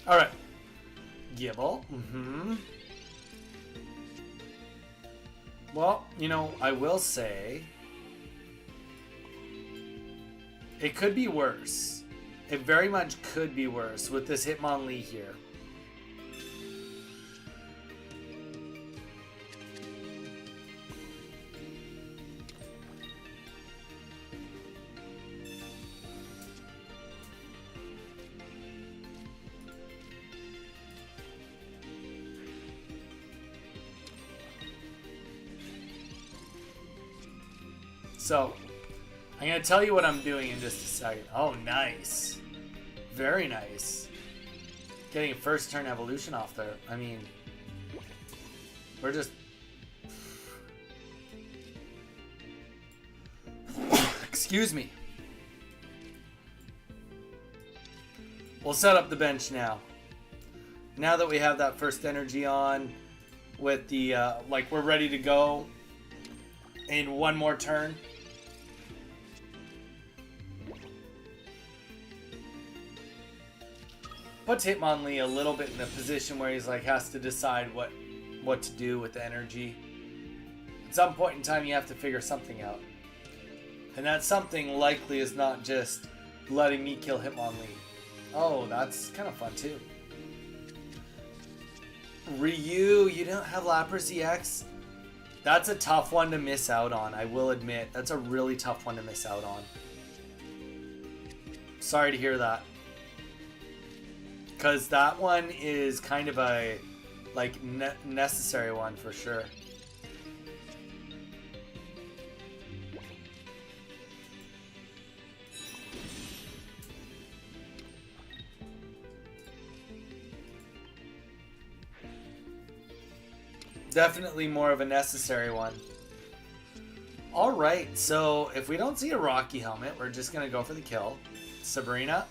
[SPEAKER 1] Alright. Gibble. Well, you know, I will say it could be worse. It very much could be worse with this Hitmonlee here. So, I'm going to tell you what I'm doing in just a second. Oh, nice. Very nice. Getting a first turn evolution off there. I mean, we're just... Excuse me. We'll set up the bench now. Now that we have that first energy on, with the, like we're ready to go in one more turn. Puts Hitmonlee a little bit in a position where he's like has to decide what to do with the energy. At some point in time, you have to figure something out. And that something likely is not just letting me kill Hitmonlee. Oh, that's kind of fun too. Ryu, you don't have Lapras EX? That's a tough one to miss out on, I will admit. That's a really tough one to miss out on. Sorry to hear that. Because that one is kind of a, like, necessary one for sure. Definitely more of a necessary one. Alright, so if we don't see a Rocky Helmet, we're just going to go for the kill. Sabrina.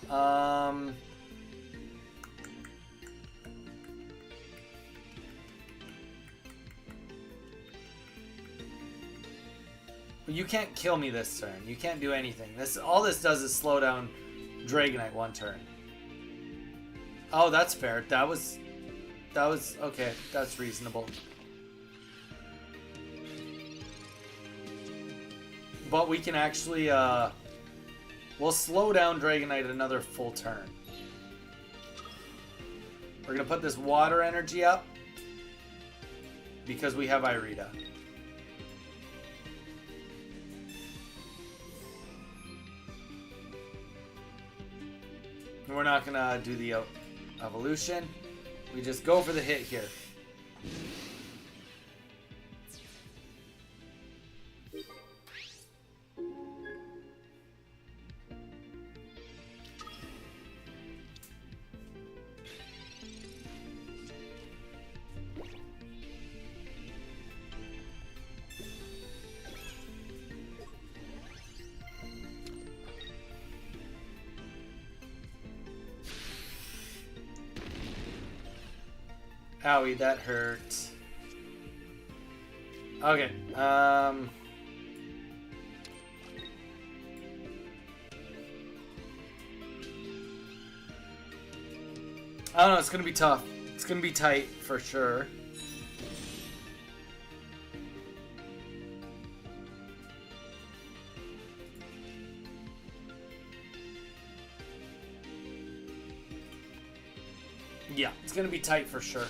[SPEAKER 1] You can't kill me this turn. You can't do anything. All this does is slow down Dragonite one turn. Oh, that's fair. That was okay. That's reasonable. But we can actually we'll slow down Dragonite another full turn. We're gonna put this water energy up because we have Irida. We're not gonna do the evolution. We just go for the hit here. Owie, that hurt. Okay, I don't know, it's gonna be tough. It's gonna be tight for sure. Yeah, it's gonna be tight for sure.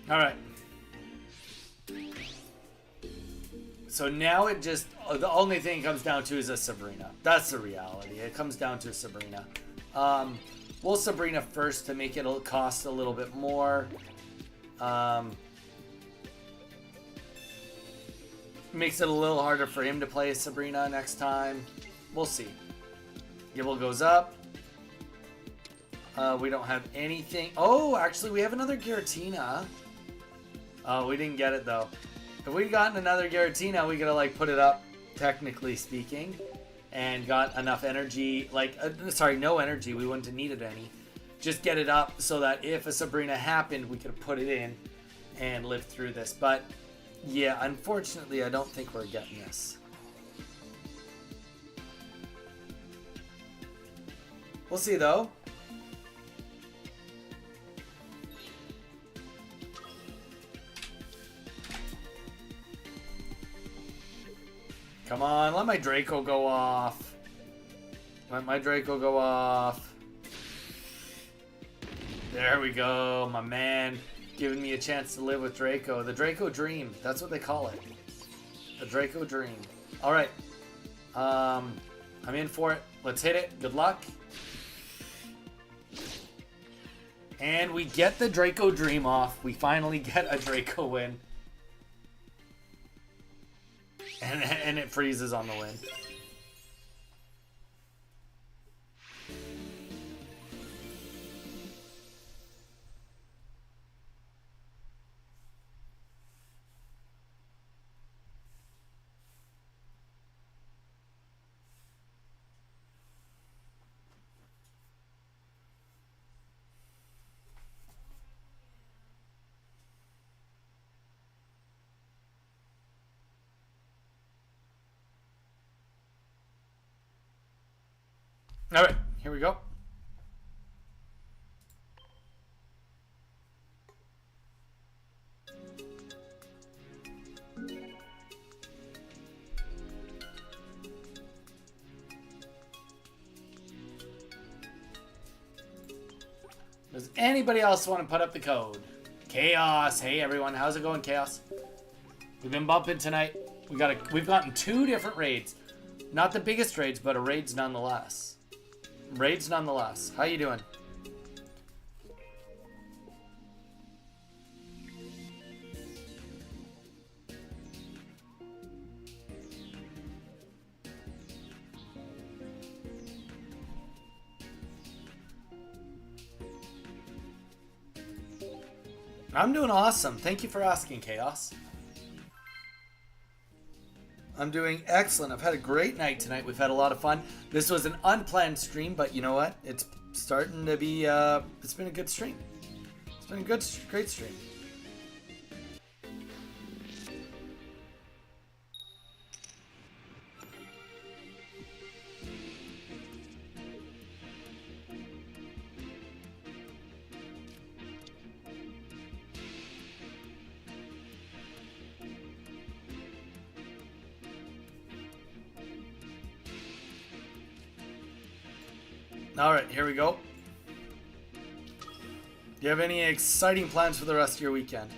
[SPEAKER 1] All right. So now it just, the only thing it comes down to is a Sabrina. That's the reality. It comes down to Sabrina. We'll Sabrina first to make it cost a little bit more. Makes it a little harder for him to play Sabrina next time. We'll see. Gibble goes up. We don't have anything. Oh, actually, we have another Giratina. Oh, we didn't get it, though. If we'd gotten another Giratina, we could have, like, put it up, technically speaking, and got enough energy. Like, sorry, no energy. We wouldn't have needed any. Just get it up so that if a Sabrina happened, we could have put it in and lived through this. But, yeah, unfortunately, I don't think we're getting this. We'll see, though. Come on, let my Draco go off. Let my Draco go off. There we go, my man. Giving me a chance to live with Draco. The Draco Dream. That's what they call it. The Draco Dream. Alright. I'm in for it. Let's hit it. Good luck. And we get the Draco Dream off. We finally get a Draco win. and it freezes on the win. All right, here we go. Does anybody else want to put up the code? Chaos. Hey everyone, how's it going, Chaos? We've been bumping tonight. We've gotten 2 different raids. Not the biggest raids, but a raids nonetheless. Raids nonetheless. How you doing? I'm doing awesome. Thank you for asking, Chaos. I'm doing excellent. I've had a great night tonight. We've had a lot of fun. This was an unplanned stream, but you know what? It's starting to be, it's been a good stream. It's been a great stream. All right, here we go. Do you have any exciting plans for the rest of your weekend?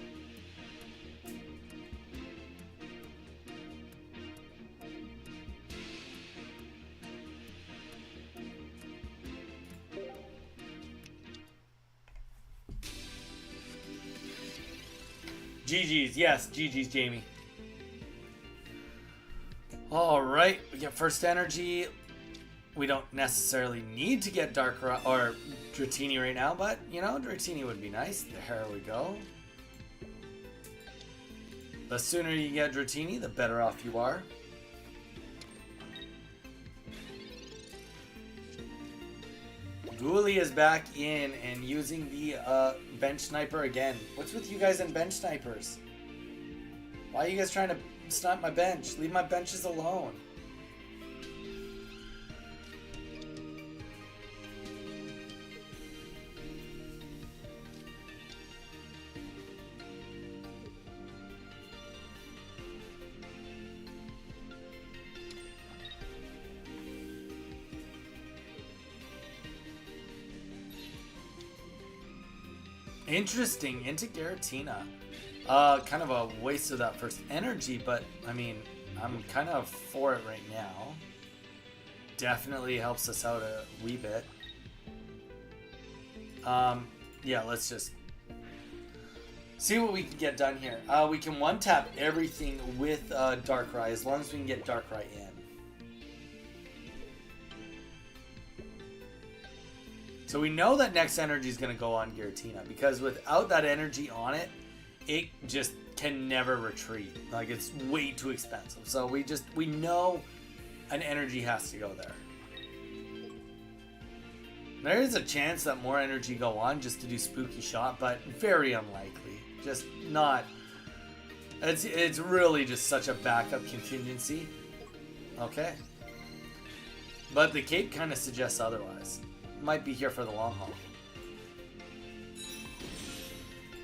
[SPEAKER 1] GG's, yes, GG's, Jamie. All right, we get first energy. We don't necessarily need to get Darkrai or Dratini right now, but, you know, Dratini would be nice. There we go. The sooner you get Dratini, the better off you are. Ghoulie is back in and using the bench sniper again. What's with you guys and bench snipers? Why are you guys trying to snipe my bench? Leave my benches alone. Interesting, into Giratina. Kind of a waste of that first energy, but I mean, I'm kind of for it right now. Definitely helps us out a wee bit. Yeah, let's just see what we can get done here. We can one-tap everything with Darkrai as long as we can get Darkrai in. So we know that next energy is going to go on Giratina because without that energy on it, it just can never retreat. Like, it's way too expensive. So we know an energy has to go there. There is a chance that more energy go on just to do spooky shot, but very unlikely. Just not. It's really just such a backup contingency. Okay. But the cape kind of suggests otherwise. Might be here for the long haul.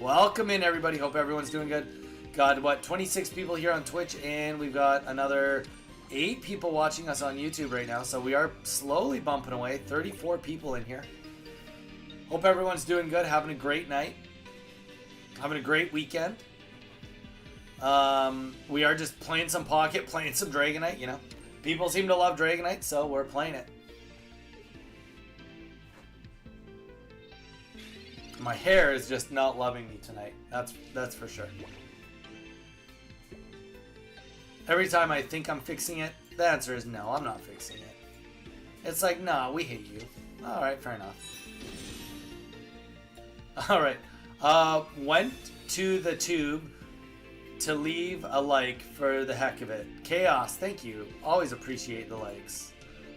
[SPEAKER 1] Welcome in, everybody. Hope everyone's doing good. Got, what, 26 people here on Twitch, and we've got another 8 people watching us on YouTube right now, so we are slowly bumping away. 34 people in here. Hope everyone's doing good, having a great night, having a great weekend. We are just playing some Pocket, playing some Dragonite, you know. People seem to love Dragonite, so we're playing it. My hair is just not loving me tonight. That's for sure. Every time I think I'm fixing it, the answer is no, I'm not fixing it. It's like, nah, we hate you. Alright, fair enough. Alright. Went to the tube to leave a like for the heck of it. Chaos, thank you. Always appreciate the likes.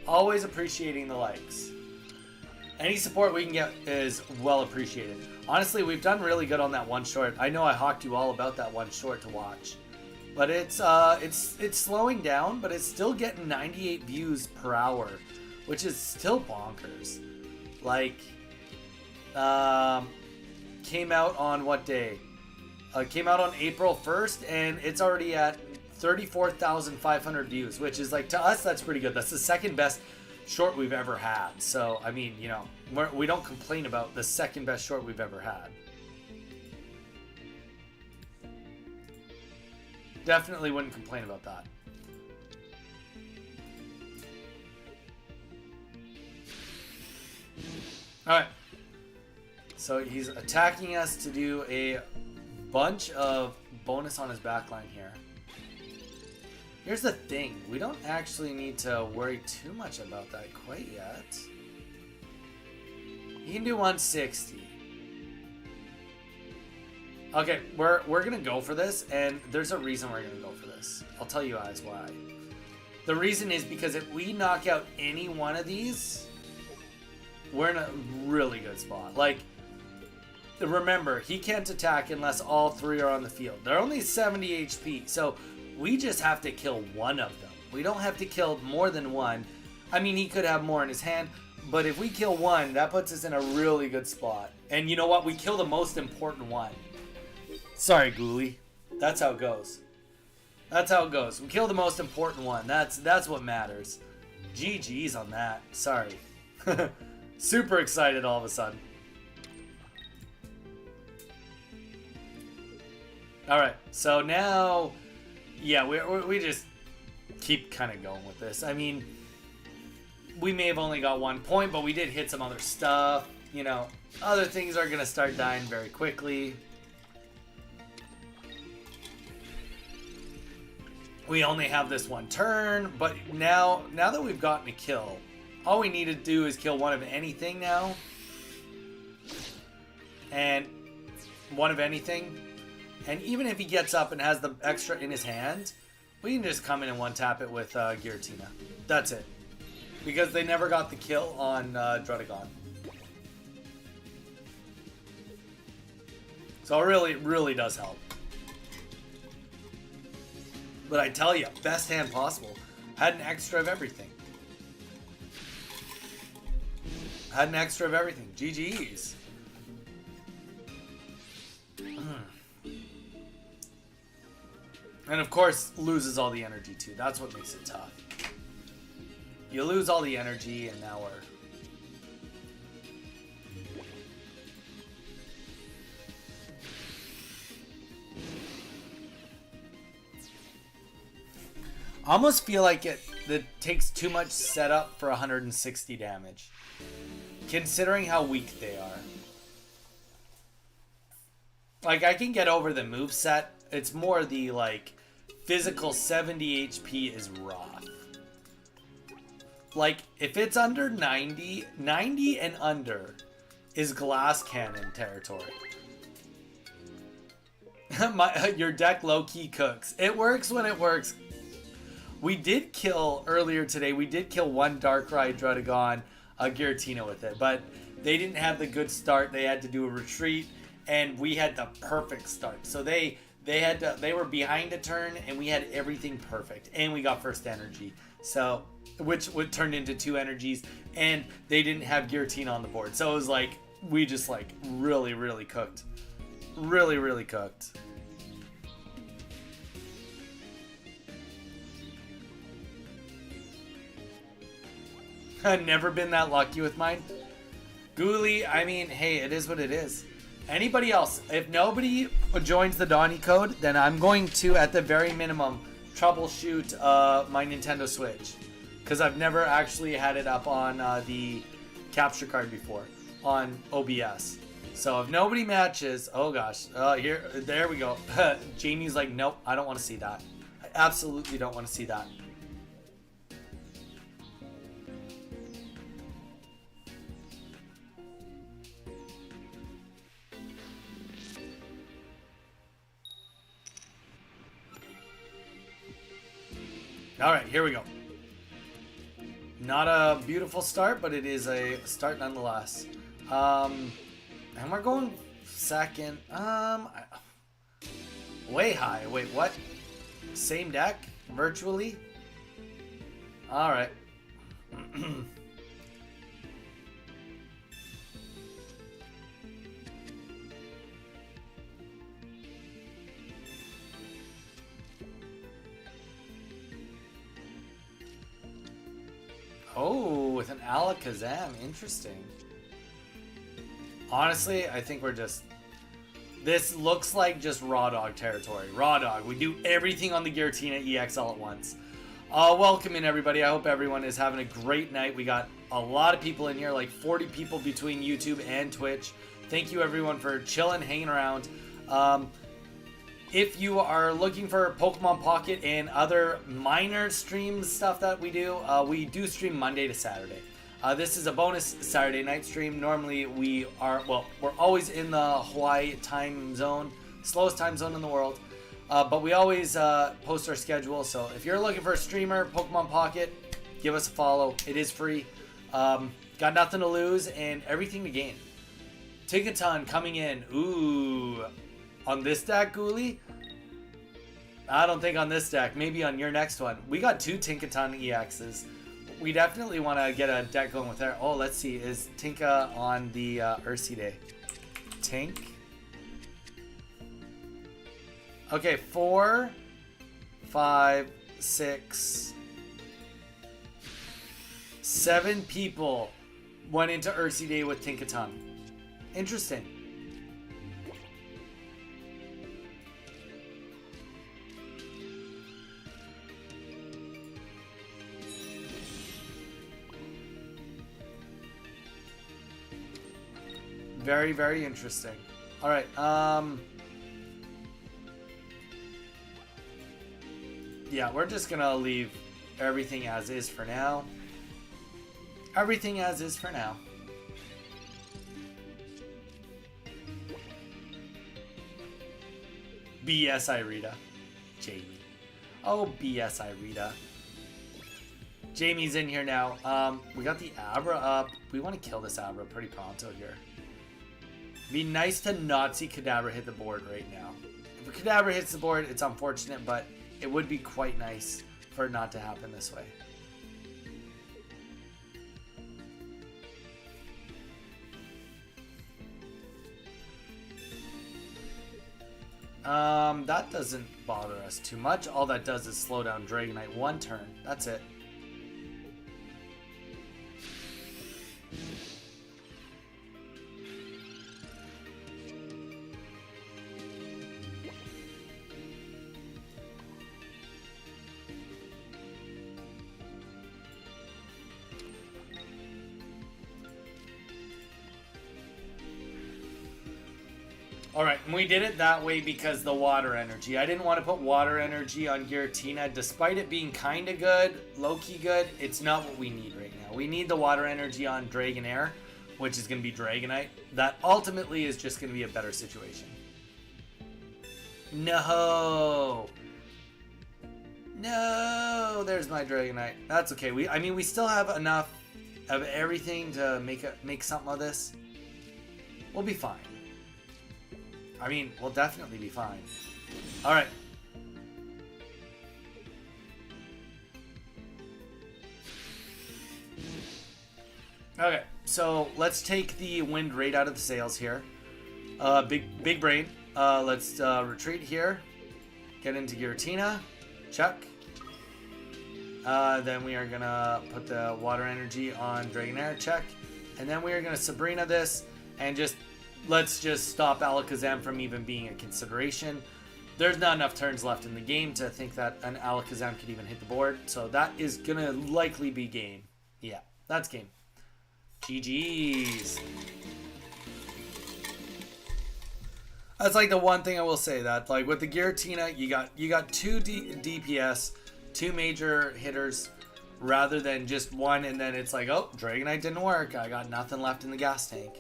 [SPEAKER 1] Always appreciating the likes. Any support we can get is well appreciated. Honestly, we've done really good on that one short. I know I hawked you all about that one short to watch. But it's slowing down, but it's still getting 98 views per hour, which is still bonkers. Like, came out on what day? Came out on April 1st, and it's already at 34,500 views, which is like, to us, that's pretty good. That's the second best short we've ever had. So, I mean, you know, we don't complain about the second best short we've ever had. Definitely wouldn't complain about that. Alright. So he's attacking us to do a bunch of bonus on his backline here. Here's the thing. We don't actually need to worry too much about that quite yet. He can do 160. Okay, we're gonna go for this, and there's a reason we're gonna go for this. I'll tell you guys why. The reason is because if we knock out any one of these, we're in a really good spot. Like, remember, he can't attack unless all three are on the field. They're only 70 HP, so we just have to kill one of them. We don't have to kill more than one. I mean, he could have more in his hand, but if we kill one, that puts us in a really good spot. And you know what? We kill the most important one. Sorry, Ghoulie. That's how it goes. That's how it goes. We kill the most important one. That's what matters. GG's on that. Sorry. Super excited all of a sudden. Alright, so now, yeah, we just keep kind of going with this. I mean, we may have only got 1 point, but we did hit some other stuff. You know, other things are going to start dying very quickly. We only have this one turn, but now that we've gotten a kill, all we need to do is kill one of anything now. And one of anything. And even if he gets up and has the extra in his hand, we can just come in and one-tap it with Giratina. That's it. Because they never got the kill on Dragonite. So it really does help. But I tell you, best hand possible. Had an extra of everything. Had an extra of everything. GG's. And of course, loses all the energy too. That's what makes it tough. You lose all the energy, and now we're... I almost feel like it takes too much setup for 160 damage, considering how weak they are. Like, I can get over the moveset. It's more the, like, physical 70 HP is rough. Like, if it's under 90 and under is glass cannon territory. Your deck low-key cooks. It works when it works. We did kill, earlier today, we did kill one Darkrai Dragonite Giratina with it, but they didn't have the good start. They had to do a retreat, and we had the perfect start. So they were behind a turn, and we had everything perfect, and we got first energy. So, which would turn into 2 energies, and they didn't have Giratina on the board. So it was like, we just like really cooked. Really cooked. I've never been that lucky with mine. Ghoulie, I mean, hey, it is what it is. Anybody else, if nobody joins the Donnie code, then I'm going to, at the very minimum, troubleshoot my Nintendo Switch. Because I've never actually had it up on the capture card before, on OBS. So if nobody matches, oh gosh, there we go. Jamie's like, nope, I don't want to see that. I absolutely don't want to see that. All right, here we go. Not a beautiful start, but it is a start nonetheless. And we're going second. Way high. Wait, what? Same deck? Virtually? All right. Oh, with an Alakazam. Interesting. Honestly, I think we're just... This looks like just Raw Dog territory. Raw Dog. We do everything on the Giratina EX all at once. Welcome in, everybody. I hope everyone is having a great night. We got a lot of people in here, like 40 people between YouTube and Twitch. Thank you, everyone, for chilling, hanging around. If you are looking for Pokemon Pocket and other minor stream stuff that we do stream Monday to Saturday. This is a bonus Saturday night stream. Normally we're always in the Hawaii time zone, slowest time zone in the world. But we always post our schedule. So if you're looking for a streamer, Pokemon Pocket, give us a follow. It is free. Got nothing to lose and everything to gain. Tinkaton coming in. Ooh. On this deck, Ghoulie? I don't think on this deck. Maybe on your next one. We got 2 Tinkaton EXs. We definitely want to get a deck going with there. Oh, let's see. Is Tinka on the Ursi Day? Tink. Okay, 4, 5, 6, 7 people went into Ursi Day with Tinkaton. Interesting. Very, very interesting. All right. Yeah, we're just gonna leave everything as is for now. Everything as is for now. BS Irita. Jamie. Oh, BS Irita. Jamie's in here now. We got the Abra up. We want to kill this Abra pretty pronto here. Be nice to not see Kadabra hit the board right now. If a Kadabra hits the board, it's unfortunate, but it would be quite nice for it not to happen this way. That doesn't bother us too much. All that does is slow down Dragonite 1 turn. That's it. Alright, and we did it that way because the water energy. I didn't want to put water energy on Giratina. Despite it being kind of good, low-key good, it's not what we need right now. We need the water energy on Dragonair, which is going to be Dragonite. That ultimately is just going to be a better situation. No! No! There's my Dragonite. That's okay. We still have enough of everything to make something of this. We'll be fine. We'll definitely be fine. Alright. Okay, so let's take the wind right out of the sails here. Big brain. Let's retreat here. Get into Giratina. Check. Then we are going to put the water energy on Dragonair. Check. And then we are going to Sabrina this and let's just stop Alakazam from even being a consideration. There's not enough turns left in the game to think that an Alakazam could even hit the board. So that is going to likely be game. Yeah, that's game. GG's. That's like the one thing I will say, that like with the Giratina, you got two DPS, two major hitters, rather than just one, and then it's like, oh, Dragonite didn't work. I got nothing left in the gas tank.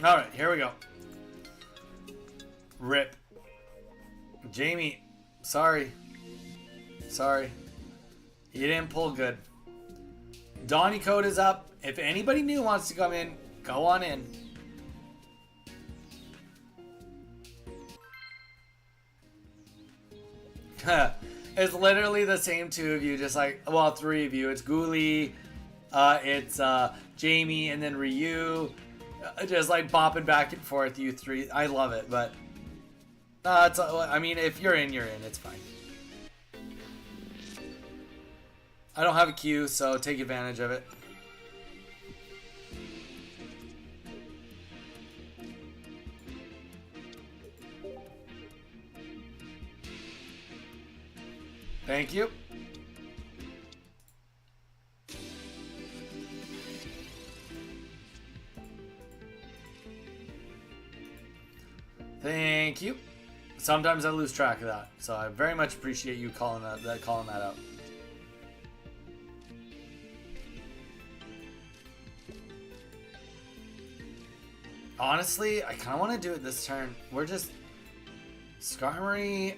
[SPEAKER 1] All right, here we go. Rip. Jamie, sorry. Sorry. You didn't pull good. Donnie code is up. If anybody new wants to come in, go on in. It's literally the same two of you, just like, well, three of you. It's Ghoulie, it's Jamie, and then Ryu. Just like bopping back and forth, you three. I love it, but I mean, if you're in, you're in. It's fine. I don't have a queue, so take advantage of it. Thank you. Thank you. Sometimes I lose track of that, so I very much appreciate you calling that out. Honestly, I kind of want to do it this turn. We're just Skarmory.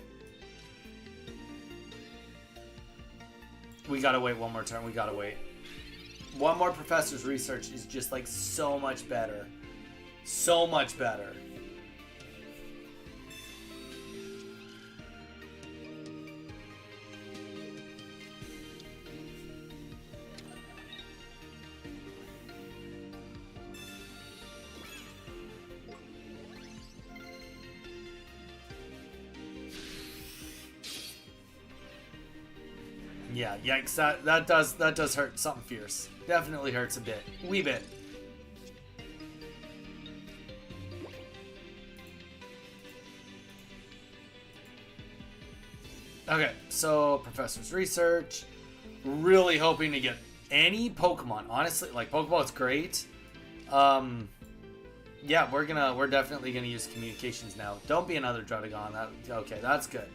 [SPEAKER 1] We gotta wait one more turn. We gotta wait. One more Professor's Research is just like so much better. So much better. Yeah, yikes, that does hurt. Something fierce. Definitely hurts a bit. Wee bit. Okay, so Professor's Research. Really hoping to get any Pokemon. Honestly, like, Pokemon's great. Yeah, we're definitely gonna use communications now. Don't be another Dragonite. Okay, that's good.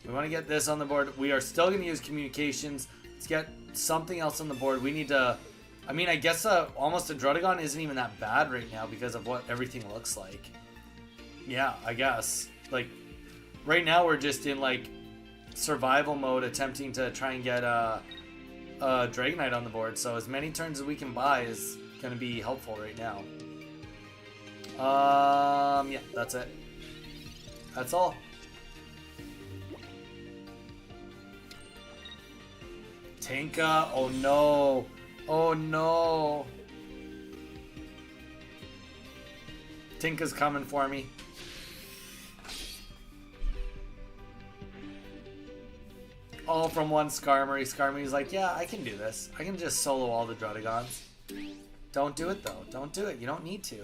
[SPEAKER 1] We want to get this on the board. We are still going to use communications. Let's get something else on the board. We need to... I mean, I guess almost a Dragonite isn't even that bad right now because of what everything looks like. Yeah, I guess. Like, right now we're just in, like, survival mode attempting to try and get a Dragonite on the board. So as many turns as we can buy is going to be helpful right now. Yeah, that's it. That's all. Tinka, oh no. Oh no. Tinka's coming for me. All from one Skarmory. Skarmory's like, yeah, I can do this. I can just solo all the Druddigons. Don't do it though. Don't do it. You don't need to.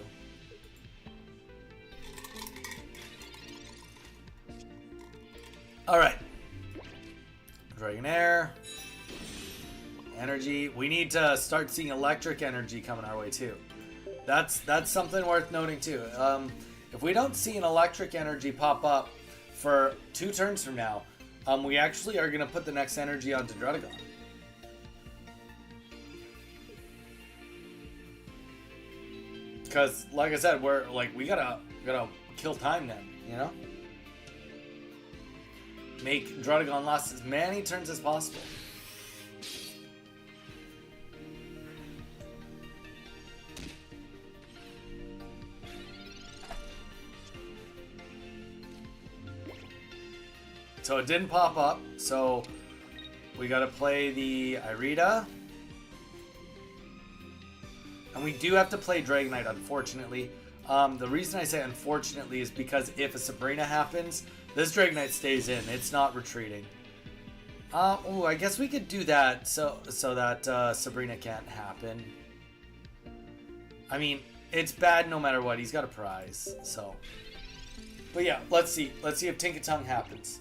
[SPEAKER 1] Alright. Dragonair. Energy. We need to start seeing electric energy coming our way too. That's something worth noting too. If we don't see an electric energy pop up for 2 turns from now, we actually are going to put the next energy onto Druddigon. Because, like I said, we're like, we gotta kill time then, you know? Make Druddigon last as many turns as possible. So it didn't pop up, so we gotta play the Irida. And we do have to play Dragonite, unfortunately. The reason I say unfortunately is because if a Sabrina happens, this Dragonite stays in. It's not retreating. Oh, I guess we could do that so that Sabrina can't happen. I mean, it's bad no matter what. He's got a prize, so... But yeah, let's see. Let's see if Tinkatongue happens.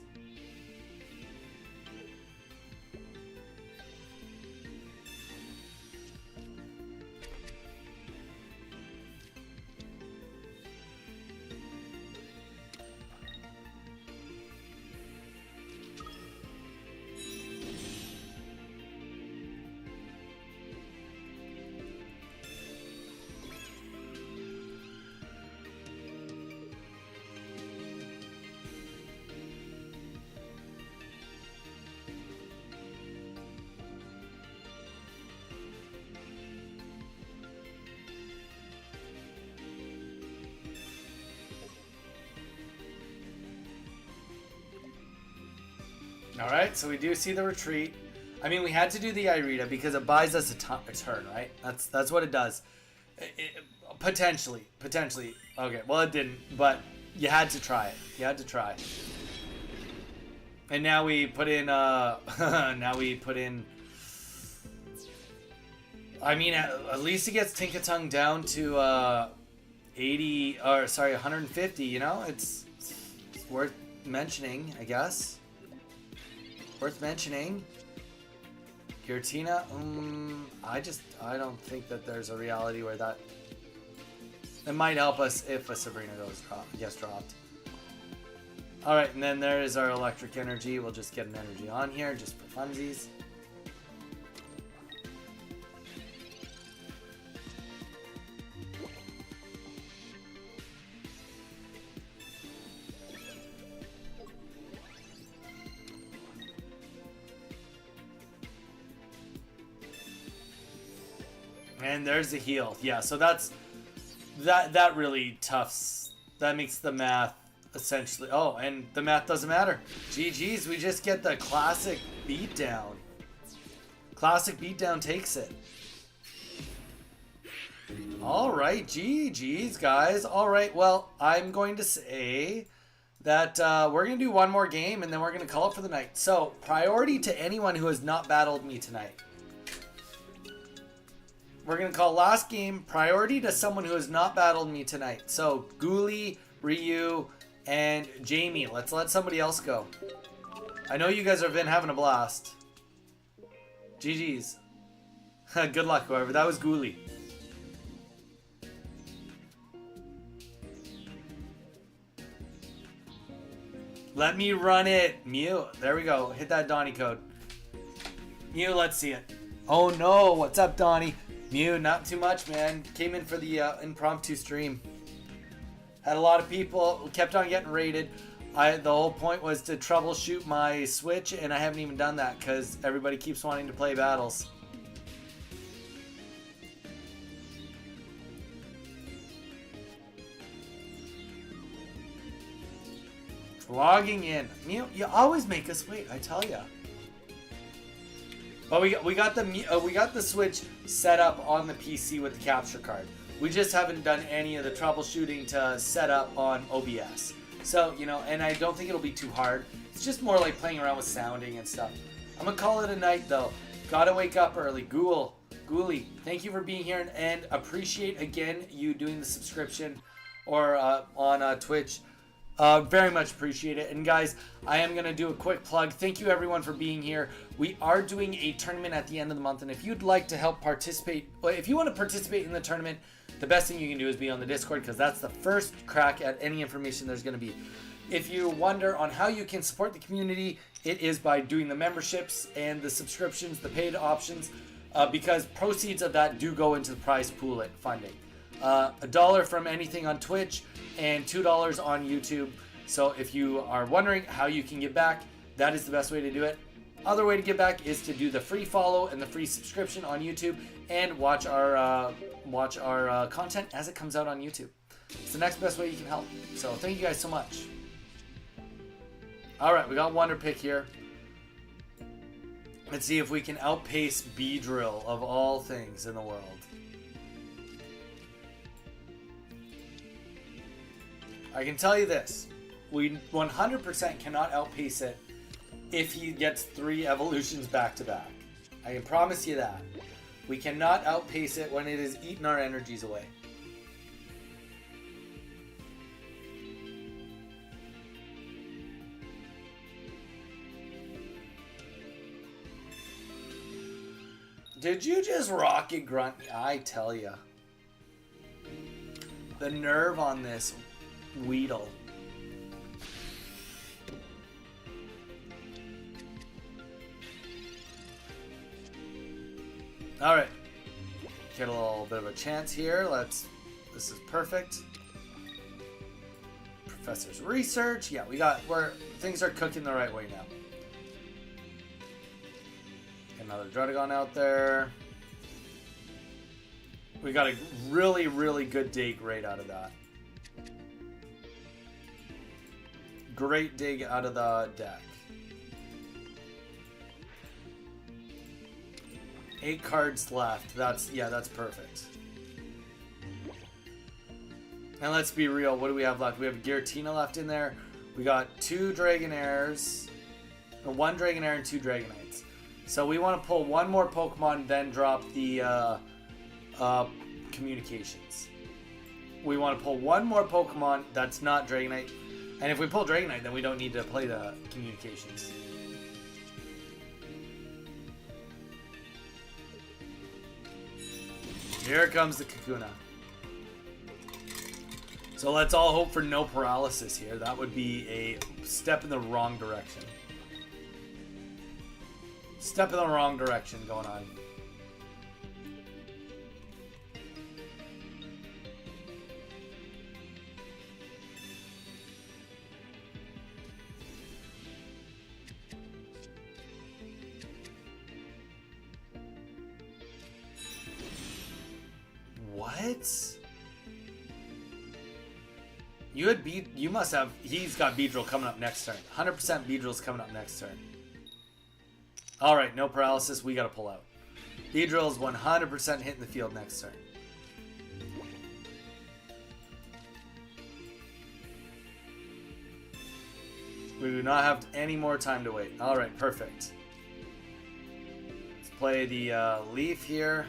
[SPEAKER 1] Alright, so we do see the retreat. I mean, we had to do the Irida because it buys us a turn, right? That's what it does. Potentially. Okay, well it didn't, but you had to try it. You had to try. And now we put in, I mean, at least it gets Tinkatongue down to, 150, you know? It's worth mentioning, I guess. Worth mentioning. Giratina, I don't think that there's a reality where that... It might help us if a Sabrina gets dropped. Alright, and then there is our electric energy. We'll just get an energy on here, just for funsies. And there's the heal. Yeah, so that really toughs. That makes the math essentially. Oh, and the math doesn't matter. GG's, we just get the classic beatdown. Classic beatdown takes it. Alright, GG's, guys. Alright, well, I'm going to say that we're going to do one more game and then we're going to call it for the night. So, priority to anyone who has not battled me tonight. We're going to call last game priority to someone who has not battled me tonight. So, Ghoulie, Ryu, and Jamie. Let's let somebody else go. I know you guys have been having a blast. GG's. Good luck, whoever. That was Ghoulie. Let me run it. Mew. There we go. Hit that Donnie code. Mew, let's see it. Oh no. What's up, Donnie? Mew, not too much, man. Came in for the impromptu stream. Had a lot of people. Kept on getting raided. The whole point was to troubleshoot my Switch, and I haven't even done that because everybody keeps wanting to play battles. Logging in. Mew, you always make us wait, I tell ya. But we got the Switch set up on the PC with the capture card. We just haven't done any of the troubleshooting to set up on OBS. So, you know, and I don't think it'll be too hard. It's just more like playing around with sounding and stuff. I'm gonna call it a night though. Gotta wake up early. Ghoulie, thank you for being here and appreciate again you doing the subscription or on Twitch. Very much appreciate it. And guys, I am going to do a quick plug. Thank you everyone for being here. We are doing a tournament at the end of the month, and if you'd like to help participate, if you want to participate in the tournament, the best thing you can do is be on the Discord, because that's the first crack at any information there's going to be. If you wonder on how you can support the community, it is by doing the memberships and the subscriptions, the paid options, because proceeds of that do go into the prize pool funding. $1 from anything on Twitch and $2 on YouTube. So if you are wondering how you can get back, that is the best way to do it. Other way to get back is to do the free follow and the free subscription on YouTube and watch our content as it comes out on YouTube. It's the next best way you can help. So thank you guys so much. All right, we got Wonder Pick here. Let's see if we can outpace Beedrill of all things in the world. I can tell you this, we 100% cannot outpace it if he gets 3 evolutions back to back. I can promise you that. We cannot outpace it when it has eaten our energies away. Did you just rocket grunt? I tell ya. The nerve on this Weedle. Alright. Get a little bit of a chance here. This is perfect. Professor's research. Yeah, things are cooking the right way now. Another Dragonite out there. We got a really, really good dig right out of that. Great dig out of the deck. 8 cards left. That's perfect. And let's be real, what do we have left? We have Giratina left in there. We got 2 Dragonairs, or 1 Dragonair and 2 Dragonites. So we want to pull one more Pokemon, then drop the communications. We want to pull one more Pokemon that's not Dragonite. And if we pull Dragonite, then we don't need to play the communications. Here comes the Kakuna. So let's all hope for no paralysis here. That would be a step in the wrong direction. Step in the wrong direction going on. What? You must have, he's got Beedrill coming up next turn. 100% Beedrill's coming up next turn. Alright, no paralysis, we gotta pull out. Beedrill's 100% hitting the field next turn. We do not have any more time to wait. Alright, perfect. Let's play the Leaf here.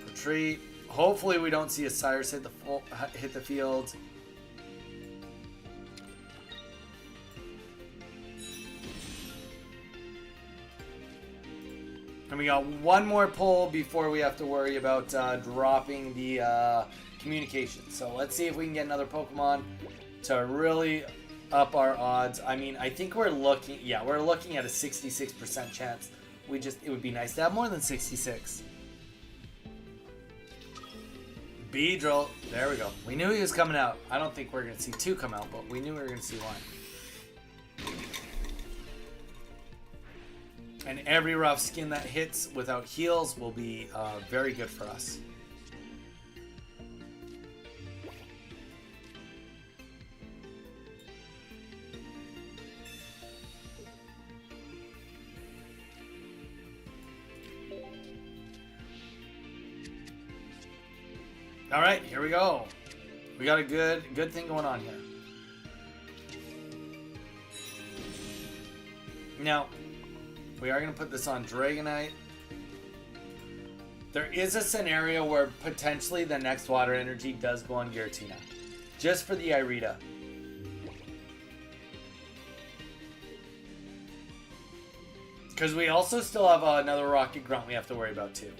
[SPEAKER 1] Retreat. Hopefully we don't see a Cyrus hit the field. And we got one more pull before we have to worry about dropping the communication. So let's see if we can get another Pokemon to really up our odds. I mean, I think we're looking at a 66% chance. It would be nice to have more than 66. Beedrill. There we go. We knew he was coming out. I don't think we're going to see 2 come out, but we knew we were going to see 1. And every rough skin that hits without heals will be very good for us. All right, here we go. We got a good thing going on here. Now, we are going to put this on Dragonite. There is a scenario where potentially the next Water Energy does go on Giratina. Just for the Irida. Because we also still have another Rocket Grunt we have to worry about too.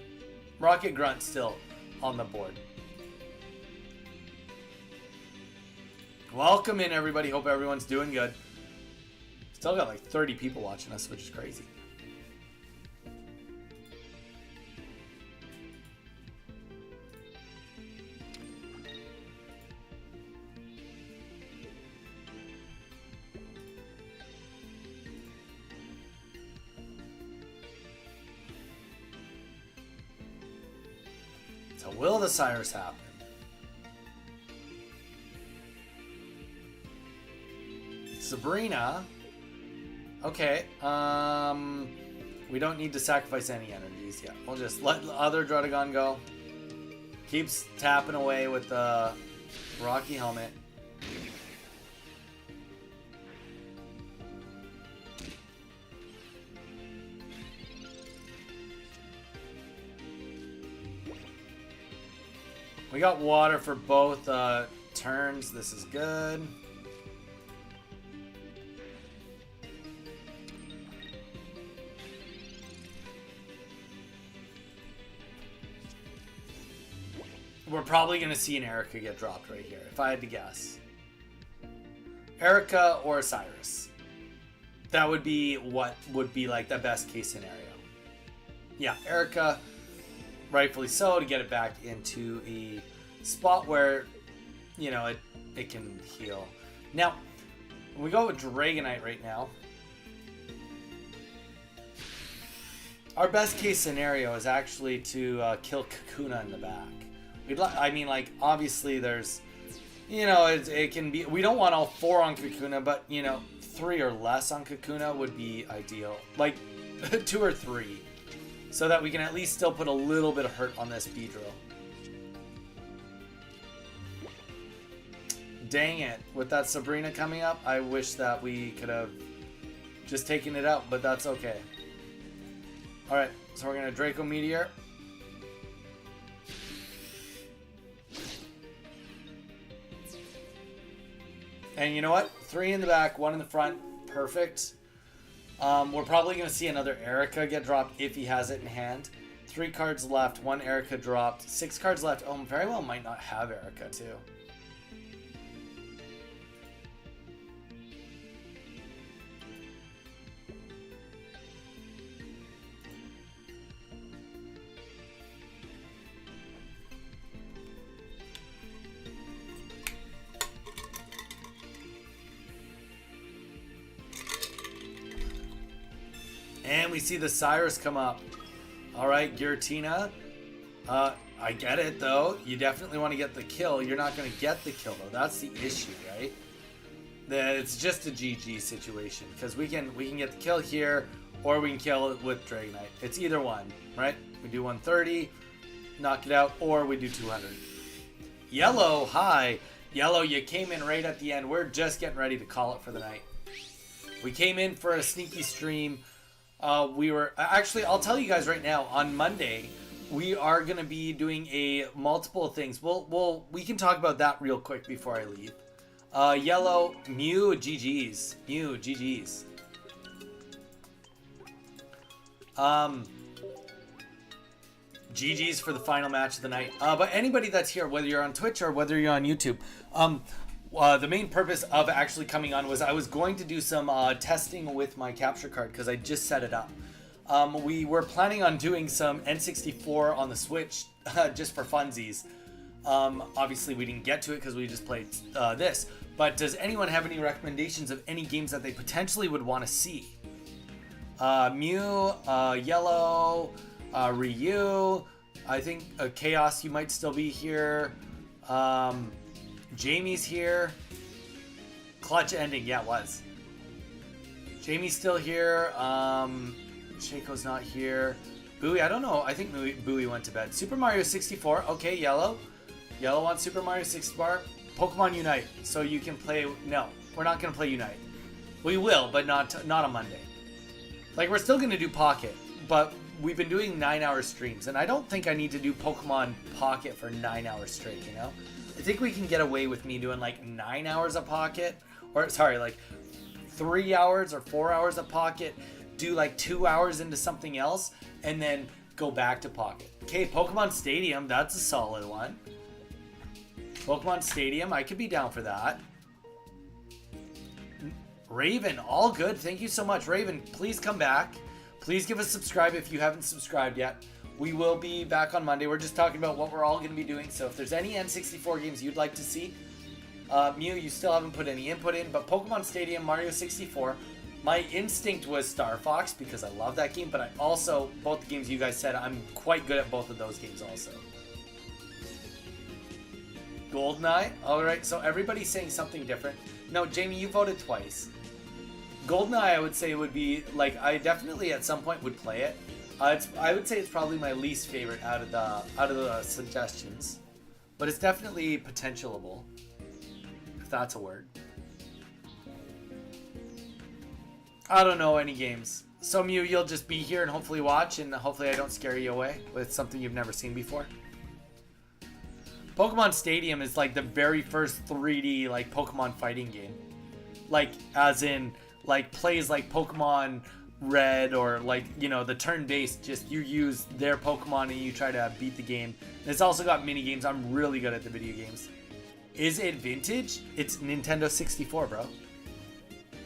[SPEAKER 1] Rocket Grunt still on the board. Welcome in, everybody. Hope everyone's doing good. Still got like 30 people watching us, which is crazy. So will the Cyrus happen? Sabrina. Okay. We don't need to sacrifice any energies yet. We'll just let the other Dragonite go. Keeps tapping away with the Rocky Helmet. We got water for both turns. This is good. we're probably going to see an Erica get dropped right here, if I had to guess. Erica or Cyrus. That would be what would be like the best case scenario. Yeah, Erica, rightfully so, to get it back into a spot where, you know, it can heal. Now, we go with Dragonite right now. Our best case scenario is actually to kill Kakuna in the back. I mean, like, obviously there's, you know, it can be, we don't want all 4 on Kakuna, but, you know, 3 or less on Kakuna would be ideal. Like, 2 or 3. So that we can at least still put a little bit of hurt on this Beedrill. Dang it. With that Sabrina coming up, I wish that we could have just taken it out, but that's okay. Alright, so we're going to Draco Meteor. And you know what? 3 in the back, 1 in the front. Perfect. We're probably going to see another Erica get dropped if he has it in hand. 3 cards left, 1 Erica dropped. 6 cards left. Oh, very well might not have Erica too. And we see the Cyrus come up. Alright, Giratina. I get it, though. You definitely want to get the kill. You're not going to get the kill, though. That's the issue, right? It's just a GG situation. Because we can get the kill here, or we can kill it with Dragonite. It's either one, right? We do 130, knock it out, or we do 200. Yellow, hi. Yellow, you came in right at the end. We're just getting ready to call it for the night. We came in for a sneaky stream. We were actually, I'll tell you guys right now, on Monday we are going to be doing multiple things. We can talk about that real quick before I leave. Yellow, Mew, GG's. Mew, GG's. GG's for the final match of the night. But anybody that's here, whether you're on Twitch or whether you're on YouTube, the main purpose of actually coming on was I was going to do some testing with my capture card because I just set it up. We were planning on doing some N64 on the Switch just for funsies. Obviously, we didn't get to it because we just played this. But does anyone have any recommendations of any games that they potentially would want to see? Mew, Yellow, Ryu. I think Chaos, you might still be here. Jamie's here. Clutch ending, yeah, it was. Jamie's still here. Shaco's not here. Bowie, I don't know. I think Bowie went to bed. Super Mario 64. Okay, Yellow. Yellow wants Super Mario 64. Pokemon Unite. So you can play... No, we're not going to play Unite. We will, but not on Monday. Like, we're still going to do Pocket, but we've been doing 9-hour streams, and I don't think I need to do Pokemon Pocket for 9 hours straight, you know? I think we can get away with me doing like 9 hours of Pocket, or sorry, like 3 hours or 4 hours of Pocket, do like 2 hours into something else, and then go back to Pocket. Okay, Pokemon Stadium, that's a solid one. Pokemon Stadium, I could be down for that. Raven, all good. Thank you so much. Raven, please come back. Please give us a subscribe if you haven't subscribed yet. We will be back on Monday. We're just talking about what we're all going to be doing. So if there's any N64 games you'd like to see, Mew, you still haven't put any input in, but Pokemon Stadium, Mario 64. My instinct was Star Fox because I love that game, but I also, both the games you guys said, I'm quite good at both of those games also. GoldenEye. Alright, so everybody's saying something different. No, Jamie, you voted twice. GoldenEye, I would say, would be, like, I definitely at some point would play it. I would say it's probably my least favorite out of the suggestions, but it's definitely potentialable, if that's a word. I don't know any games. So Mew, you'll just be here and hopefully watch, and hopefully I don't scare you away with something you've never seen before. Pokemon Stadium is like the very first 3D like Pokemon fighting game, like as in like plays like Pokemon Red, or like, you know, the turn-based, just you use their Pokemon and you try to beat the game. And it's also got mini games. I'm really good at the video games. Is it vintage? It's Nintendo 64, bro.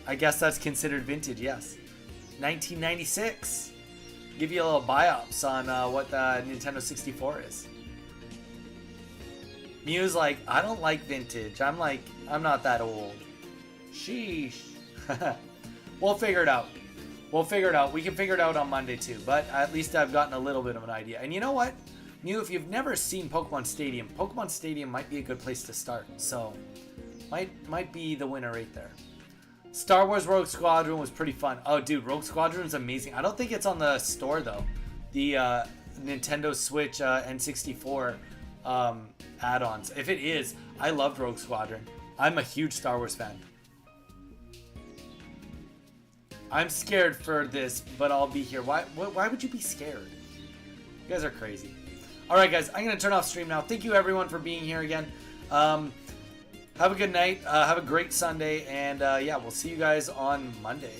[SPEAKER 1] I guess that's considered vintage, yes. 1996. Give you a little biops on what the Nintendo 64 is. Mew's like, I don't like vintage. I'm like, I'm not that old. Sheesh. We'll figure it out. We'll figure it out. We can figure it out on Monday too, but at least I've gotten a little bit of an idea. And you know what? Mew, if you've never seen Pokemon Stadium might be a good place to start. So, might be the winner right there. Star Wars Rogue Squadron was pretty fun. Oh, dude, Rogue Squadron is amazing. I don't think it's on the store, though. The Nintendo Switch N64 add-ons. If it is, I loved Rogue Squadron. I'm a huge Star Wars fan. I'm scared for this, but I'll be here. Why would you be scared? You guys are crazy. All right, guys, I'm going to turn off stream now. Thank you, everyone, for being here again. Have a good night. Have a great Sunday. And, yeah, we'll see you guys on Monday.